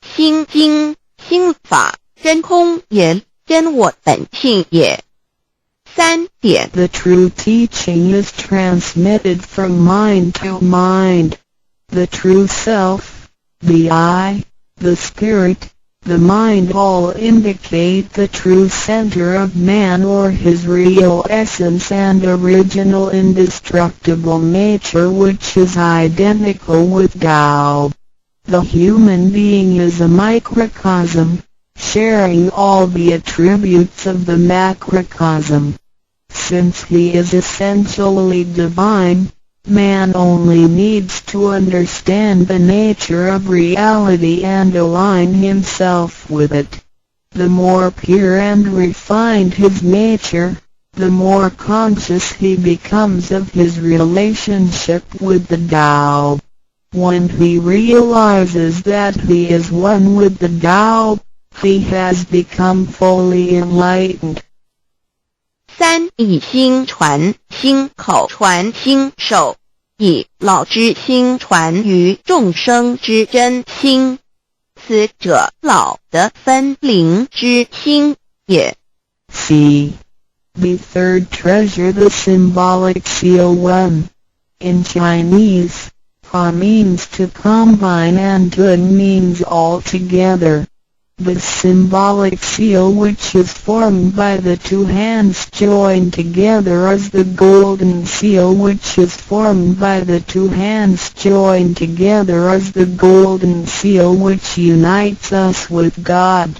S2: 心经心法真空也，真我本性也。3点
S3: The true teaching is transmitted from mind to mind. The true self, the I, the spirit, the mind all indicate the true center of man or his real essence and original indestructible nature, which is identical with Tao. The human being is a microcosm, sharing all the attributes of the macrocosm. Since he is essentially divine, man only needs to understand the nature of reality and align himself with it. The more pure and refined his nature, the more conscious he becomes of his relationship with the Tao. When he realizes that he is one with the Tao, he has become fully enlightened.
S2: 3以心传心口传心手，以老之心传于众生之真心，此者老的分灵之心也。
S3: C. The third treasure, the symbolic seal 1. In Chinese, Pa means to combine and Tun means all together. The symbolic seal, which is formed by the two hands joined together, is the golden seal, which is formed by the two hands joined together, is the golden seal which unites us with God.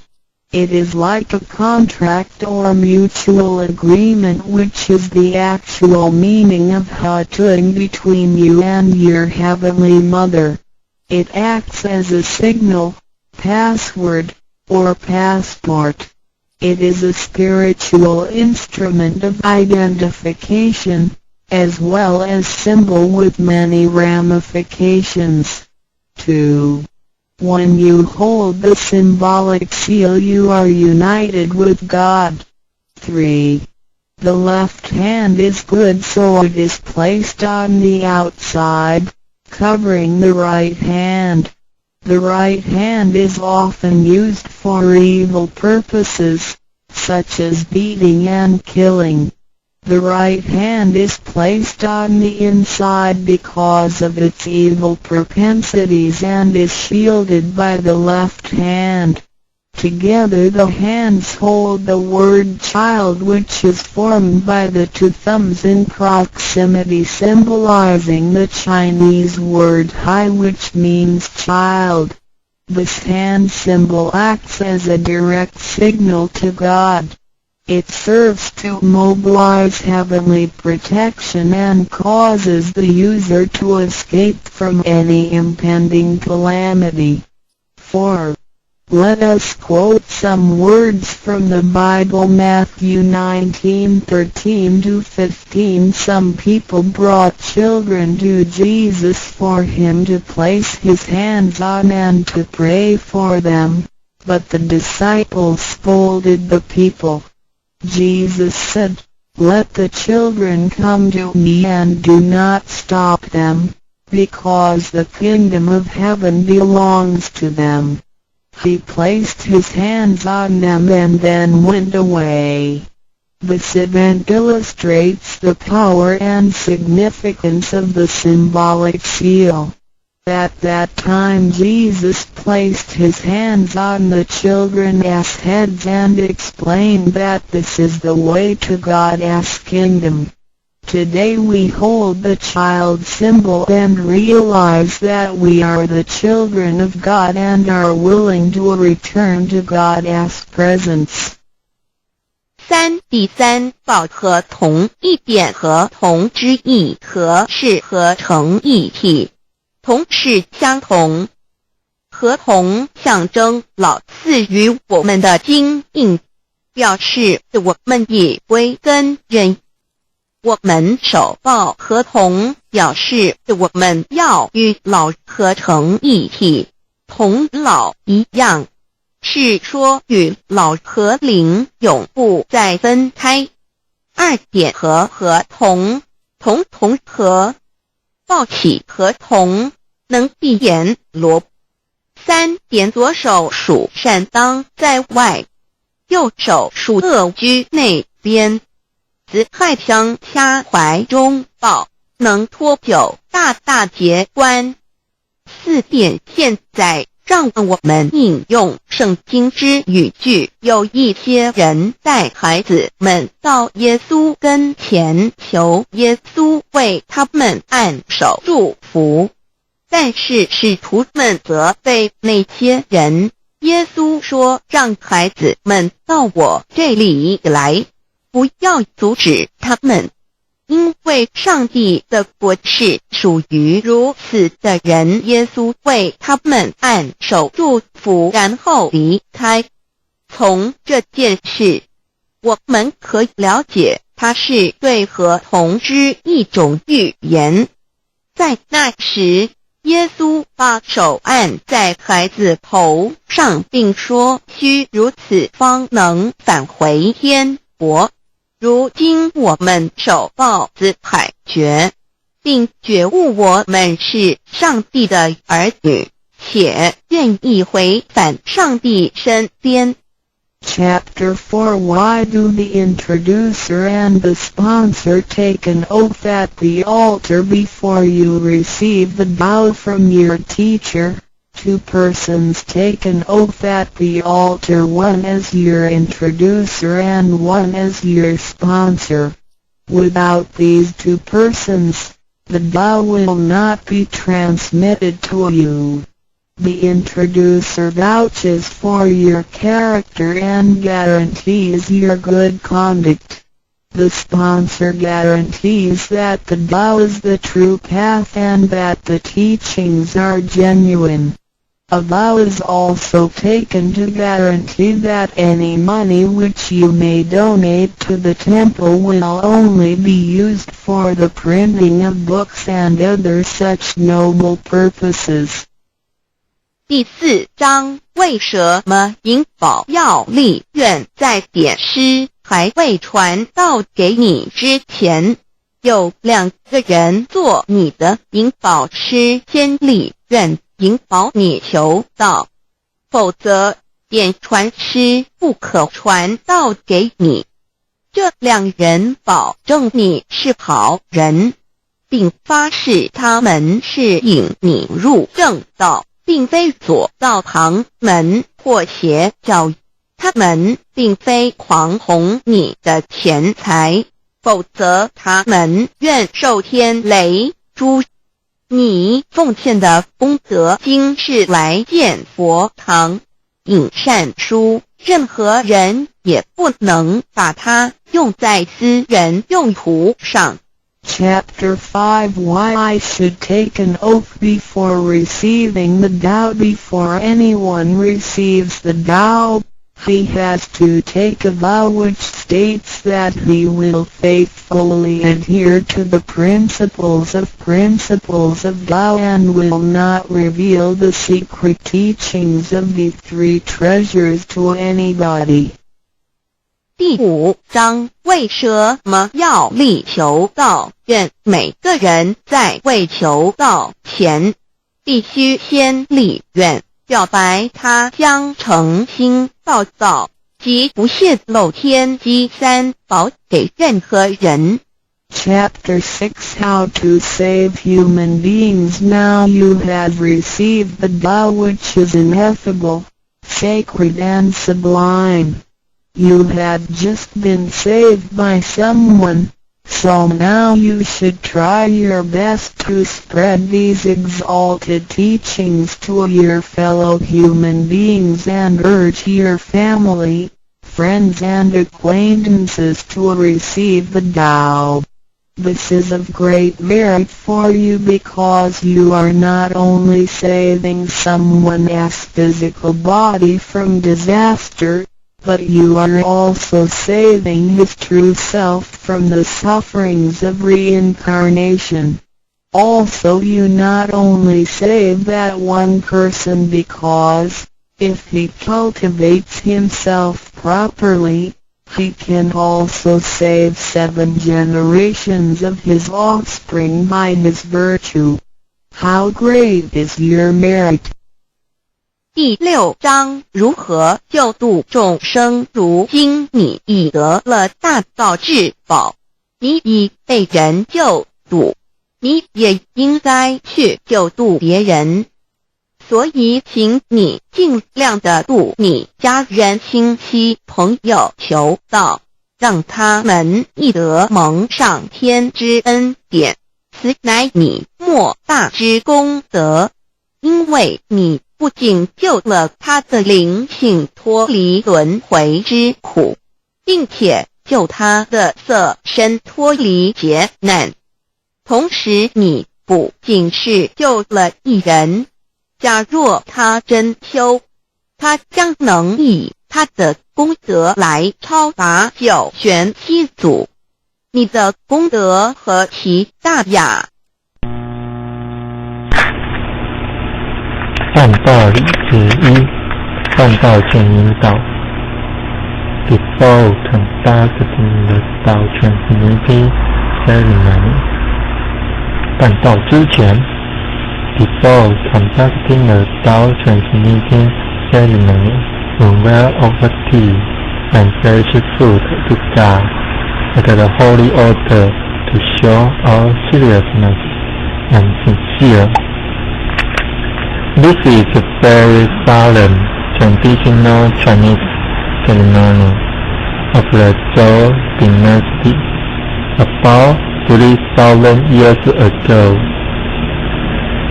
S3: It is like a contract or mutual agreement, which is the actual meaning of Hatun between you and your Heavenly Mother. It acts as a signal, password, or passport. It is a spiritual instrument of identification, as well as symbol with many ramifications. 2. When you hold the symbolic seal, you are united with God. 3. The left hand is good, so it is placed on the outside, covering the right hand. The right hand is often used for evil purposes, such as beating and killing. The right hand is placed on the inside because of its evil propensities and is shielded by the left hand. Together the hands hold the word child, which is formed by the two thumbs in proximity, symbolizing the Chinese word hai, which means child. This hand symbol acts as a direct signal to God. It serves to mobilize heavenly protection and causes the user to escape from any impending calamity. 4. Let us quote some words from the Bible. Matthew 19:13-15. Some people brought children to Jesus for him to place his hands on and to pray for them, but the disciples scolded the people. Jesus said, "Let the children come to me and do not stop them, because the kingdom of heaven belongs to them. He placed his hands on them and then went away. This event illustrates the power and significance of the symbolic seal. At that time Jesus placed his hands on the children's heads and explained that this is the way to God's kingdom. Today we hold the child symbol and realize that we are the children of God and are willing to return to God's presence.
S2: 3. 第三，抱和同一点和同之意和是合成一体，同是相同，和同象征老赐予我们的经印，表示我们已归根人。我们手抱合同，表示我们要与老合成一体，同老一样，是说与老和灵永不再分开。2点和合同，同和，抱起合同，能闭眼罗。3点左手属善当在外，右手属恶居内边。子亥相掐怀中抱，能托久大节关。4点现在让我们引用圣经之语句，有一些人带孩子们到耶稣跟前，求耶稣为他们按手祝福，但是使徒们责备那些人。耶稣说，让孩子们到我这里来，不要阻止他们，因为上帝的国是属于如此的人。耶稣为他们按手祝福，然后离开。从这件事，我们可以了解，它是对合同之一种预言。在那时，耶稣把手按在孩子头上，并说，须如此方能返回天国。如今我们手抱子海觉，并觉悟我们是上帝的儿女，且愿意回返上帝身边。
S3: Chapter 4 Why do the introducer and the sponsor take an oath at the altar before you receive the vow from your teacher? 2 persons take an oath at the altar, one as your introducer and one as your sponsor. Without these 2 persons, the vow will not be transmitted to you. The introducer vouches for your character and guarantees your good conduct. The sponsor guarantees that the vow is the true path and that the teachings are genuine. A vow is also taken to guarantee that any money which you may donate to the temple will only be used for the printing of books and other such noble purposes.
S2: 第4章，为什么银宝要立愿在典诗还未传到给你之前，有2个人做你的银宝师先立愿，引保你求道，否则典传师不可传道给你。这2人保证你是好人，并发誓他们是引你入正道，并非左道旁门或邪教。他们并非狂哄你的钱财，否则他们愿受天雷诛。你奉献的功德金是来建佛堂、引善书，任何人也不能把它用在私人用途上。
S3: Chapter 5 Why I should take an oath before receiving the vow. Before anyone receives the vow, he has to take a vow which states that he will faithfully adhere to the principles of vow and will not reveal the secret teachings of the 3 treasures to anybody.
S2: 第5章为什么要力求道？愿每个人在未求道前，必须先立愿，表白他将诚心道道，即不泄露天机3宝给任何人。
S3: Chapter 6 How to Save Human Beings. Now you have received the Tao which is ineffable, sacred and sublime. You have just been saved by someone, so now you should try your best to spread these exalted teachings to your fellow human beings and urge your family, friends and acquaintances to receive the Tao. This is of great merit for you because you are not only saving someone's physical body from disaster, but you are also saving his true self from the sufferings of reincarnation. Also you not only save that one person because, if he cultivates himself properly, he can also save 7 generations of his offspring by his virtue. How great is your merit!
S2: 第6章如何救度众生。如今你已得了大道至宝，你已被人救度，你也应该去救度别人。所以请你尽量的度你家人亲戚朋友求道，让他们亦得蒙上天之恩典，此乃你莫大之功德。因为你不仅救了他的灵性脱离轮回之苦，并且救他的色身脱离劫难，同时你不仅是救了一人，假若他真修，他将能以他的功德来超拔9玄7祖。你的功德何其大呀！
S1: 办道理之一，办道前引导。Before conducting the Tao Transmitting Ceremony， 办道之前 ，Before conducting the Tao Transmitting Ceremony, well over tea and fresh food to God at the holy altar to show our seriousness and sincere.This is a very solemn, traditional Chinese ceremony of the Zhou dynasty about 3,000 years ago.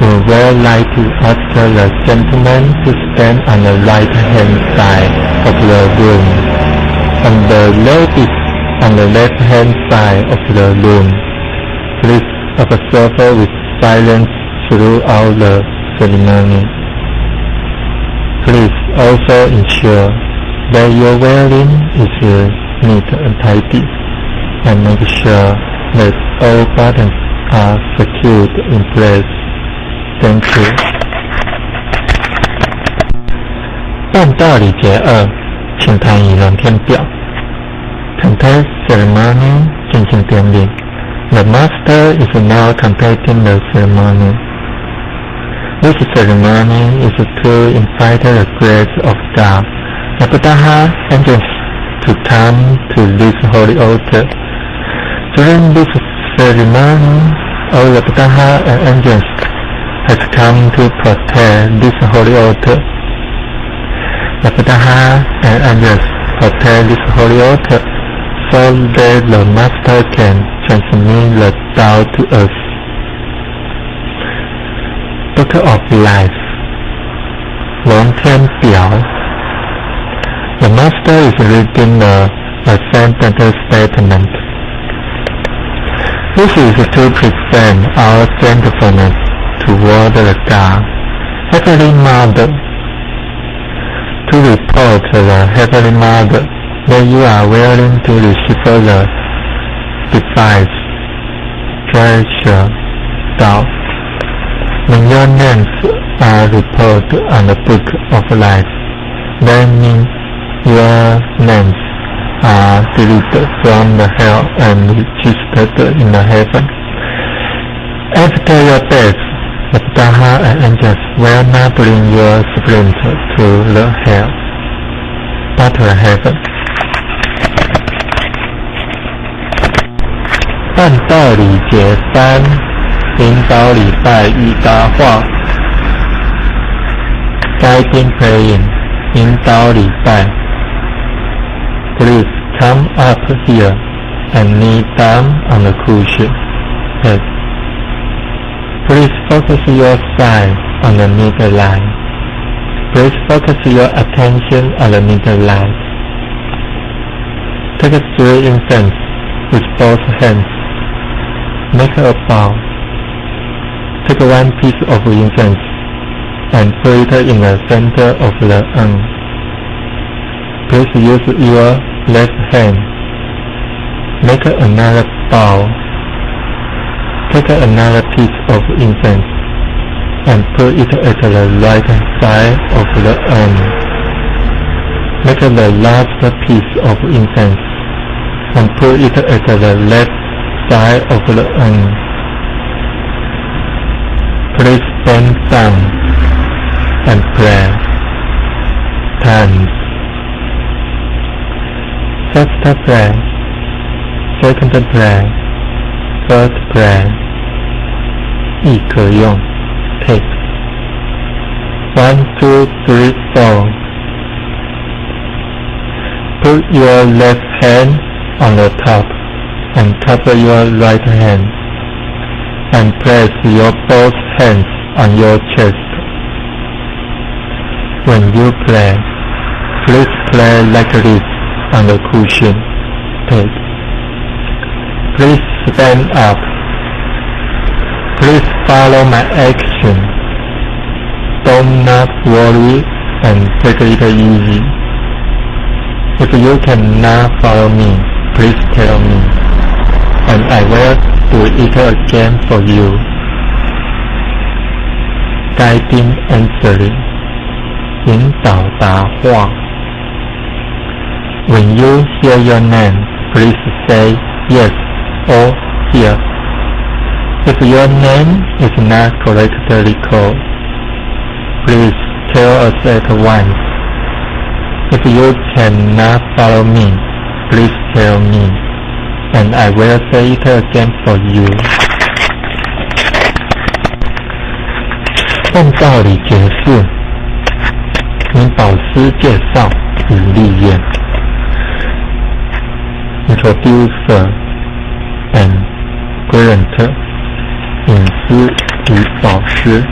S1: We would like to ask the gentleman to stand on the right-hand side of the room, and the ladies on the left-hand side of the room. Please observe with silence throughout the ceremony. Please also ensure that your wearing is neat and tidy, and make sure that all buttons are secured in place. Thank you. 办道理节2，请谈议论填表。Content ceremony 进行典礼。The master is now completing the ceremony.This ceremony is to invite the grace of God, the Buddha angels, to come to this holy altar. During this ceremony, all the Buddha and angels has come to protect this holy altar. The Buddha and angels protect this holy altar so that the Master can transmit the Tao to us.Book of Life 龙天表 The Master is reading the Ascended Statement. This is to present our thankfulness toward the God, Heavenly Mother. To report the Heavenly Mother that you are willing to receive the device, treasure, Tao.When your names are reported on the Book of Life, that means your names are deleted from the hell and registered in the heaven. After your death, the Buddha and angels will not bring your spirit to the hell, but to heaven. 办道理解3，领导礼拜与答话。Guiding praying， 引导礼拜。Please come up here and kneel down on the cushion. Yes. Please focus your sight on the middle line. Please focus your attention on the middle line. Take 3 incense with both hands. Make a bow. Take 1 piece of incense and put it in the center of the urn. Please use your left hand. Make another bow. Take another piece of incense and put it at the right side of the urn. Make the last piece of incense and put it at the left side of the urn. Please bend down and pray. Times. First prayer, second prayer, third prayer. 亦可用 take. 1, 2, 3, 4. Put your left hand on the top and cover your right hand and place your both hands on your chest. When you pray, please pray like this on the cushion. Take. Please stand up. Please follow my action. Do not worry and take it easy. If you cannot follow me, please tell me, and I will do it again for you. Guiding answering. 引导答话。When you hear your name, please say yes or here. If your name is not correctly called, please tell us at once. If you cannot follow me, please tell me, and I will say it again for you. 按道理解释，因导师介绍与历练。Introducer and guarantor. 隐私与导师。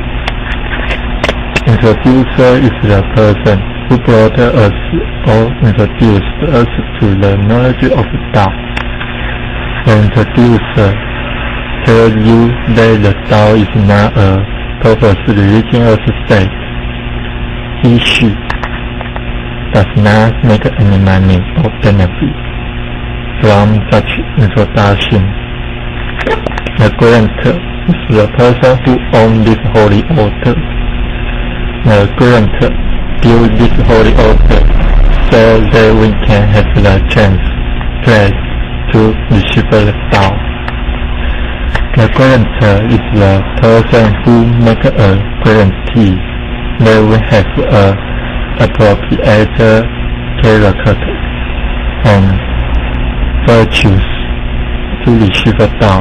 S1: Introducer is the person who brought us or introduced us to the knowledge of Tao. The introducer tells you that the Tao is not a purpose religious state. Issue does not make any money or benefit from such introduction. The guarantor is the person who owns this holy altar. The guarantor built this holy altar so that we can have the chance, place to receive the Tao. The guarantor is the person who makes a guarantee that we have a appropriate character and virtues to receive the Tao,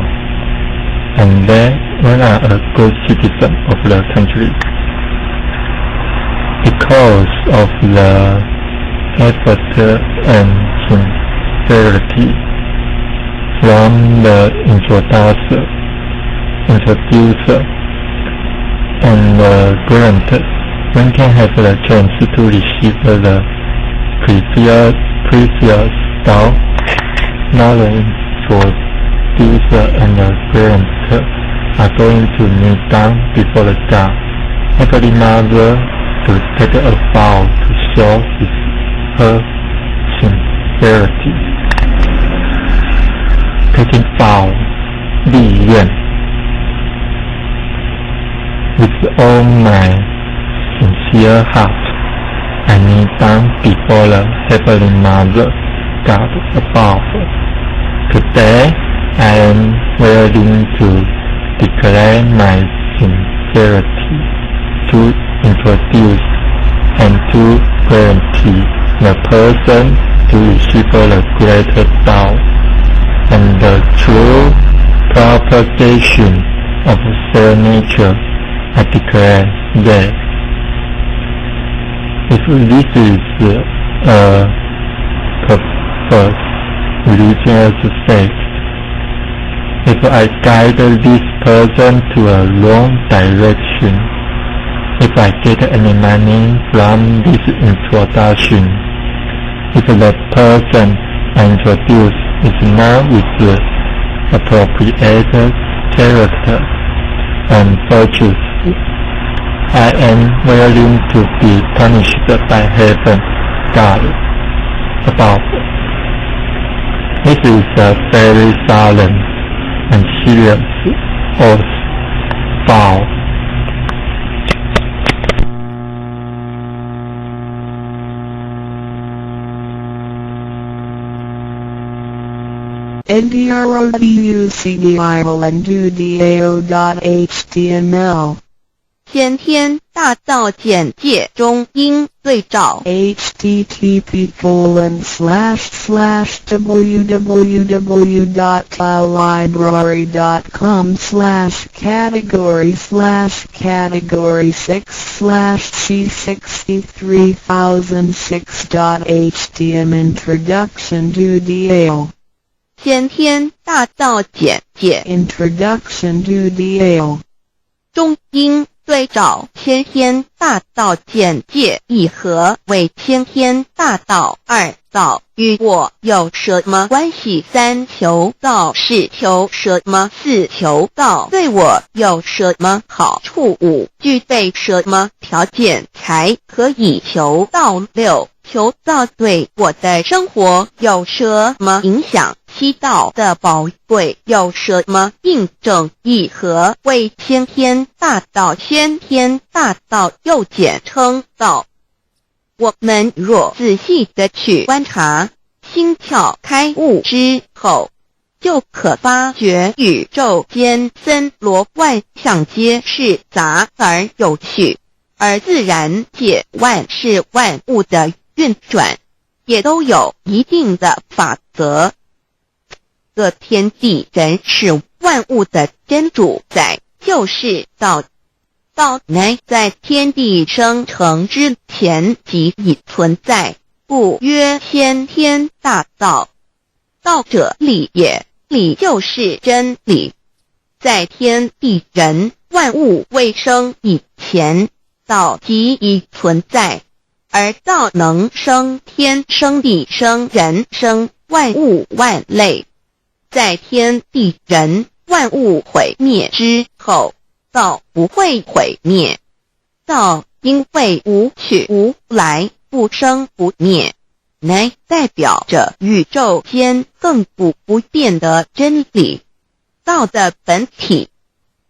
S1: and that we are a good citizen of the country. Because of the effort and sincerity from the introducer, and the guarantor, one can have the chance to receive the precious Tao. Now the introducer and the guarantor are going to kneel down before the Tao. Heavenly Mother to take a vow to show her sincerity. Taking vow, 立愿. With all my sincere heart, I kneel down before the Heavenly Mother God above. Today I am willing to declare my sincerity, to introduce and to guarantee the person to receive the greater Tao and the true propagation of their nature. I declare that if this is a purpose, religious faith, if I guide this person to a wrong direction, if I get any money from this introduction, if the person I introduce is not with the appropriate character and virtues, I am willing to be punished by heaven, God above. This is a very solemn and serious oath vow.
S3: ndroducdao.html
S2: 先天大道简介中英对照
S3: http://www.library.com/category/category6/c63006.htm Introduction to DAO
S2: 先天大道简介
S3: Introduction to DAO
S2: 中英对照先天大道简介一和为先天大道二道与我有什么关系？三求道是求什么？四求道对我有什么好处？五具备什么条件才可以求道？六求道对我的生活有什么影响？七道的宝贵有什么印证？一和为先天大道，先天大道又简称道。我们若仔细地去观察，心窍开悟之后，就可发觉宇宙间森罗万象皆是杂而有序，而自然界万事万物的运转也都有一定的法则。这天地人是万物的真主宰，就是道。道乃在天地生成之前即已存在，故曰先天大道。道者理也，理就是真理。在天地人万物未生以前，道即已存在，而道能生天、生地、生人、生万物万类。在天地人万物毁灭之后，道不会毁灭。道因为无去无来，不生不灭，乃代表着宇宙间亘古不变的真理。道的本体，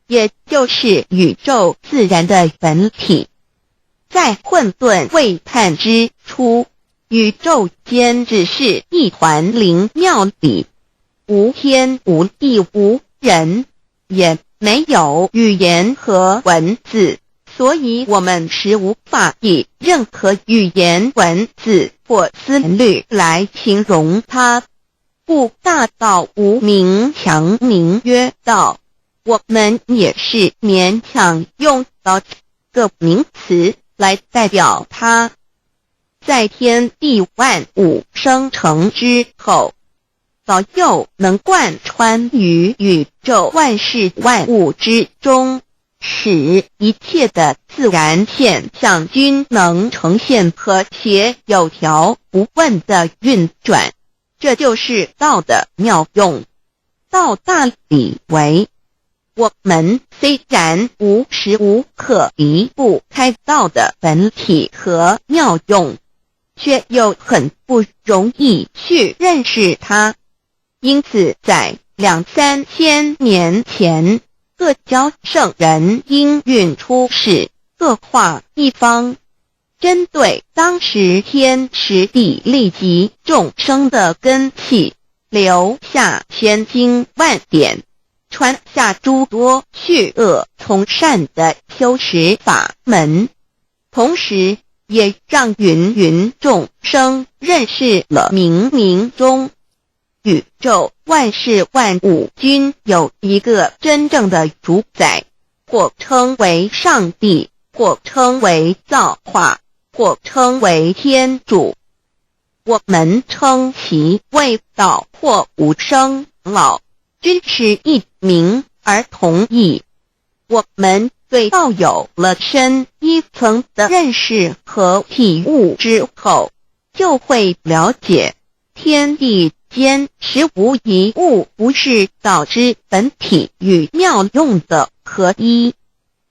S2: 也就是宇宙自然的本体。在混沌未判之初，宇宙间只是一团灵妙理，无天无地无人，也没有语言和文字，所以我们实无法以任何语言、文字或思虑来形容它。故大道无名强名曰道，我们也是勉强用到这个名词来代表它。在天地万物生成之后，早就能贯穿于宇宙万事万物之中，使一切的自然现象均能呈现和谐有条不紊的运转。这就是道的妙用。道大理为，我们虽然无时无刻离不开道的本体和妙用，却又很不容易去认识它。因此在2-3千年前，各教圣人应运出世，各化一方。针对当时天时地利及众生的根器，留下千经万典，传下诸多去恶从善的修持法门，同时也让芸芸众生认识了冥冥中宇宙万事万物均有一个真正的主宰，或称为上帝，或称为造化，或称为天主。我们称其为道或无生老，均是一名而同义。我们对道有了深一层的认识和体悟之后，就会了解天地间实无一物不是道之本体与妙用的合一。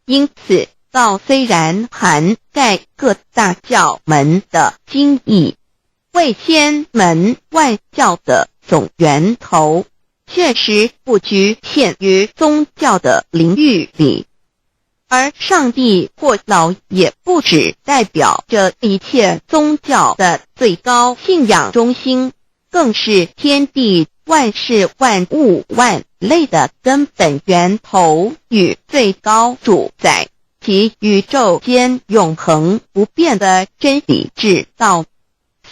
S2: 因此道虽然涵盖各大教门的经义，为千门万教的总源头，确实不局限于宗教的领域里。而上帝或老也不只代表着一切宗教的最高信仰中心，更是天地万事万物万类的根本源头与最高主宰，及宇宙间永恒不变的真理之道。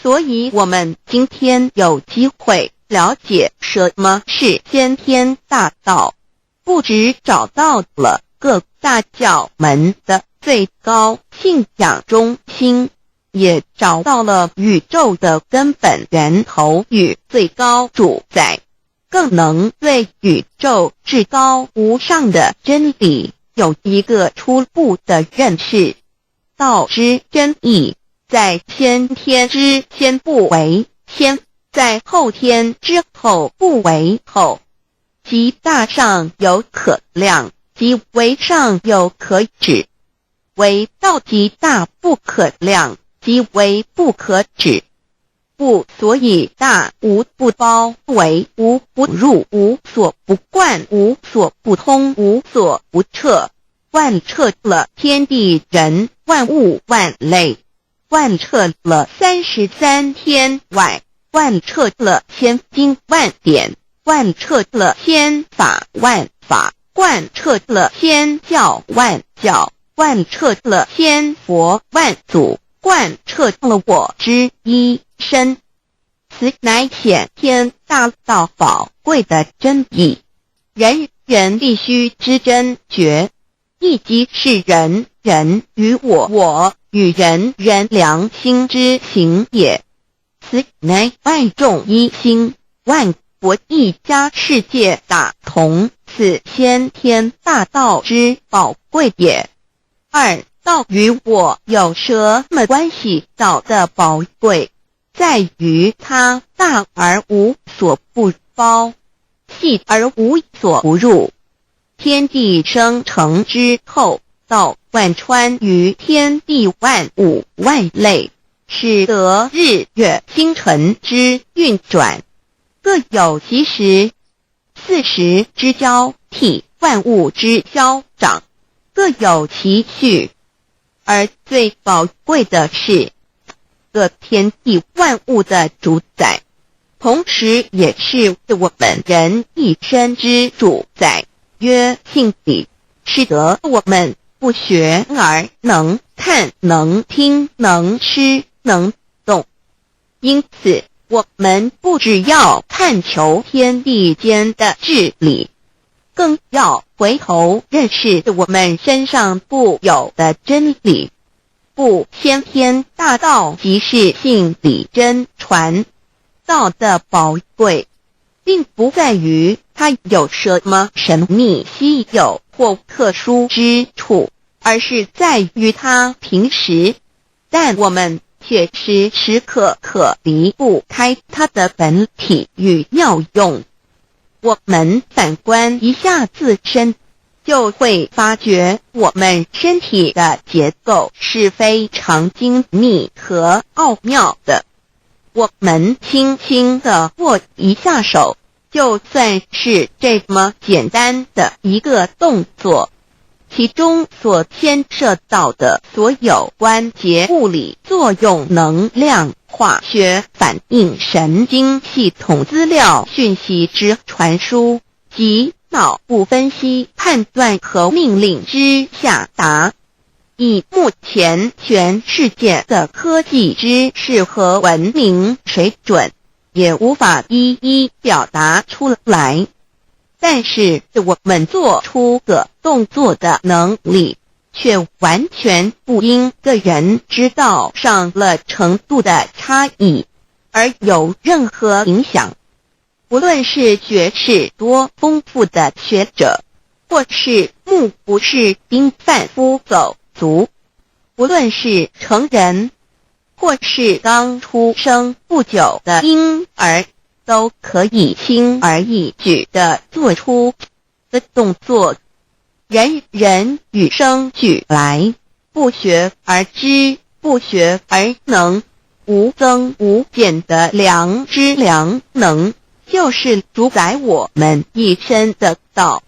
S2: 所以我们今天有机会了解什么是先天大道，不只找到了各大教门的最高信仰中心，也找到了宇宙的根本源头与最高主宰，更能对宇宙至高无上的真理有一个初步的认识。道之真义，在先天之先不为先，在后天之后不为后，即大上有可量，即为上有可止，为道即大不可量，即为不可止。不所以大无不包，为无不入，无所不贯，无所不通，无所不彻，贯彻了天地人万物万类，贯彻了33天外，贯彻了千经万典，贯彻了千法万法，贯彻了千教万教，贯彻了千佛万祖，贯彻了我之一身。此乃显天大道宝贵的真义，人人必须知真觉，亦即是人人与我与人人良心之行也。此乃万众一心，万国一家，世界大同，此先天大道之宝贵也。二，道与我有什么关系？道的宝贵在于它大而无所不包，细而无所不入。天地生成之后，道贯穿于天地万物万类，使得日月星辰之运转各有其时，4时之交替，万物之消长各有其序。而最宝贵的是各天地万物的主宰，同时也是我们人一生之主宰，曰性理，使得我们不学而能看，能听，能吃，能动。因此我们不只要探求天地间的治理，更要回头认识我们身上固有的真理。不，先天大道即是性理真传。道的宝贵并不在于它有什么神秘稀有或特殊之处，而是在于它平时，但我们却时时刻刻离不开它的本体与妙用。我们反观一下自身，就会发觉我们身体的结构是非常精密和奥妙的。我们轻轻地握一下手，就算是这么简单的一个动作，其中所牵涉到的所有关节物理作用、能量、化学反应、神经系统资料讯息之传输及脑部分析、判断和命令之下达，以目前全世界的科技知识和文明水准，也无法一一表达出来。但是我们做出个动作的能力，却完全不因个人知道上了程度的差异而有任何影响。无论是学识多丰富的学者，或是目不识丁贩夫走卒，无论是成人，或是刚出生不久的婴儿，都可以轻而易举地做出的动作。人人与生俱来，不学而知，不学而能，无增无减的良知良能，就是主宰我们一生的道。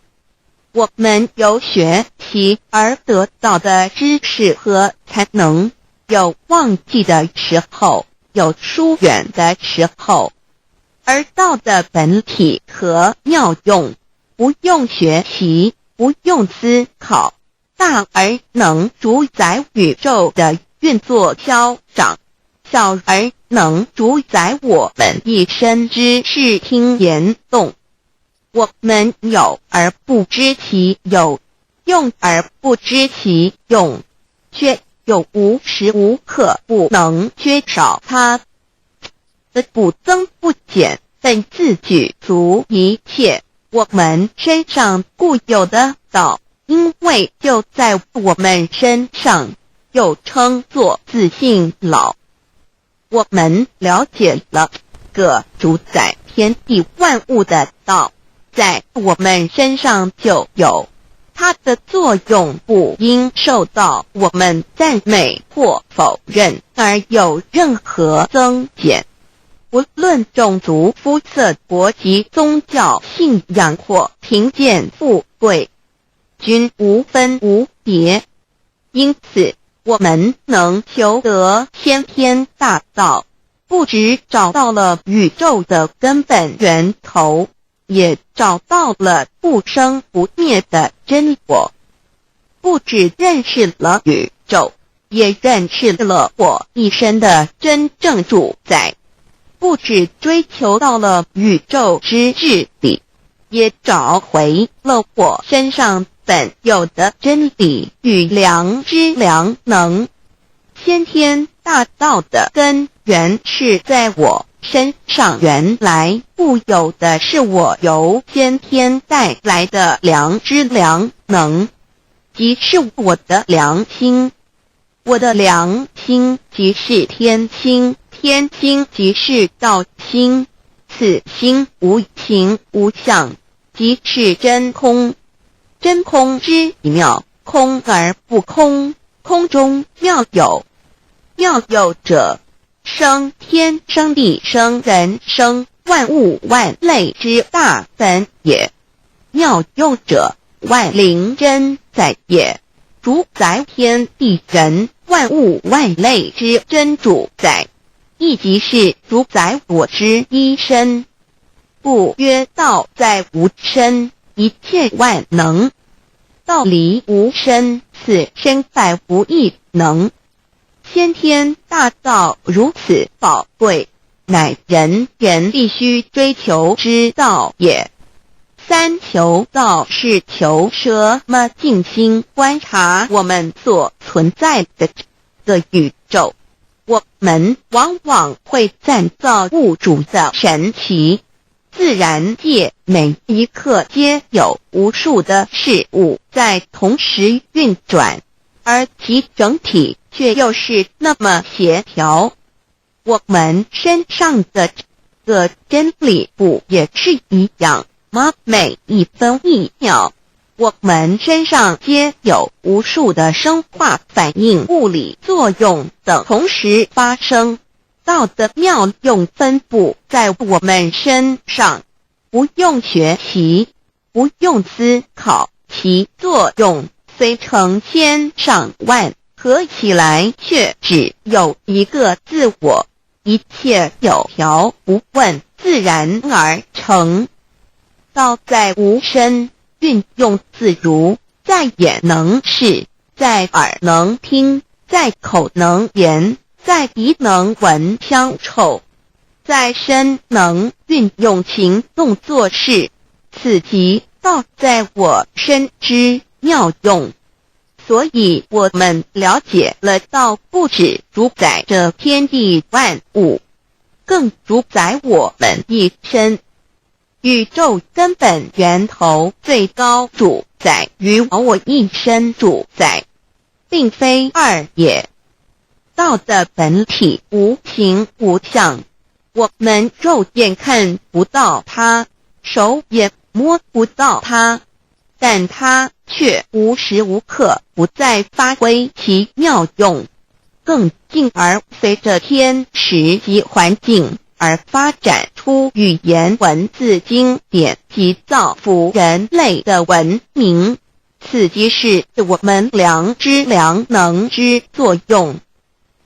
S2: 我们有学习而得到的知识和才能，有忘记的时候，有疏远的时候，而道的本体和妙用，不用学习，不用思考，大而能主宰宇宙的运作消长，小而能主宰我们一生之视听言动。我们有而不知其有，用而不知其用，却又无时无刻不能缺少它的不增不减，本自具足一切我们身上固有的道，因为就在我们身上，又称作自性老。我们了解了个主宰天地万物的道，在我们身上就有，它的作用不应受到我们赞美或否认而有任何增减。无论种族、肤色、国籍、宗教、信仰或贫贱富贵，均无分无别。因此，我们能求得先天大道，不只找到了宇宙的根本源头，也找到了不生不灭的真我。不只认识了宇宙，也认识了我一生的真正主宰。不只追求到了宇宙之治理，也找回了我身上本有的真理与良知良能。先天大道的根源是在我身上，原来固有的是我由先天带来的良知良能，即是我的良心。我的良心即是天心，天心即是道心，此心无形无相，即是真空。真空之妙，空而不空，空中妙有。妙有者，生天生地生人生万物万类之大本也。妙用者，万灵真在也，主宰天地人万物万类之真主宰，亦即是主宰我之一身。故曰道在无身，一切万能。道离无身，此身在无一能。先天大道如此宝贵，乃人人必须追求之道也。三求道是求什么？静心观察我们所存在的这个宇宙，我们往往会赞造物主的神奇。自然界每一刻皆有无数的事物在同时运转，而其整体却又是那么协调。我们身上的这个真理不也是一样吗？每一分一秒，我们身上皆有无数的生化反应、物理作用等同时发生。道的妙用分布在我们身上，不用学习，不用思考，其作用虽成千上万，合起来却只有一个自我，一切有条不紊，自然而成。道在无声，运用自如，在眼能视，在耳能听，在口能言，在鼻能闻香臭，在身能运用行动做事，此即道在我身之妙用。所以我们了解了道不只主宰着天地万物，更主宰我们一身。宇宙根本源头最高主宰与我一身主宰，并非二也。道的本体无形无相，我们肉眼看不到它，手也摸不到它，但它却无时无刻不在发挥其妙用，更进而随着天时及环境而发展出语言文字经典及造福人类的文明，此即是我们良知良能之作用。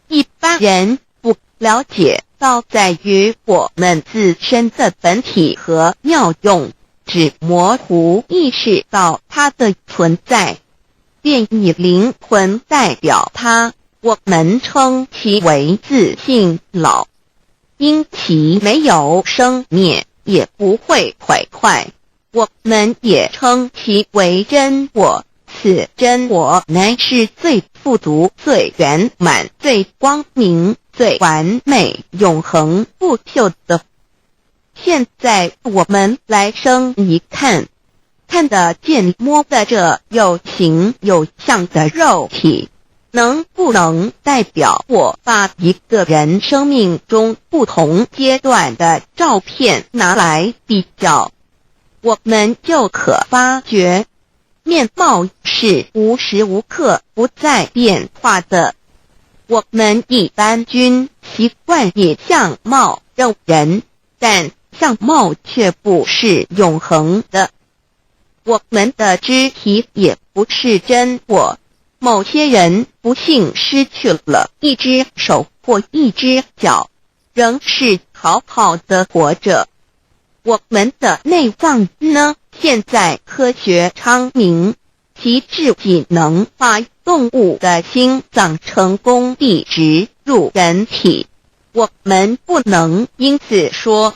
S2: 一般人不了解道在于我们自身的本体和妙用，只模糊意识到它的存在，便以灵魂代表它，我们称其为自性老。因其没有生灭，也不会毁坏，我们也称其为真我。此真我乃是最富足、最圆满、最光明、最完美、永恒不朽的。现在我们来生一看，看得见摸得着有形有相的肉体，能不能代表我把一个人生命中不同阶段的照片拿来比较，我们就可发觉面貌是无时无刻不在变化的。我们一般均习惯以相貌认人，但相貌却不是永恒的。我们的肢体也不是真我，某些人不幸失去了一只手或一只脚，仍是好好的活着。我们的内脏呢？现在科学昌明，其自己能把动物的心脏成功地植入人体。我们不能因此说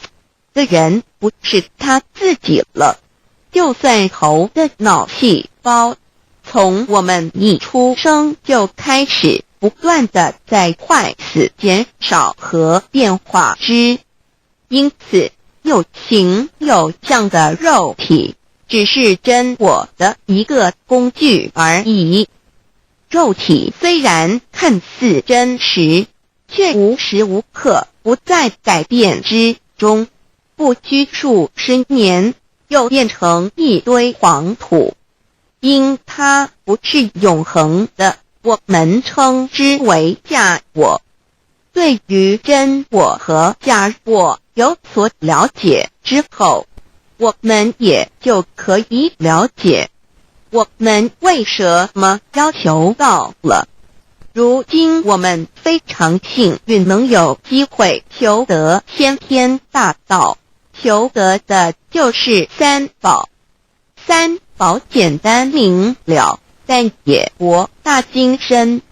S2: 这人不是他自己了。就算头的脑细胞从我们一出生就开始不断的在坏死减少和变化之，因此有形有相的肉体只是真我的一个工具而已。肉体虽然看似真实，却无时无刻不在改变之中，不拘数十年又变成一堆黄土。因它不是永恒的，我们称之为假我。对于真我和假我有所了解之后，我们也就可以了解我们为什么要求道了。如今我们非常幸运能有机会求得先天大道，求得的就是三宝。三宝简单明了，但也博大精深，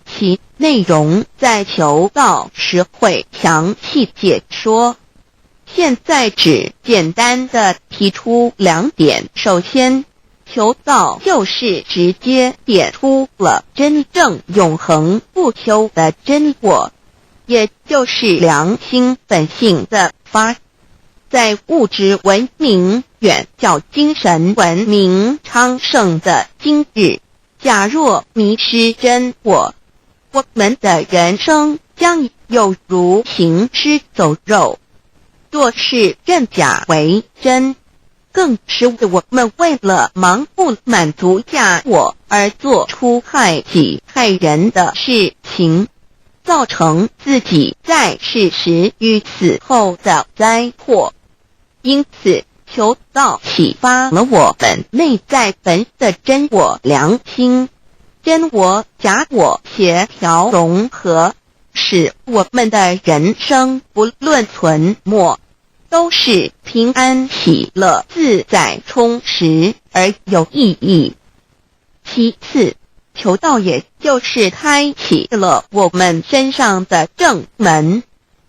S2: 其内容在求道时会详细解说。现在只简单的提出两点。首先，求道就是直接点出了真正永恒不朽的真我，也就是良心本性的发。在物质文明远较精神文明昌盛的今日，假若迷失真我，我们的人生将有如行尸走肉。若是认假为真，更是我们为了盲目满足假我而做出害己害人的事情，造成自己在世时与死后的灾祸。因此，求道启发了我们内在本的真我良心，真我假我协调融合，使我们的人生不论存没，都是平安喜乐自在充实而有意义。其次，求道也就是开启了我们身上的正门，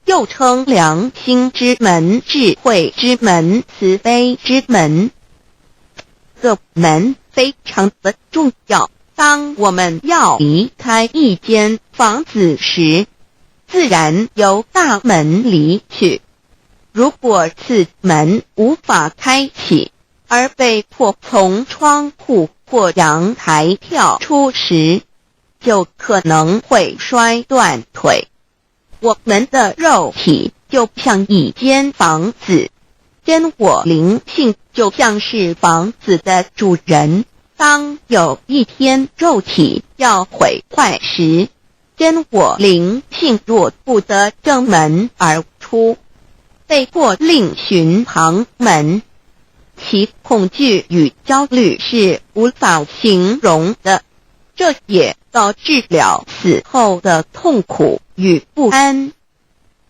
S2: 又称良心之门、智慧之门、慈悲之门。这门非常的重要，当我们要离开一间房子时，自然由大门离去。如果此门无法开启，而被迫从窗户或阳台跳出时，就可能会摔断腿。我们的肉体就像一间房子，真我灵性就像是房子的主人。当有一天肉体要毁坏时，真我灵性若不得正门而出，被迫另寻旁门，其恐惧与焦虑是无法形容的，这也导致了死后的痛苦与不安。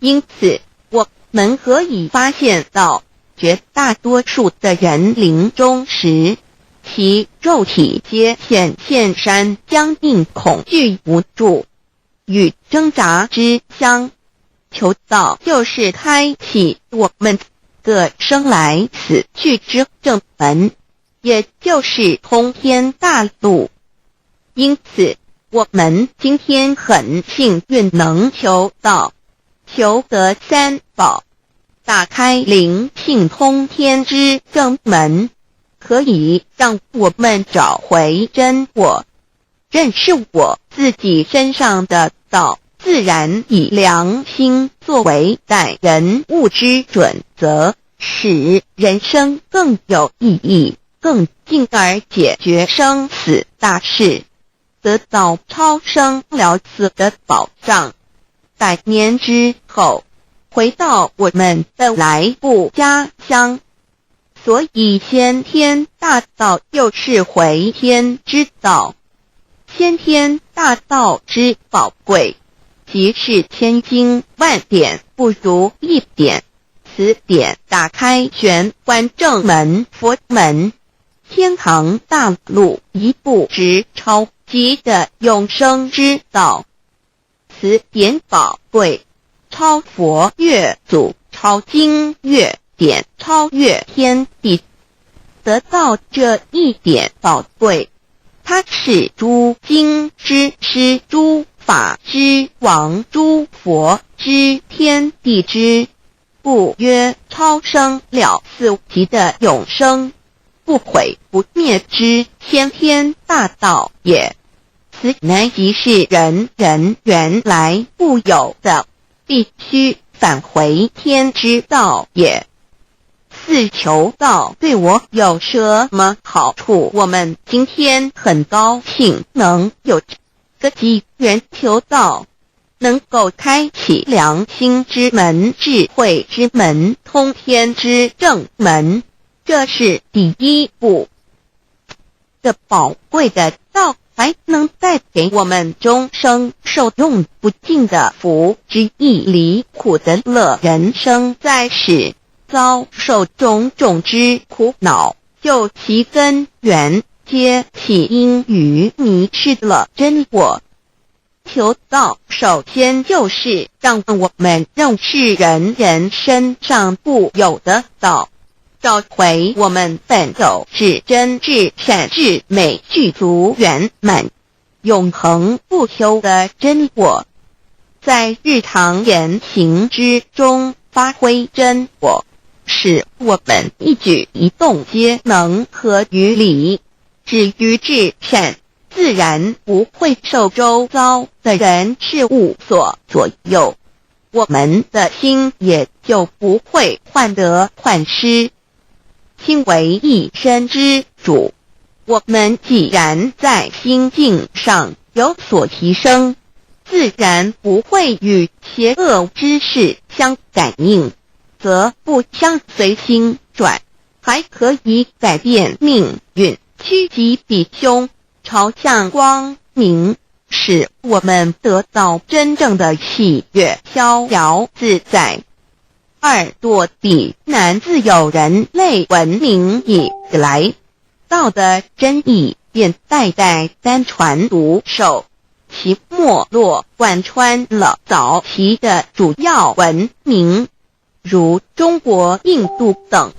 S2: 因此，我们可以发现到，绝大多数的人临终时，其肉体皆显现山僵硬、恐惧、无助与挣扎之相。求道就是开启我们个生来死去之正门，也就是通天大路。因此，我们今天很幸运能求道，求得三宝，打开灵性通天之正门，可以让我们找回真我，认识我自己身上的道，自然以良心作为待人物之准则，使人生更有意义，更进而解决生死大事，得到超生了死的保障。100年之后，回到我们的来部家乡。所以先天大道又是回天之道，先天大道之宝贵，即是千经万典不如一点。此典打开玄关正门佛门，天堂大路一步直超级的永生之道。此典宝贵，超佛越祖，超经越典，超越天地。得到这一点宝贵，它是诸经之师，诸法之王，诸佛之天地之故曰超生了死级的永生，不毁不灭之先天大道也。此乃即是人人原来固有的，必须返回天之道也。四求道对我有什么好处？我们今天很高兴能有这个机缘求道，能够开启良心之门、智慧之门、通天之正门，这是第一步。这宝贵的道还能带给我们终生受用不尽的福之益，离苦的乐。人生在世，遭受种种之苦恼，就其根源皆起因于迷失了真我。求道首先就是让我们认识人人身上固有的道，找回我们本有至真至善至美具足圆满永恒不朽的真我，在日常言行之中发挥真我，使我们一举一动皆能合于理，止于至善，自然不会受周遭的人事物所左右，我们的心也就不会患得患失。心为一身之主，我们既然在心境上有所提升，自然不会与邪恶之事相感应，则不相随心转，还可以改变命运，趋吉避凶，朝向光明，使我们得到真正的喜悦，逍遥自在。二多地南自有人类文明以来，道的真义便代代单传独授，其没落贯穿了早期的主要文明，如中国、印度等。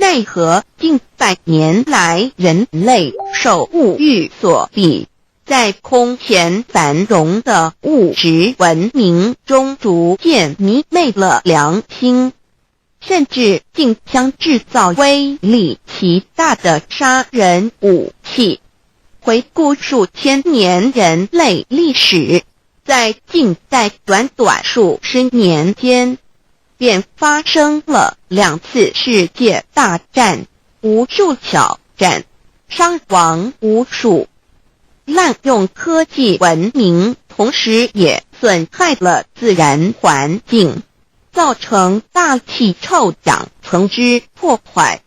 S2: 奈何近百年来人类受物欲所逼，在空前繁荣的物质文明中逐渐迷昧了良心，甚至竟将制造威力极大的杀人武器。回顾数千年人类历史，在近代短短数十年间，便发生了2次世界大战，无数挑战，伤亡无数。滥用科技文明，同时也损害了自然环境，造成大气臭氧层之破坏，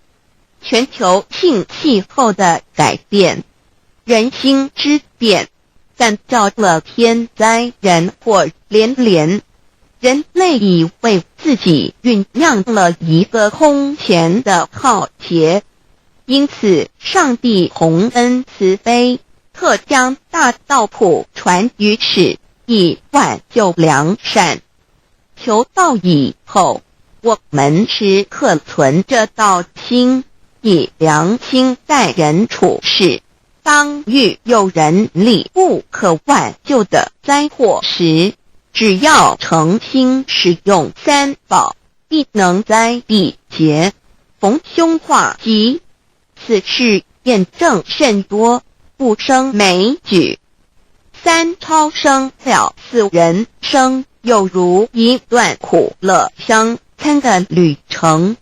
S2: 全球性气候的改变，人心之变，干造了天灾人祸连连。人类已为自己酝酿了一个空前的浩劫，因此上帝洪恩慈悲，特将大道谱传于世，以挽救良善。求道以后，我们时刻存着道心，以良心待人处事。当遇有人力不可挽救的灾祸时，只要诚心使用3宝，必能灾必劫，逢凶化吉。此事验证甚多，不胜枚举。3超生了4人生，有如一段苦乐相参的旅程，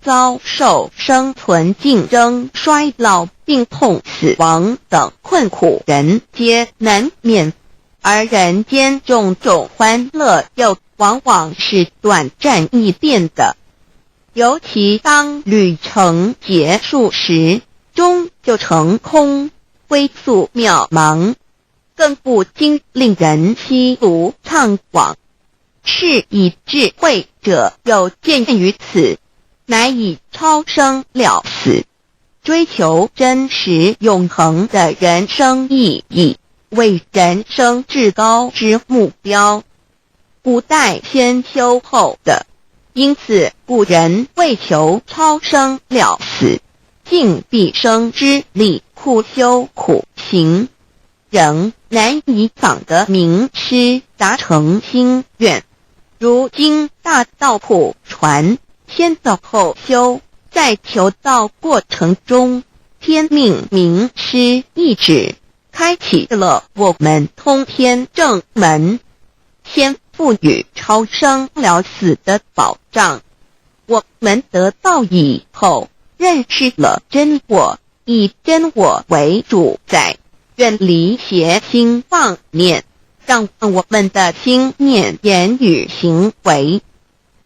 S2: 遭受生存竞争、衰老、病痛、死亡等困苦，人皆难免。而人间种种欢乐又往往是短暂易变的，尤其当旅程结束时，终就成空，归宿渺茫，更不禁令人凄独怅惘。是以智慧者有见于此，乃以超生了死，追求真实永恒的人生意义为人生至高之目标，不待先修后的。因此古人为求超生了死，尽毕生之力，苦修苦行，仍难以访得名师达成心愿。如今大道谱传，先道后修，在求道过程中，天命名师一指，开启了我们通天正门，先赋予超生了死的保障。我们得道以后，认识了真我，以真我为主宰，远离邪心妄念，让我们的心念、言语、行为，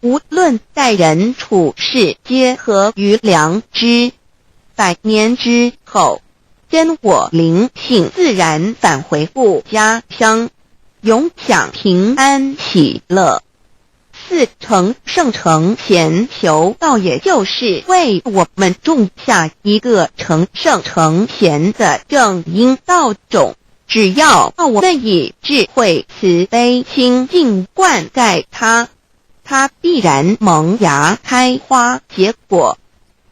S2: 无论待人处事，皆合于良知。100年之后，真我灵性自然返回故家乡，永享平安喜乐。4成圣成贤求道，也就是为我们种下一个成圣成贤的正因道种。只要我们以智慧、慈悲、清净灌溉它，它必然萌芽开花结果。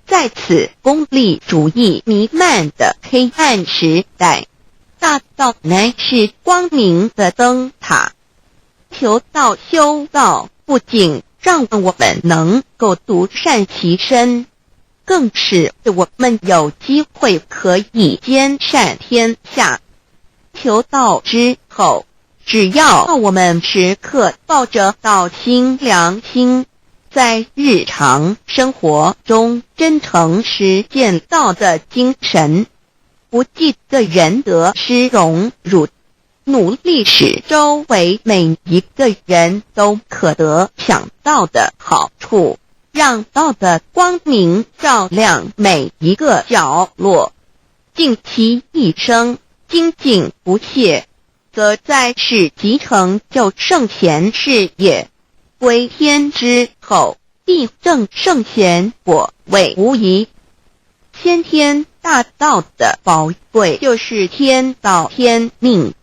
S2: 在此功利主义弥漫的黑暗时代，大道乃是光明的灯塔。求道修道，不仅让我们能够独善其身，更使我们有机会可以兼善天下。求道之后，只要我们时刻抱着道心、良心，在日常生活中真诚实践道的精神，不计个人得失荣辱，努力使周围每一个人都可得享到的好处，让道的光明照亮每一个角落，尽其一生精进不懈，则在世即成就圣贤事业。归天之后，必证圣贤果位无疑。先天大道的宝贵就是天道天命，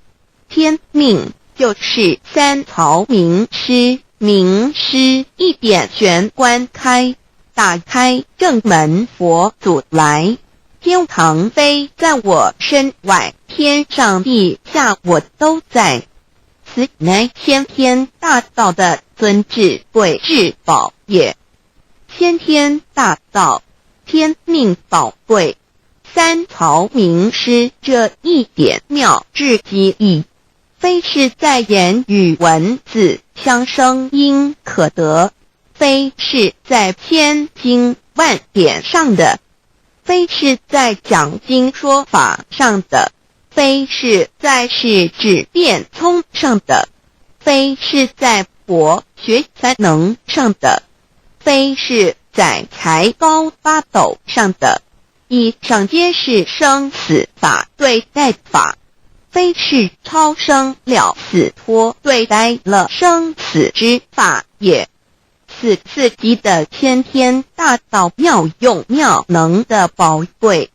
S2: 天命就是三曹名师，名师一点玄关开，打开正门佛祖来，天堂飞在我身外，天上地下我都在，此乃先天大道的尊至贵至宝也。先天大道天命宝贵，三曹名师这一点妙至极意，非是在言语文字相声音可得，非是在千经万典上的，非是在讲经说法上的，非是在是智辩聪上的，非是在博学才能上的，非是在才高八斗上的，以上皆是生死法对待法，非是超生了死脱对待了生死之法也。此次级的先天大道妙用妙能的宝贵，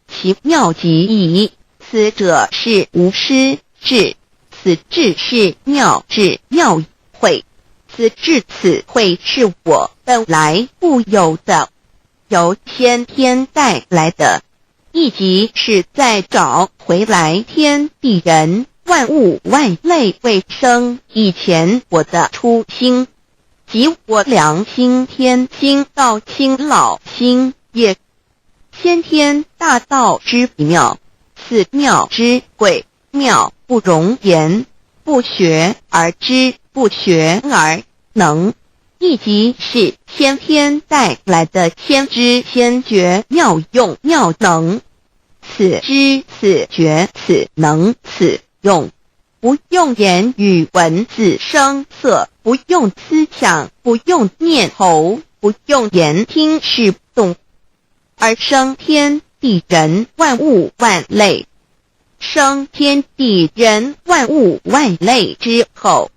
S2: 其妙极矣。此者是无师智，此智是妙智妙慧，此智此慧是我本来固有的，由先天带来的，亦即是在找回来天地人万物万类未生以前我的初心，即我良心天心道心老心也。先天大道之妙，此妙之贵，妙不容言，不学而知，不学而能，亦即是先天带来的先知先觉妙用妙能。此知此觉此能此用，不用言语文字声色，不用思想，不用念头，不用言听是动，而生天地人万物万类。生天地人万物万类之后，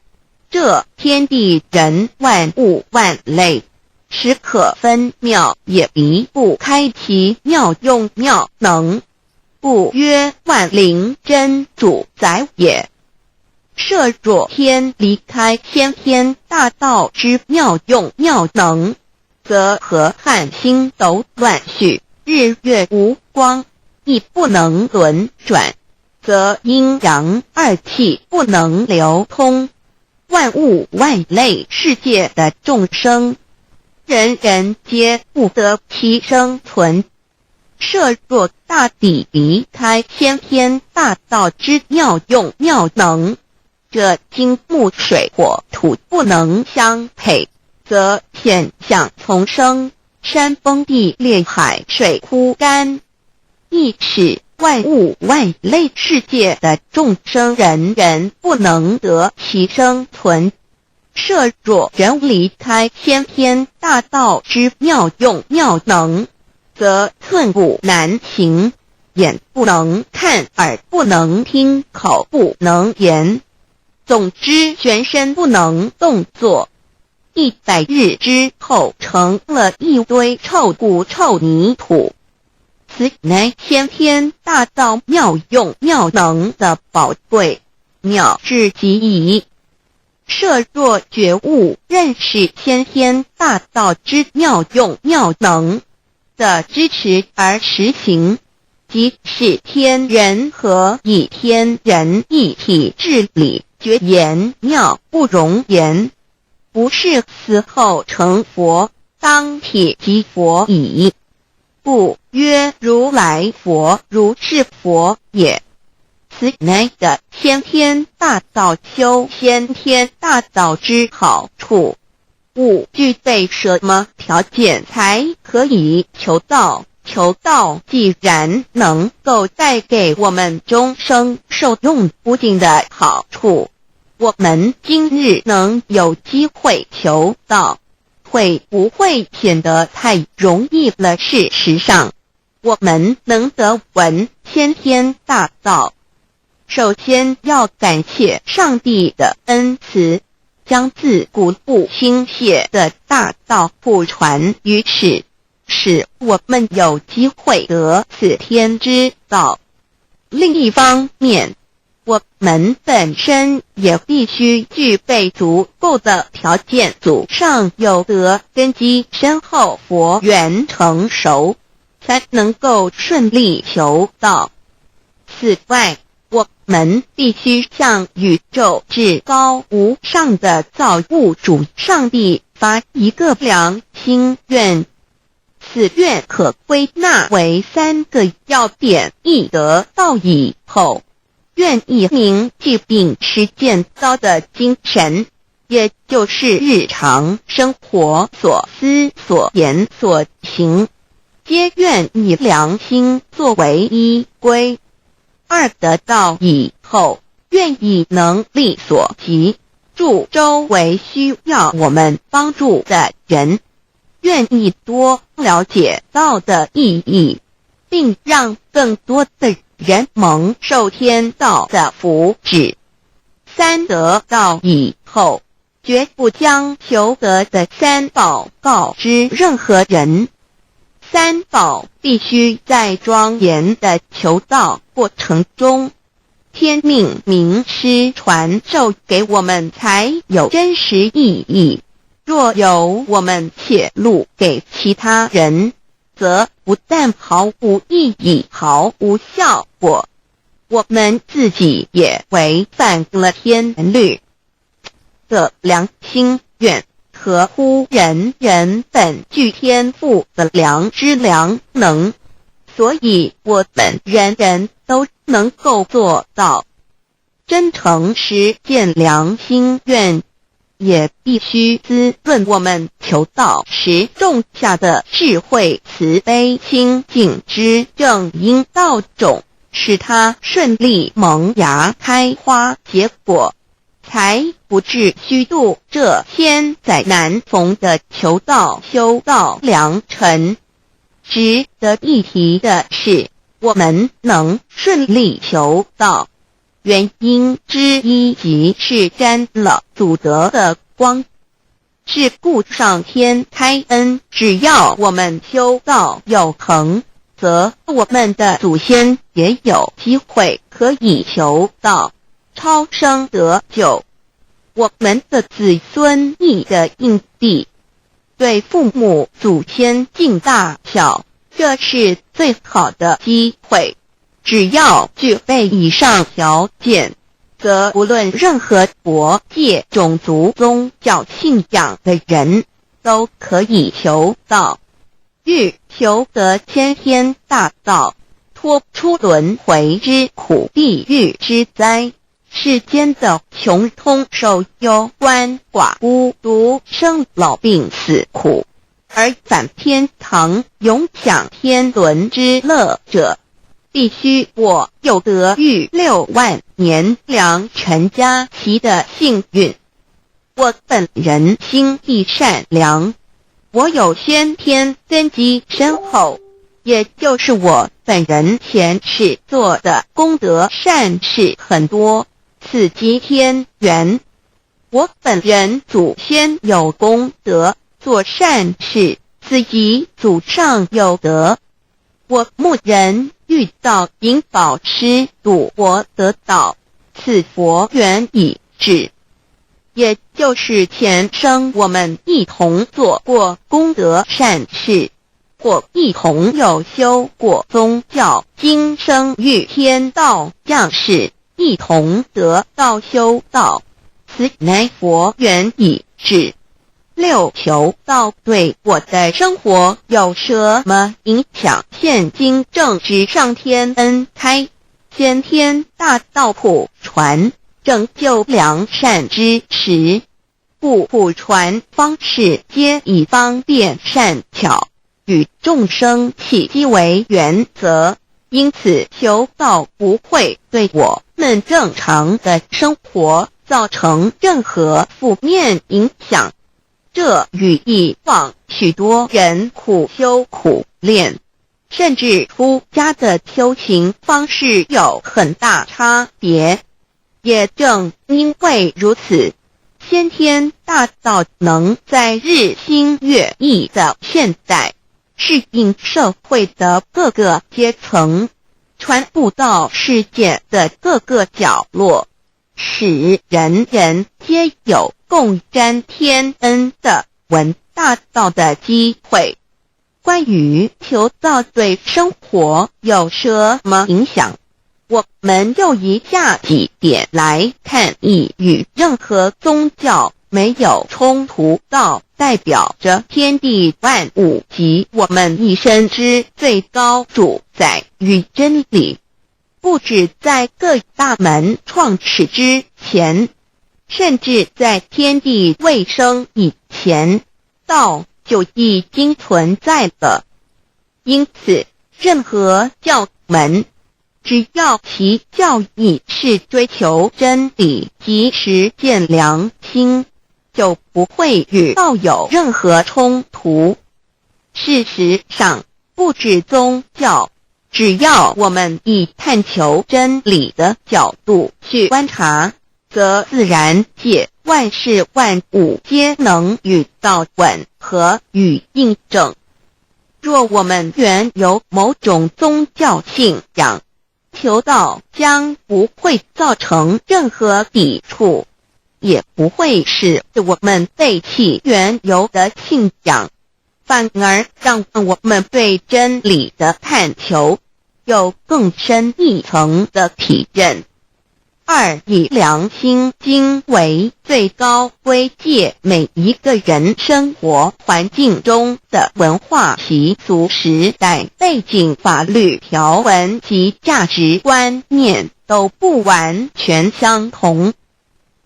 S2: 这天地人万物万类实可分妙，也离不开其妙用妙能，故曰万灵真主宰也。设若天离开先天大道之妙用妙能，则河汉星斗乱序，日月无光，亦不能轮转，则阴阳二气不能流通，万物万类世界的众生，人人皆不得其生存。设若大地离开先天大道之妙用妙能，这金木水火土不能相配，则天象丛生，山崩地裂，海水枯干，亦使万物万类世界的众生人人不能得其生存。设若人离开先天大道之妙用妙能，则寸步难行，眼不能看，耳不能听，口不能言，总之全身不能动作。100日之后，成了一堆臭骨臭泥土。此乃先天大道妙用妙能的宝贵，妙至极矣。设若觉悟认识先天大道之妙用妙能的支持而实行，即是天人合一，天人一体治理，绝言妙不容言，不是死后成佛，当体即佛矣。故曰如来佛，如是佛也。此乃的先天大道修先天大道之好处。勿具备什么条件才可以求道？求道既然能够带给我们终生受用不尽的好处，我们今日能有机会求道，会不会显得太容易了？事实上，我们能得闻先天大道，首先要感谢上帝的恩慈，将自古不倾泻的大道普传于世，使我们有机会得此天之道。另一方面，我们本身也必须具备足够的条件，祖上有德，根基深厚，佛缘成熟，才能够顺利求道。此外，我们必须向宇宙至高无上的造物主上帝发一个良心愿，此愿可归纳为3个要点：一得道以后，愿以明疾病实践道的精神，也就是日常生活所思所言所行，皆愿以良心作为依归。2得道以后，愿以能力所及，助周围需要我们帮助的人，愿意多了解道的意义，并让更多的人蒙受天道的福祉。3得道以后，绝不将求得的3宝告知任何人。3宝必须在庄严的求道过程中，天命名师传授给我们，才有真实意义。若由我们泄露给其他人，则不但毫无意义，毫无效果，我们自己也违反了天律的良心愿，合乎人人本具天赋的良知良能，所以我们人人都能够做到。真诚实践良心愿，也必须滋润我们求道时种下的智慧、慈悲、清净之正因道种，使它顺利萌芽开花结果，才不至虚度这千载难逢的求道修道良辰。值得一提的是，我们能顺利求道，原因之一即是沾了祖德的光，是故上天开恩，只要我们修道有恒，则我们的祖先也有机会可以求道超生得救。我们的子孙亦的印地，对父母祖先尽大孝，这是最好的机会。只要具备以上条件，则无论任何国界、种族、宗教信仰的人，都可以求道。欲求得先天大道，脱出轮回之苦、地狱之灾，世间的穷通受忧、鳏寡孤独、生老病死苦，而返天堂永享天伦之乐者，必须我有得遇6万年良辰佳期的幸运。我本人心地善良，我有先天根基深厚，也就是我本人前世做的功德善事很多，此即天缘。我本人祖先有功德，做善事，此即祖上有德。我牧人遇到引导师度我得道，此佛缘已至，也就是前生我们一同做过功德善事，或一同有修过宗教，今生遇天道降世，一同得道修道，此乃佛缘已至。6求道对我的生活有什么影响？现今正值上天恩开，先天大道普传，拯救良善之时，故普传方式皆以方便善巧，与众生契机为原则，因此求道不会对我们正常的生活造成任何负面影响。这语以往许多人苦修苦练，甚至出家的修行方式有很大差别。也正因为如此，先天大道能在日新月异的现代适应社会的各个阶层，传布到世界的各个角落，使人人皆有共沾天恩的闻大道的机会。关于求道对生活有什么影响，我们就以下几点来看。一、与任何宗教没有冲突，道代表着天地万物及我们一生之最高主宰与真理。不止在各大门创始之前，甚至在天地未生以前，道就已经存在了。因此，任何教门，只要其教义是追求真理及实践良心，就不会与道有任何冲突。事实上，不止宗教，只要我们以探求真理的角度去观察，则自然界万事万物皆能与道吻合与印证。若我们原有某种宗教信仰，求道将不会造成任何抵触，也不会使我们背弃原有的信仰，反而让我们对真理的探求有更深一层的体认。二、以良心经为最高规戒每一个人生活环境中的文化习俗、时代背景、法律条文及价值观念都不完全相同，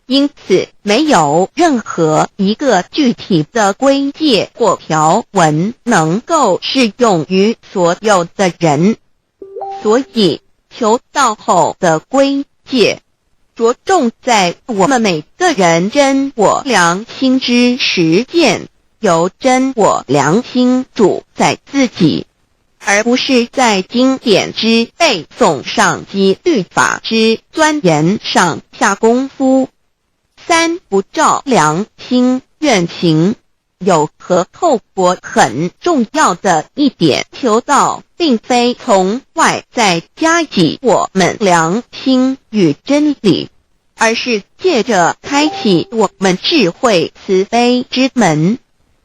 S2: 因此没有任何一个具体的规戒或条文能够适用于所有的人。所以求道后的规戒着重在我们每个人真我良心之实践，由真我良心主宰自己，而不是在经典之背诵上及律法之钻研上下功夫。三、不照良心愿行。有和后果很重要的一点，求道并非从外在加给我们良心与真理，而是借着开启我们智慧慈悲之门，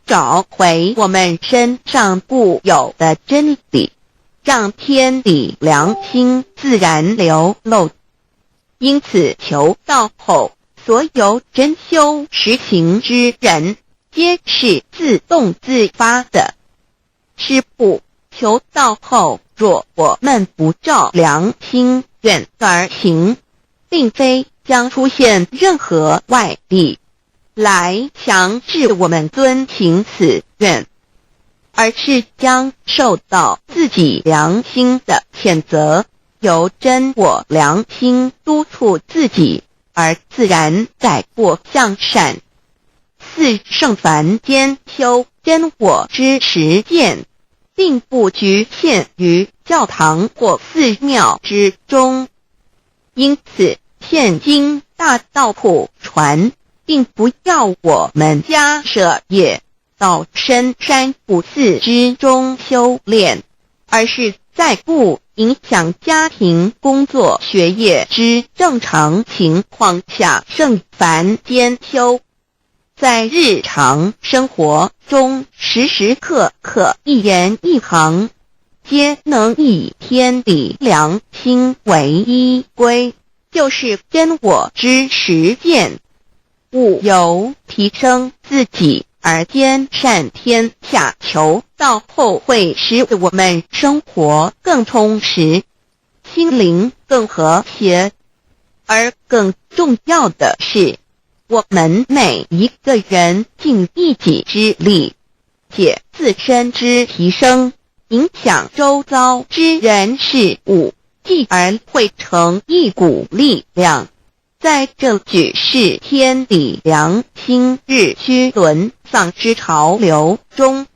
S2: 找回我们身上固有的真理，让天理良心自然流露。因此求道后，所有真修实行之人皆是自动自发的。是不，求道后，若我们不照良心愿而行，并非将出现任何外力来强制我们遵行此愿，而是将受到自己良心的谴责，由真我良心督促自己，而自然改过向善。四、圣凡间修真我之实践，并不局限于教堂或寺庙之中。因此，现今大道普传，并不要我们家舍业到深山古寺之中修炼，而是在不影响家庭、工作、学业之正常情况下圣凡间修。在日常生活中，时时刻刻一言一行，皆能以天理良心为依归，就是真我之实践。务由提升自己而兼善天下，求道后会使我们生活更充实，心灵更和谐。而更重要的是，我们每一个人尽一己之力，且自身之提升，影响周遭之人事物，继而汇成一股力量，在这举世天理良心日趋沦丧之潮流中，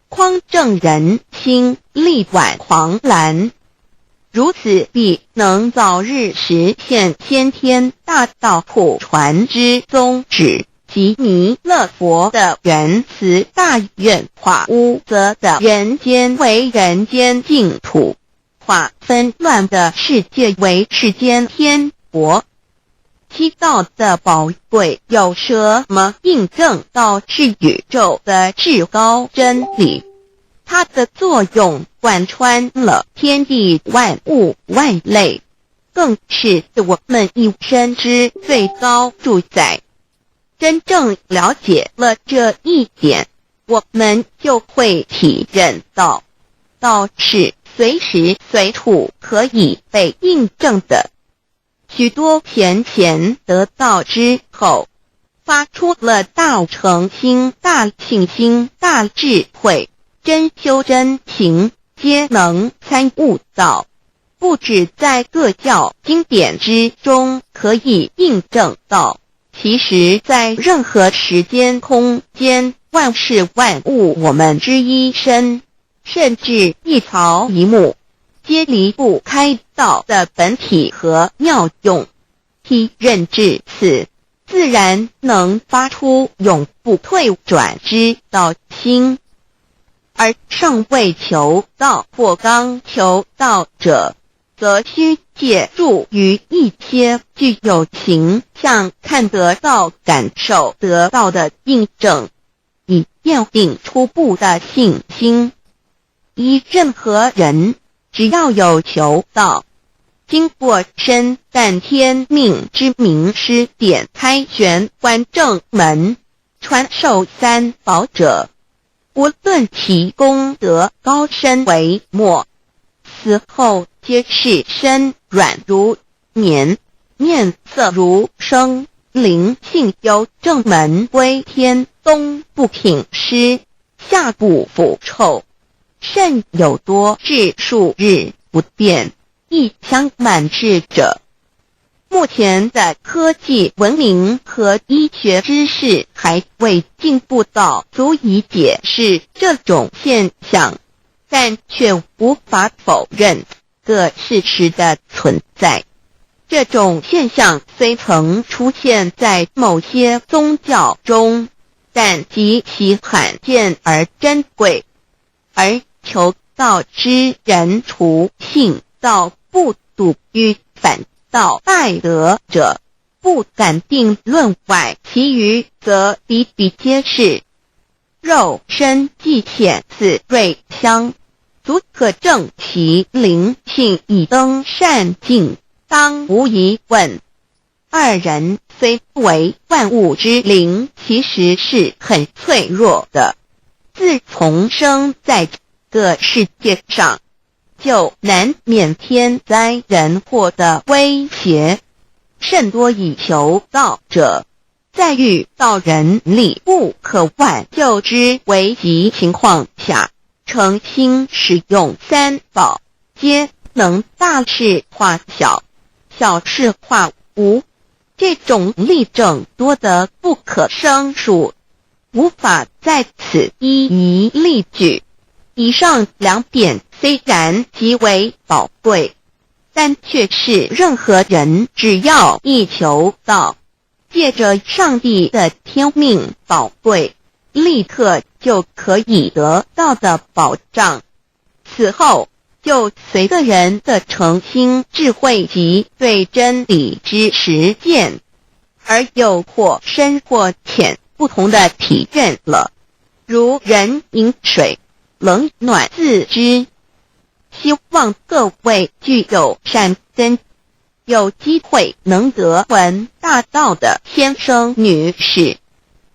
S2: 匡正人心，力挽狂澜。如此必能早日实现先天大道普传之宗旨及弥勒佛的原慈大愿，化污浊的人间为人间净土，化纷乱的世界为世间天国。七道的宝贵有什么印证到是宇宙的至高真理？它的作用贯穿了天地万物万类，更是我们一生之最高主宰。真正了解了这一点，我们就会体认到，道是随时随处可以被印证的。许多贤贤得道之后，发出了大诚心、大信心、大智慧，真修真行，皆能参悟到，不止在各教经典之中可以印证到，其实在任何时间空间、万事万物我们之一身，甚至一草一木，皆离不开道的本体和妙用。体认至此，自然能发出永不退转之道心。而尚未求道或刚求道者，则需借助于一些具有形象看得到、感受得到的印证，以奠定初步的信心。依任何人，只要有求道，经过身淡天命之名师点开玄关正门，传授三宝者，无论其功德高深为末，死后皆是身软如棉，面色如生，灵性由正门归天，东不品湿，下不腐臭，甚有多至数日不变，一腔满志者。目前的科技文明和医学知识还未进步到足以解释这种现象，但却无法否认个事实的存在。这种现象虽曾出现在某些宗教中，但极其罕见而珍贵，而求道之人除信道不笃于反道败德者，不敢定论外，其余则比比皆是。肉身既显似瑞香，足可证其灵性已登善境，当无疑问。二人虽为万物之灵，其实是很脆弱的。自从生在这个世界上，就难免天灾人祸的威胁，甚多以求道者，在遇到人力不可挽救之危急情况下，诚心使用三宝，皆能大事化小，小事化无。这种例证多得不可胜数，无法在此一一例举。以上两点虽然极为宝贵，但却是任何人只要一求道，借着上帝的天命宝贵，立刻就可以得到的保障。此后就随个人的诚心、智慧及对真理之实践，而有或深或浅不同的体认了。如人饮水，冷暖自知。希望各位具有善根，有机会能得闻大道的先生女士，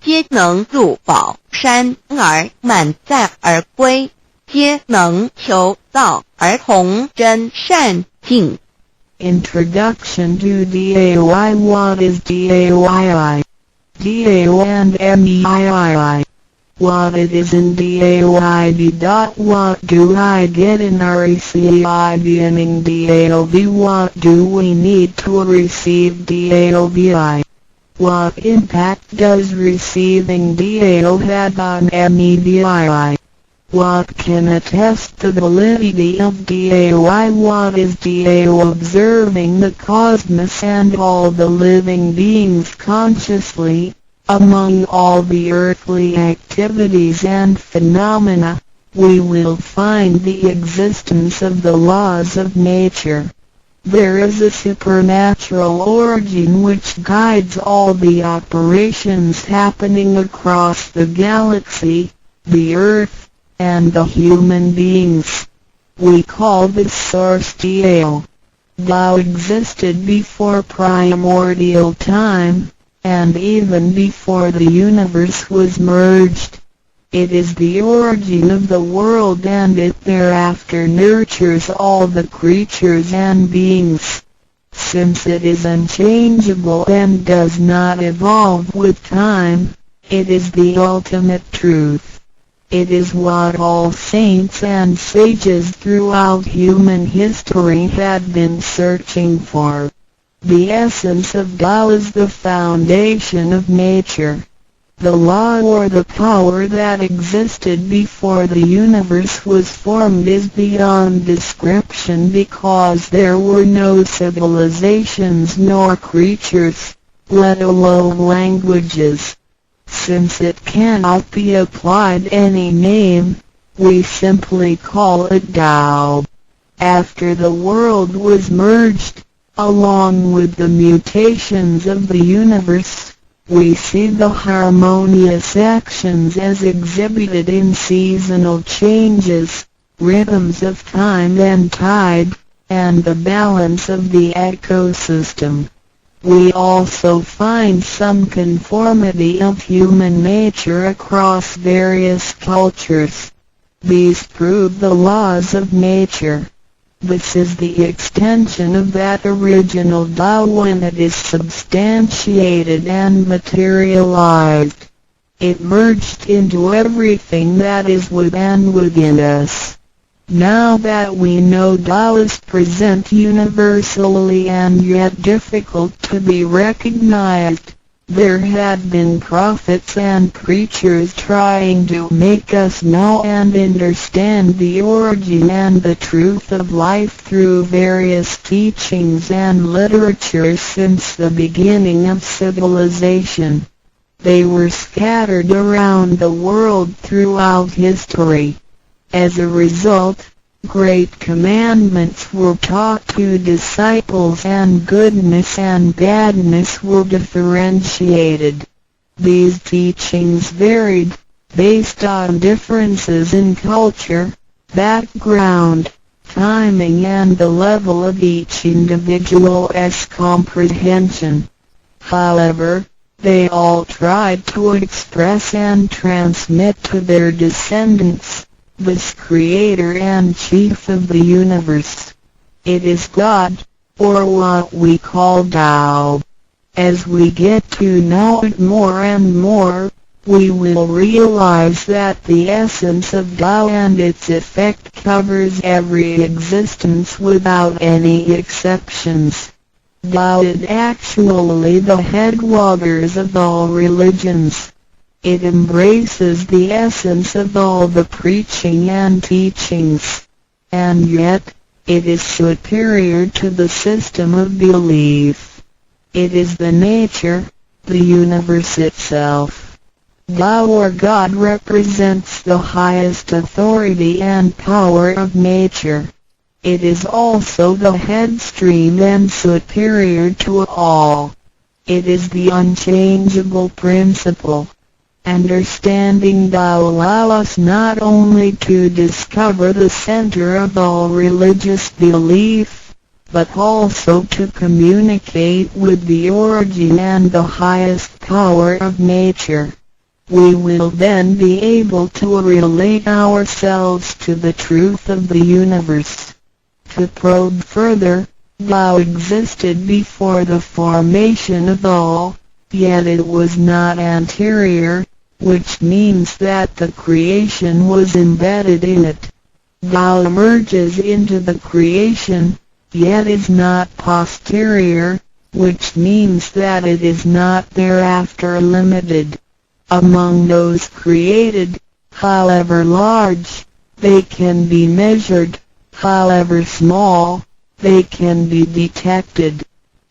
S2: 皆能入宝山而满载而归，皆能求道而同真善境。
S3: Introduction to DAY. What is DAYI? DAO and MEII. What it is in DAOIB. What do I get in RECIB and in DAOB? What do we need to receive DAOBI? What impact does receiving Tao have on MEDII? What can attest the validity of Tao? What is Tao observing the cosmos and all the living beings consciously? Among all the earthly activities and phenomena, we will find the existence of the laws of nature. There is a supernatural origin which guides all the operations happening across the galaxy, the earth, and the human beings. We call this source Tao. Tao existed before primordial time, and even before the universe was merged. It is the origin of the world, and it thereafter nurtures all the creatures and beings. Since it is unchangeable and does not evolve with time, it is the ultimate truth. It is what all saints and sages throughout human history had been searching for. The essence of Tao is the foundation of nature. The law or the power that existed before the universe was formed is beyond description, because there were no civilizations nor creatures, let alone languages. Since it cannot be applied any name, we simply call it Tao. After the world was merged, along with the mutations of the universe, we see the harmonious actions as exhibited in seasonal changes, rhythms of time and tide, and the balance of the ecosystem. We also find some conformity of human nature across various cultures. These prove the laws of nature. This is the extension of that original Tao when it is substantiated and materialized. It merged into everything that is with and within us. Now that we know Tao is present universally and yet difficult to be recognized, there had been prophets and preachers trying to make us know and understand the origin and the truth of life through various teachings and literature since the beginning of civilization. They were scattered around the world throughout history. As a result, great commandments were taught to disciples and goodness and badness were differentiated. These teachings varied, based on differences in culture, background, timing and the level of each individual's comprehension. However, they all tried to express and transmit to their descendants this Creator and Chief of the universe. It is God, or what we call Tao. As we get to know it more and more, we will realize that the essence of Tao and its effect covers every existence without any exceptions. Tao is actually the headwaters of all religions. It embraces the essence of all the preaching and teachings, and yet, it is superior to the system of belief. It is the nature, the universe itself. Tao or God represents the highest authority and power of nature. It is also the headstream and superior to all. It is the unchangeable principle. Understanding Tao allows us not only to discover the center of all religious belief, but also to communicate with the origin and the highest power of nature. We will then be able to relate ourselves to the truth of the universe. To probe further, Tao existed before the formation of all, yet it was not anterior, which means that the creation was embedded in it. Tao emerges into the creation, yet is not posterior, which means that it is not thereafter limited. Among those created, however large, they can be measured, however small, they can be detected.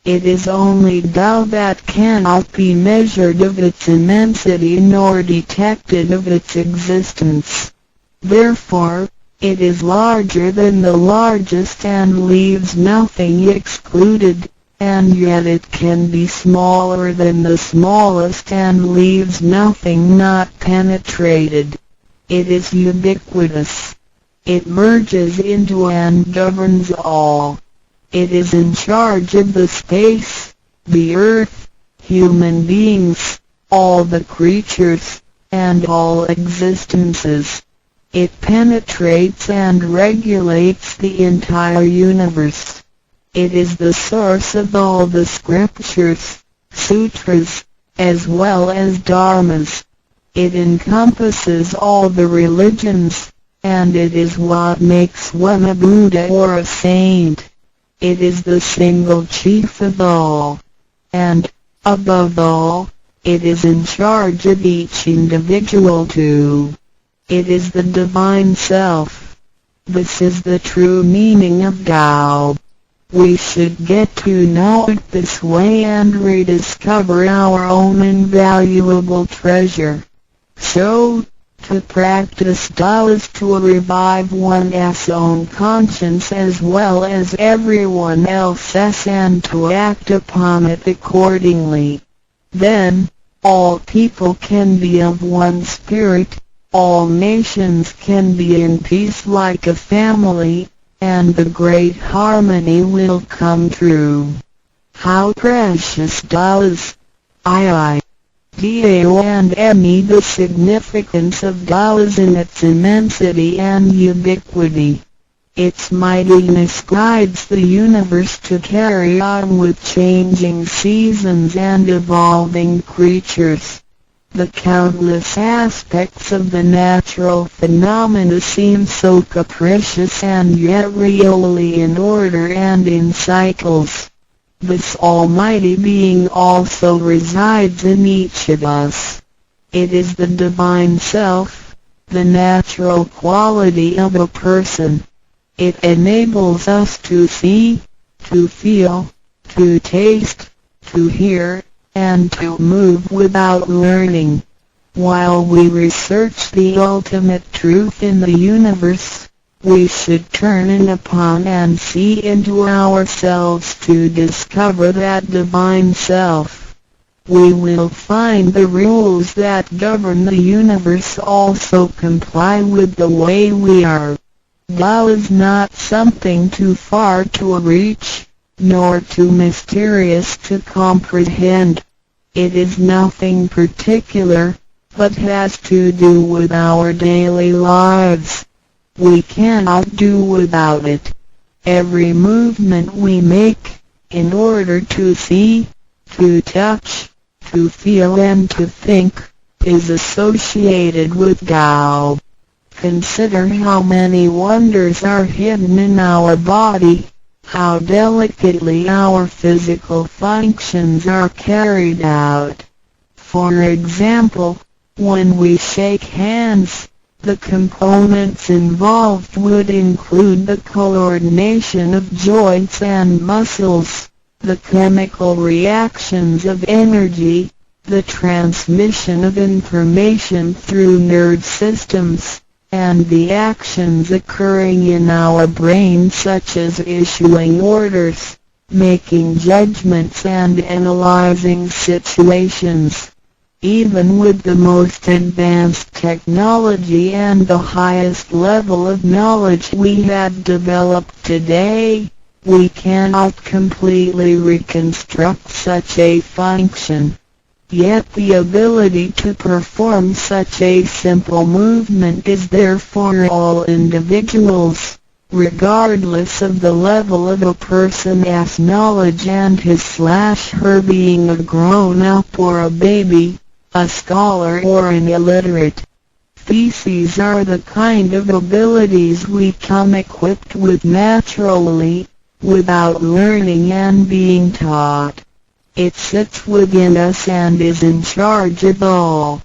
S3: It is only Tao that cannot be measured of its immensity nor detected of its existence. Therefore, it is larger than the largest and leaves nothing excluded, and yet it can be smaller than the smallest and leaves nothing not penetrated. It is ubiquitous. It merges into and governs all. It is in charge of the space, the earth, human beings, all the creatures, and all existences. It penetrates and regulates the entire universe. It is the source of all the scriptures, sutras, as well as dharmas. It encompasses all the religions, and it is what makes one a Buddha or a saint. It is the single chief of all. And, above all, it is in charge of each individual too. It is the Divine Self. This is the true meaning of Tao. We should get to know it this way and rediscover our own invaluable treasure. So, to practice Tao is to revive one's own conscience as well as everyone else's and to act upon it accordingly. Then, all people can be of one spirit, all nations can be in peace like a family, and the great harmony will come true. How precious Tao is! Tao and me. The significance of Tao is in its immensity and ubiquity. Its mightiness guides the universe to carry on with changing seasons and evolving creatures. The countless aspects of the natural phenomena seem so capricious and yet really in order and in cycles. This almighty being also resides in each of us. It is the Divine Self, the natural quality of a person. It enables us to see, to feel, to taste, to hear, and to move without learning. While we research the ultimate truth in the universe, we should turn in upon and see into ourselves to discover that Divine Self. We will find the rules that govern the universe also comply with the way we are. Tao is not something too far to reach, nor too mysterious to comprehend. It is nothing particular, but has to do with our daily lives. We cannot do without it. Every movement we make, in order to see, to touch, to feel and to think, is associated with Tao. Consider how many wonders are hidden in our body, how delicately our physical functions are carried out. For example, when we shake hands, the components involved would include the coordination of joints and muscles, the chemical reactions of energy, the transmission of information through nerve systems, and the actions occurring in our brain such as issuing orders, making judgments and analyzing situations. Even with the most advanced technology and the highest level of knowledge we have developed today, we cannot completely reconstruct such a function. Yet the ability to perform such a simple movement is there for all individuals, regardless of the level of a person's knowledge and his/her being a grown-up or a baby, a scholar or an illiterate. These are the kind of abilities we come equipped with naturally, without learning and being taught. It sits within us and is in charge of all.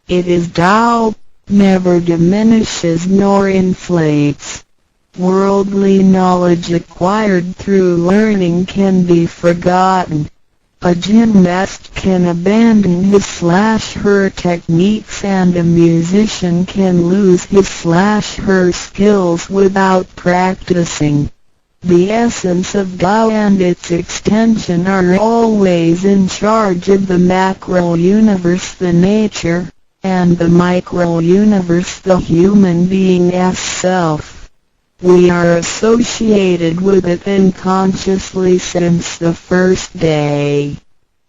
S3: It is Tao, never diminishes nor inflates. Worldly knowledge acquired through learning can be forgotten. A gymnast can abandon his/her techniques and a musician can lose his/her skills without practicing. The essence of Tao and its extension are always in charge of the macro-universe, the nature, and the micro-universe, the human being as self. We are associated with it unconsciously since the first day.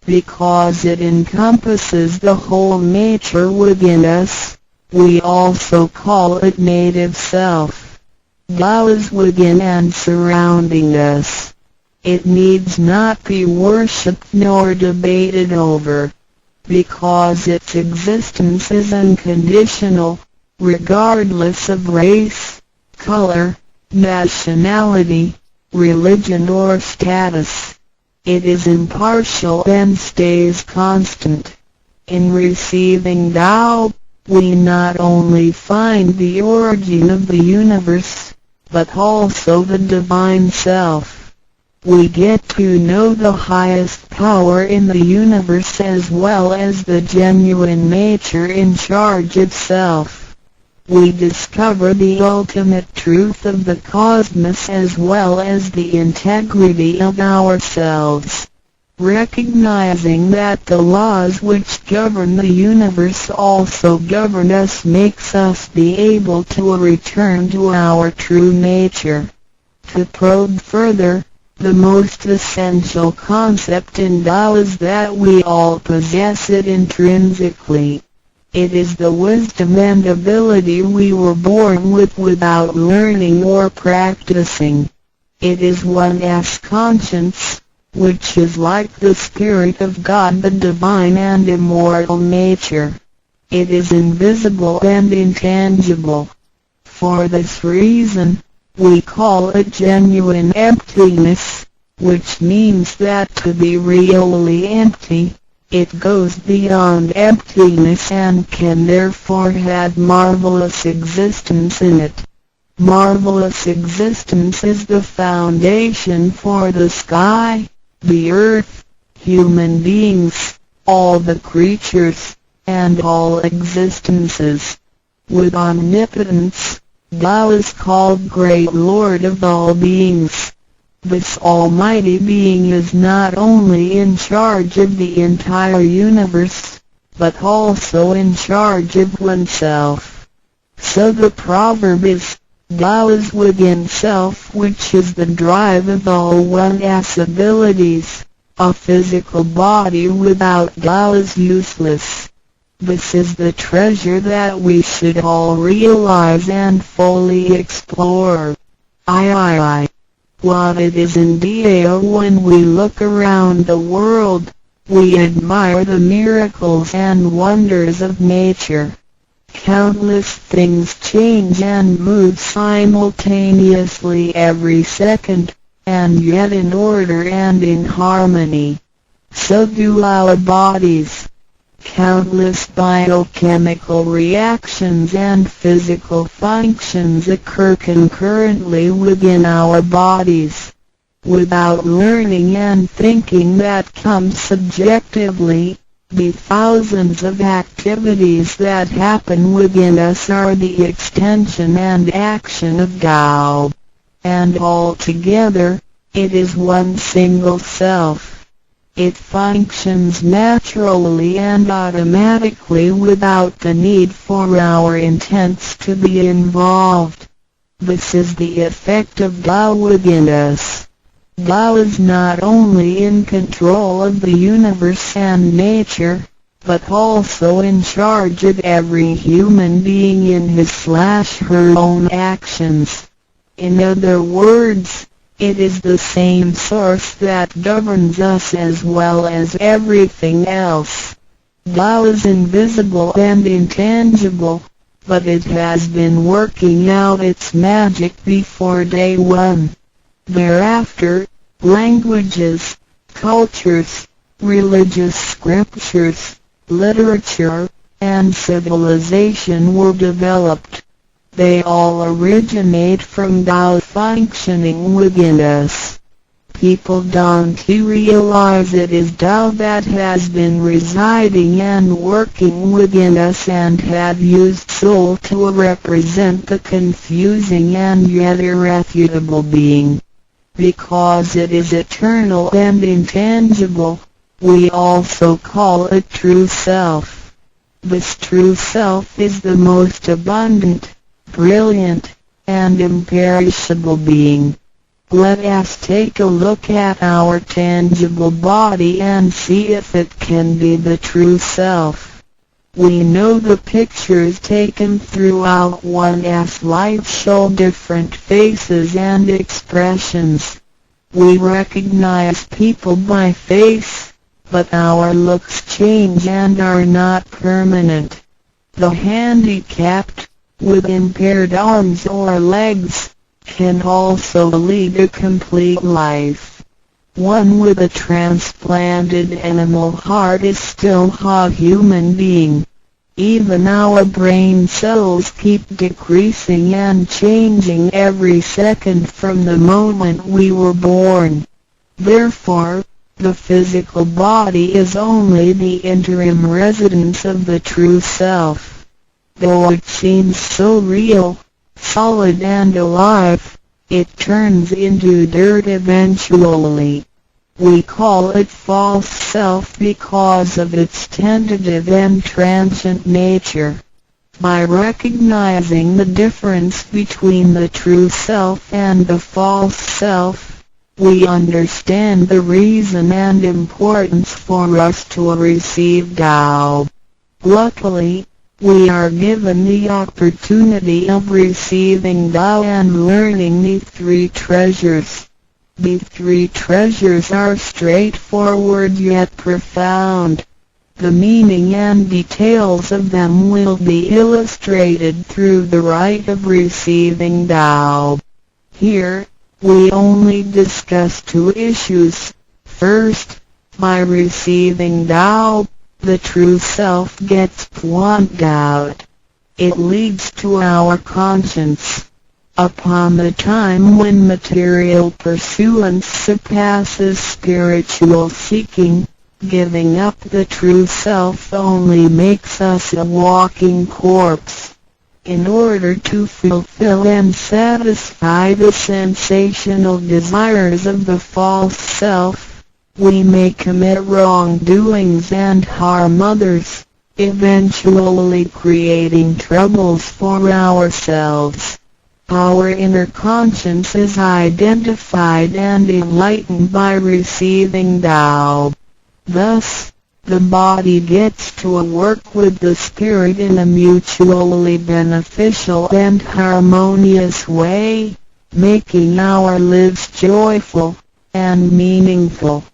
S3: Because it encompasses the whole nature within us, we also call it native self. Tao is within and surrounding us. It needs not be worshipped nor debated over, because its existence is unconditional, regardless of race, color, nationality, religion or status. It is impartial and stays constant. In receiving Tao, we not only find the origin of the universe, but also the divine self. We get to know the highest power in the universe as well as the genuine nature in charge of self. We discover the ultimate truth of the cosmos as well as the integrity of ourselves. Recognizing that the laws which govern the universe also govern us makes us be able to return to our true nature. To probe further, the most essential concept in Tao is that we all possess it intrinsically. It is the wisdom and ability we were born with without learning or practicing. It is one's conscience, which is like the Spirit of God, the divine and immortal nature. It is invisible and intangible. For this reason, we call it genuine emptiness, which means that to be really empty, it goes beyond emptiness and can therefore have marvelous existence in it. Marvelous existence is the foundation for the sky, the earth, human beings, all the creatures, and all existences. With omnipotence, Tao is called Great Lord of all beings. This almighty being is not only in charge of the entire universe, but also in charge of oneself. So the proverb is, Tao is within self, which is the drive of all one's abilities. A physical body without Tao is useless. This is the treasure that we should all realize and fully explore. What it is in Tao. When we look around the world, we admire the miracles and wonders of nature. Countless things change and move simultaneously every second, and yet in order and in harmony. So do our bodies. Countless biochemical reactions and physical functions occur concurrently within our bodies. Without learning and thinking that comes subjectively, the thousands of activities that happen within us are the extension and action of Tao. And altogether, it is one single self. It functions naturally and automatically without the need for our intents to be involved. This is the effect of Tao within us. Tao is not only in control of the universe and nature, but also in charge of every human being in his/her own actions. In other words, it is the same source that governs us as well as everything else. Tao is invisible and intangible, but it has been working out its magic before day one. Thereafter, languages, cultures, religious scriptures, literature, and civilization were developed. They all originate from Tao functioning within us. People don't realize it is Tao that has been residing and working within us and have used soul to represent the confusing and yet irrefutable being. Because it is eternal and intangible, we also call it true self. This true self is the most abundant, brilliant, and imperishable being. Let us take a look at our tangible body and see if it can be the true self. We know the pictures taken throughout one's life show different faces and expressions. We recognize people by face, but our looks change and are not permanent. The handicapped, with impaired arms or legs, can also lead a complete life. One with a transplanted animal heart is still a human being. Even our brain cells keep decreasing and changing every second from the moment we were born. Therefore, the physical body is only the interim residence of the true self. Though it seems so real, solid and alive, it turns into dirt eventually. We call it false self because of its tentative and transient nature. By recognizing the difference between the true self and the false self, we understand the reason and importance for us to receive Tao. Luckily, we are given the opportunity of receiving Tao and learning the three treasures. The three treasures are straightforward yet profound. The meaning and details of them will be illustrated through the rite of receiving Tao. Here, we only discuss two issues. First, by receiving Tao, the true self gets plucked out. It leads to our conscience. Upon the time when material pursuance surpasses spiritual seeking, giving up the true self only makes us a walking corpse. In order to fulfill and satisfy the sensational desires of the false self, we may commit wrongdoings and harm others, eventually creating troubles for ourselves. Our inner conscience is identified and enlightened by receiving Tao. Thus, the body gets to work with the spirit in a mutually beneficial and harmonious way, making our lives joyful and meaningful.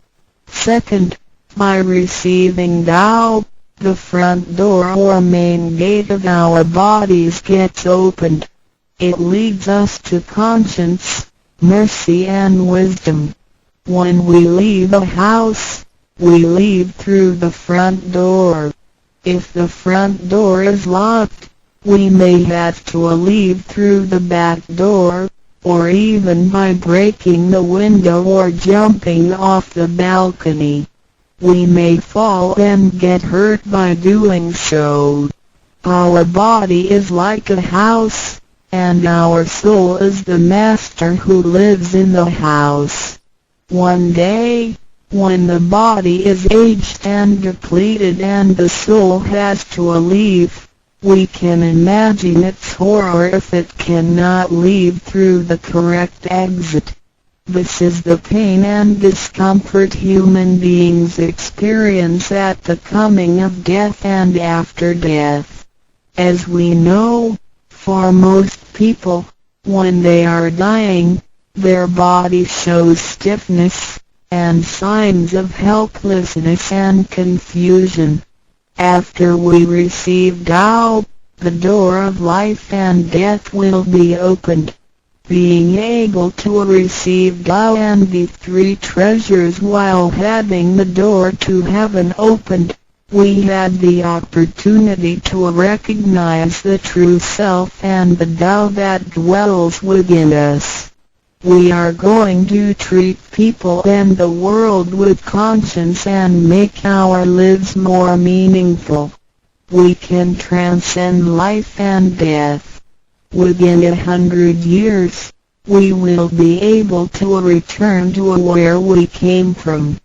S3: Second, by receiving Tao, the front door or main gate of our bodies gets opened. It leads us to conscience, mercy and wisdom. When we leave a house, we leave through the front door. If the front door is locked, we may have to leave through the back door, or even by breaking the window or jumping off the balcony. We may fall and get hurt by doing so. Our body is like a house, and our soul is the master who lives in the house. One day, when the body is aged and depleted and the soul has to leave, we can imagine its horror if it cannot leave through the correct exit. This is the pain and discomfort human beings experience at the coming of death and after death. As we know, for most people, when they are dying, their body shows stiffness, and signs of helplessness and confusion. After we receive Tao, the door of life and death will be opened. being able to receive Tao and the three treasures while having the door to heaven opened, we had the opportunity to recognize the true self and the Tao that dwells within us. We are going to treat people and the world with conscience and make our lives more meaningful. We can transcend life and death. Within 100 years, we will be able to return to where we came from.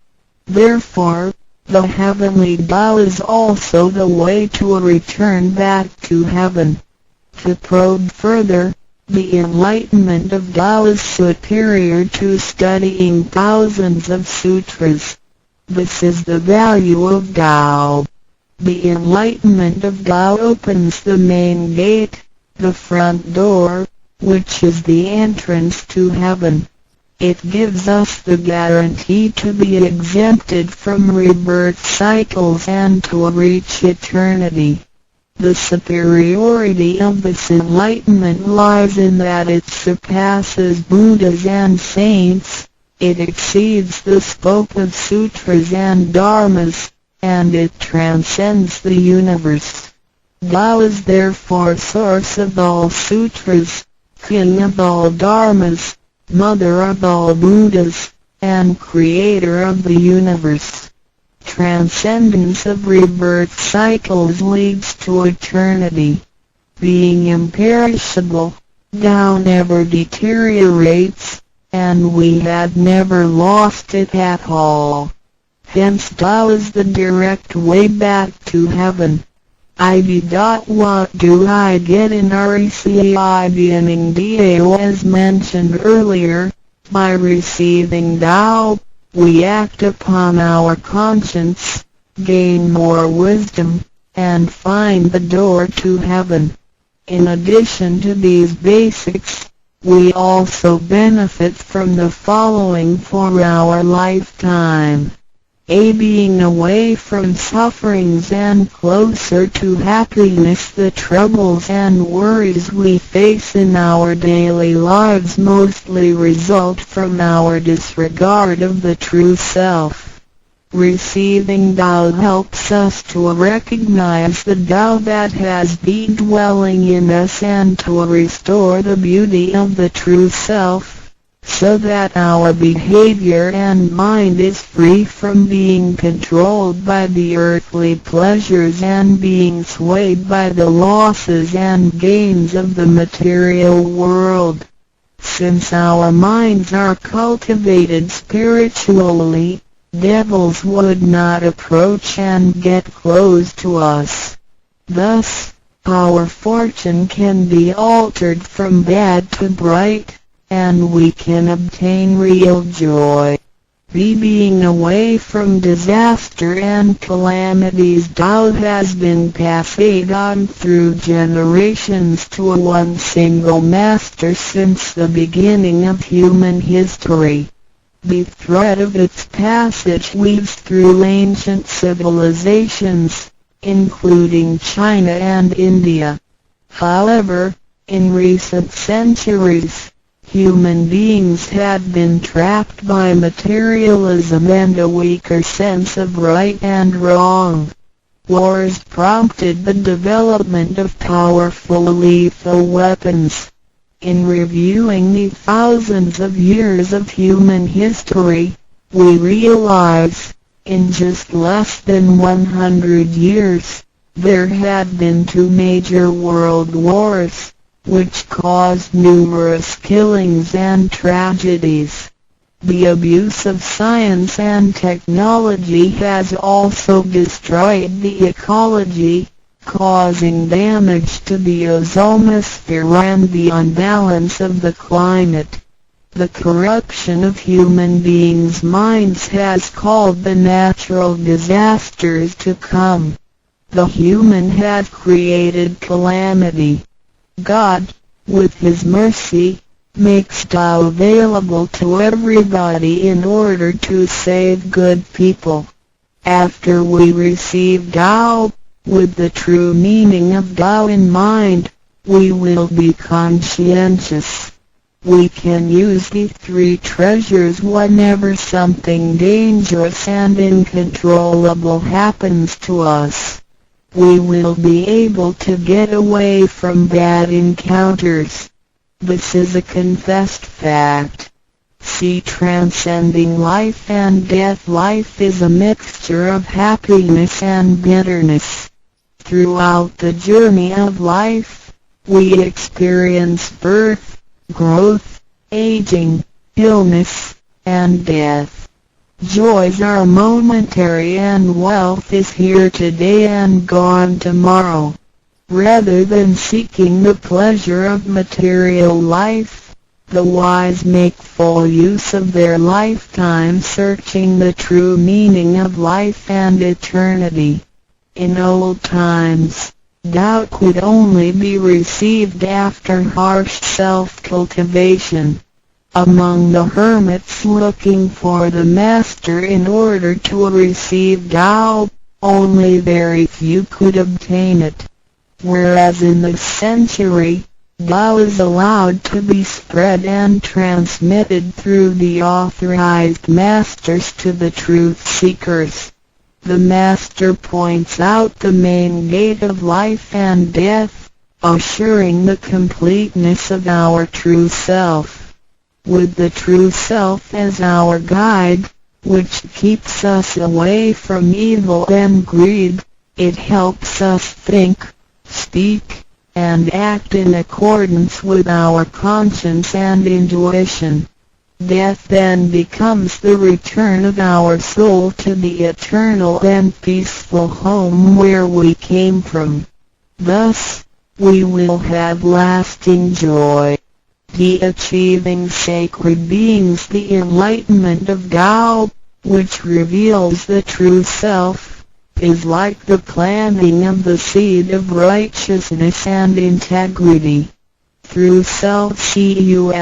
S3: Therefore, the heavenly Tao is also the way to return back to heaven. To probe further, the enlightenment of Tao is superior to studying thousands of sutras. This is the value of Tao. The enlightenment of Tao opens the main gate, the front door, which is the entrance to heaven. It gives us the guarantee to be exempted from rebirth cycles and to reach eternity. The superiority of this enlightenment lies in that it surpasses Buddhas and saints, it exceeds the scope of sutras and dharmas, and it transcends the universe. Tao is therefore source of all sutras, king of all dharmas, mother of all Buddhas, and creator of the universe. Transcendence of rebirth cycles leads to eternity. Being imperishable, Tao never deteriorates, and we had never lost it at all. Hence Tao is the direct way back to heaven. What do I get in RECI beginning DAO? As mentioned earlier, by receiving Tao, we act upon our conscience, gain more wisdom, and find the door to heaven. In addition to these basics, we also benefit from the following for our lifetime. Being away from sufferings and closer to happiness. The troubles and worries we face in our daily lives mostly result from our disregard of the true self. Receiving Tao helps us to recognize the Tao that has been dwelling in us and to restore the beauty of the true self, so that our behavior and mind is free from being controlled by the earthly pleasures and being swayed by the losses and gains of the material world. Since our minds are cultivated spiritually, devils would not approach and get close to us. Thus, our fortune can be altered from bad to bright, and we can obtain real joy. Being away from disaster and calamities. Tao has been passed on through generations to one single master since the beginning of human history. The thread of its passage weaves through ancient civilizations, including China and India. However, in recent centuries, human beings had been trapped by materialism and a weaker sense of right and wrong. Wars prompted the development of powerful lethal weapons. In reviewing the thousands of years of human history, we realize, in just less than 100 years, there had been 2 major world wars, which caused numerous killings and tragedies. The abuse of science and technology has also destroyed the ecology, causing damage to the ozonosphere and the unbalance of the climate. The corruption of human beings' minds has called the natural disasters to come. The human has created calamity. God, with His mercy, makes Tao available to everybody in order to save good people. After we receive Tao, with the true meaning of Tao in mind, we will be conscientious. We can use the three treasures whenever something dangerous and uncontrollable happens to us. We will be able to get away from bad encounters. This is a confessed fact. See Transcending Life and Death. Life is a mixture of happiness and bitterness. Throughout the journey of life, we experience birth, growth, aging, illness, and death. Joys are momentary and wealth is here today and gone tomorrow. Rather than seeking the pleasure of material life, the wise make full use of their lifetime searching the true meaning of life and eternity. In old times, doubt could only be received after harsh self-cultivation. Among the hermits looking for the master in order to receive Tao, only very few could obtain it. Whereas in this century, Tao is allowed to be spread and transmitted through the authorized masters to the truth seekers. The master points out the main gate of life and death, assuring the completeness of our true self. With the true self as our guide, which keeps us away from evil and greed, it helps us think, speak, and act in accordance with our conscience and intuition. Death then becomes the return of our soul to the eternal and peaceful home where we came from. Thus, we will have lasting joy. The achieving sacred beings, the enlightenment of Tao, which reveals the true self, is like the planting of the seed of righteousness and integrity. Through self-cultivation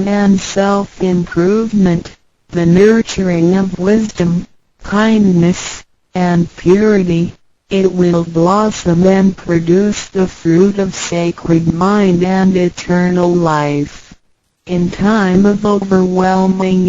S3: and self-improvement, the nurturing of wisdom, kindness, and purity, it will blossom and produce the fruit of sacred mind and eternal life. In time of overwhelming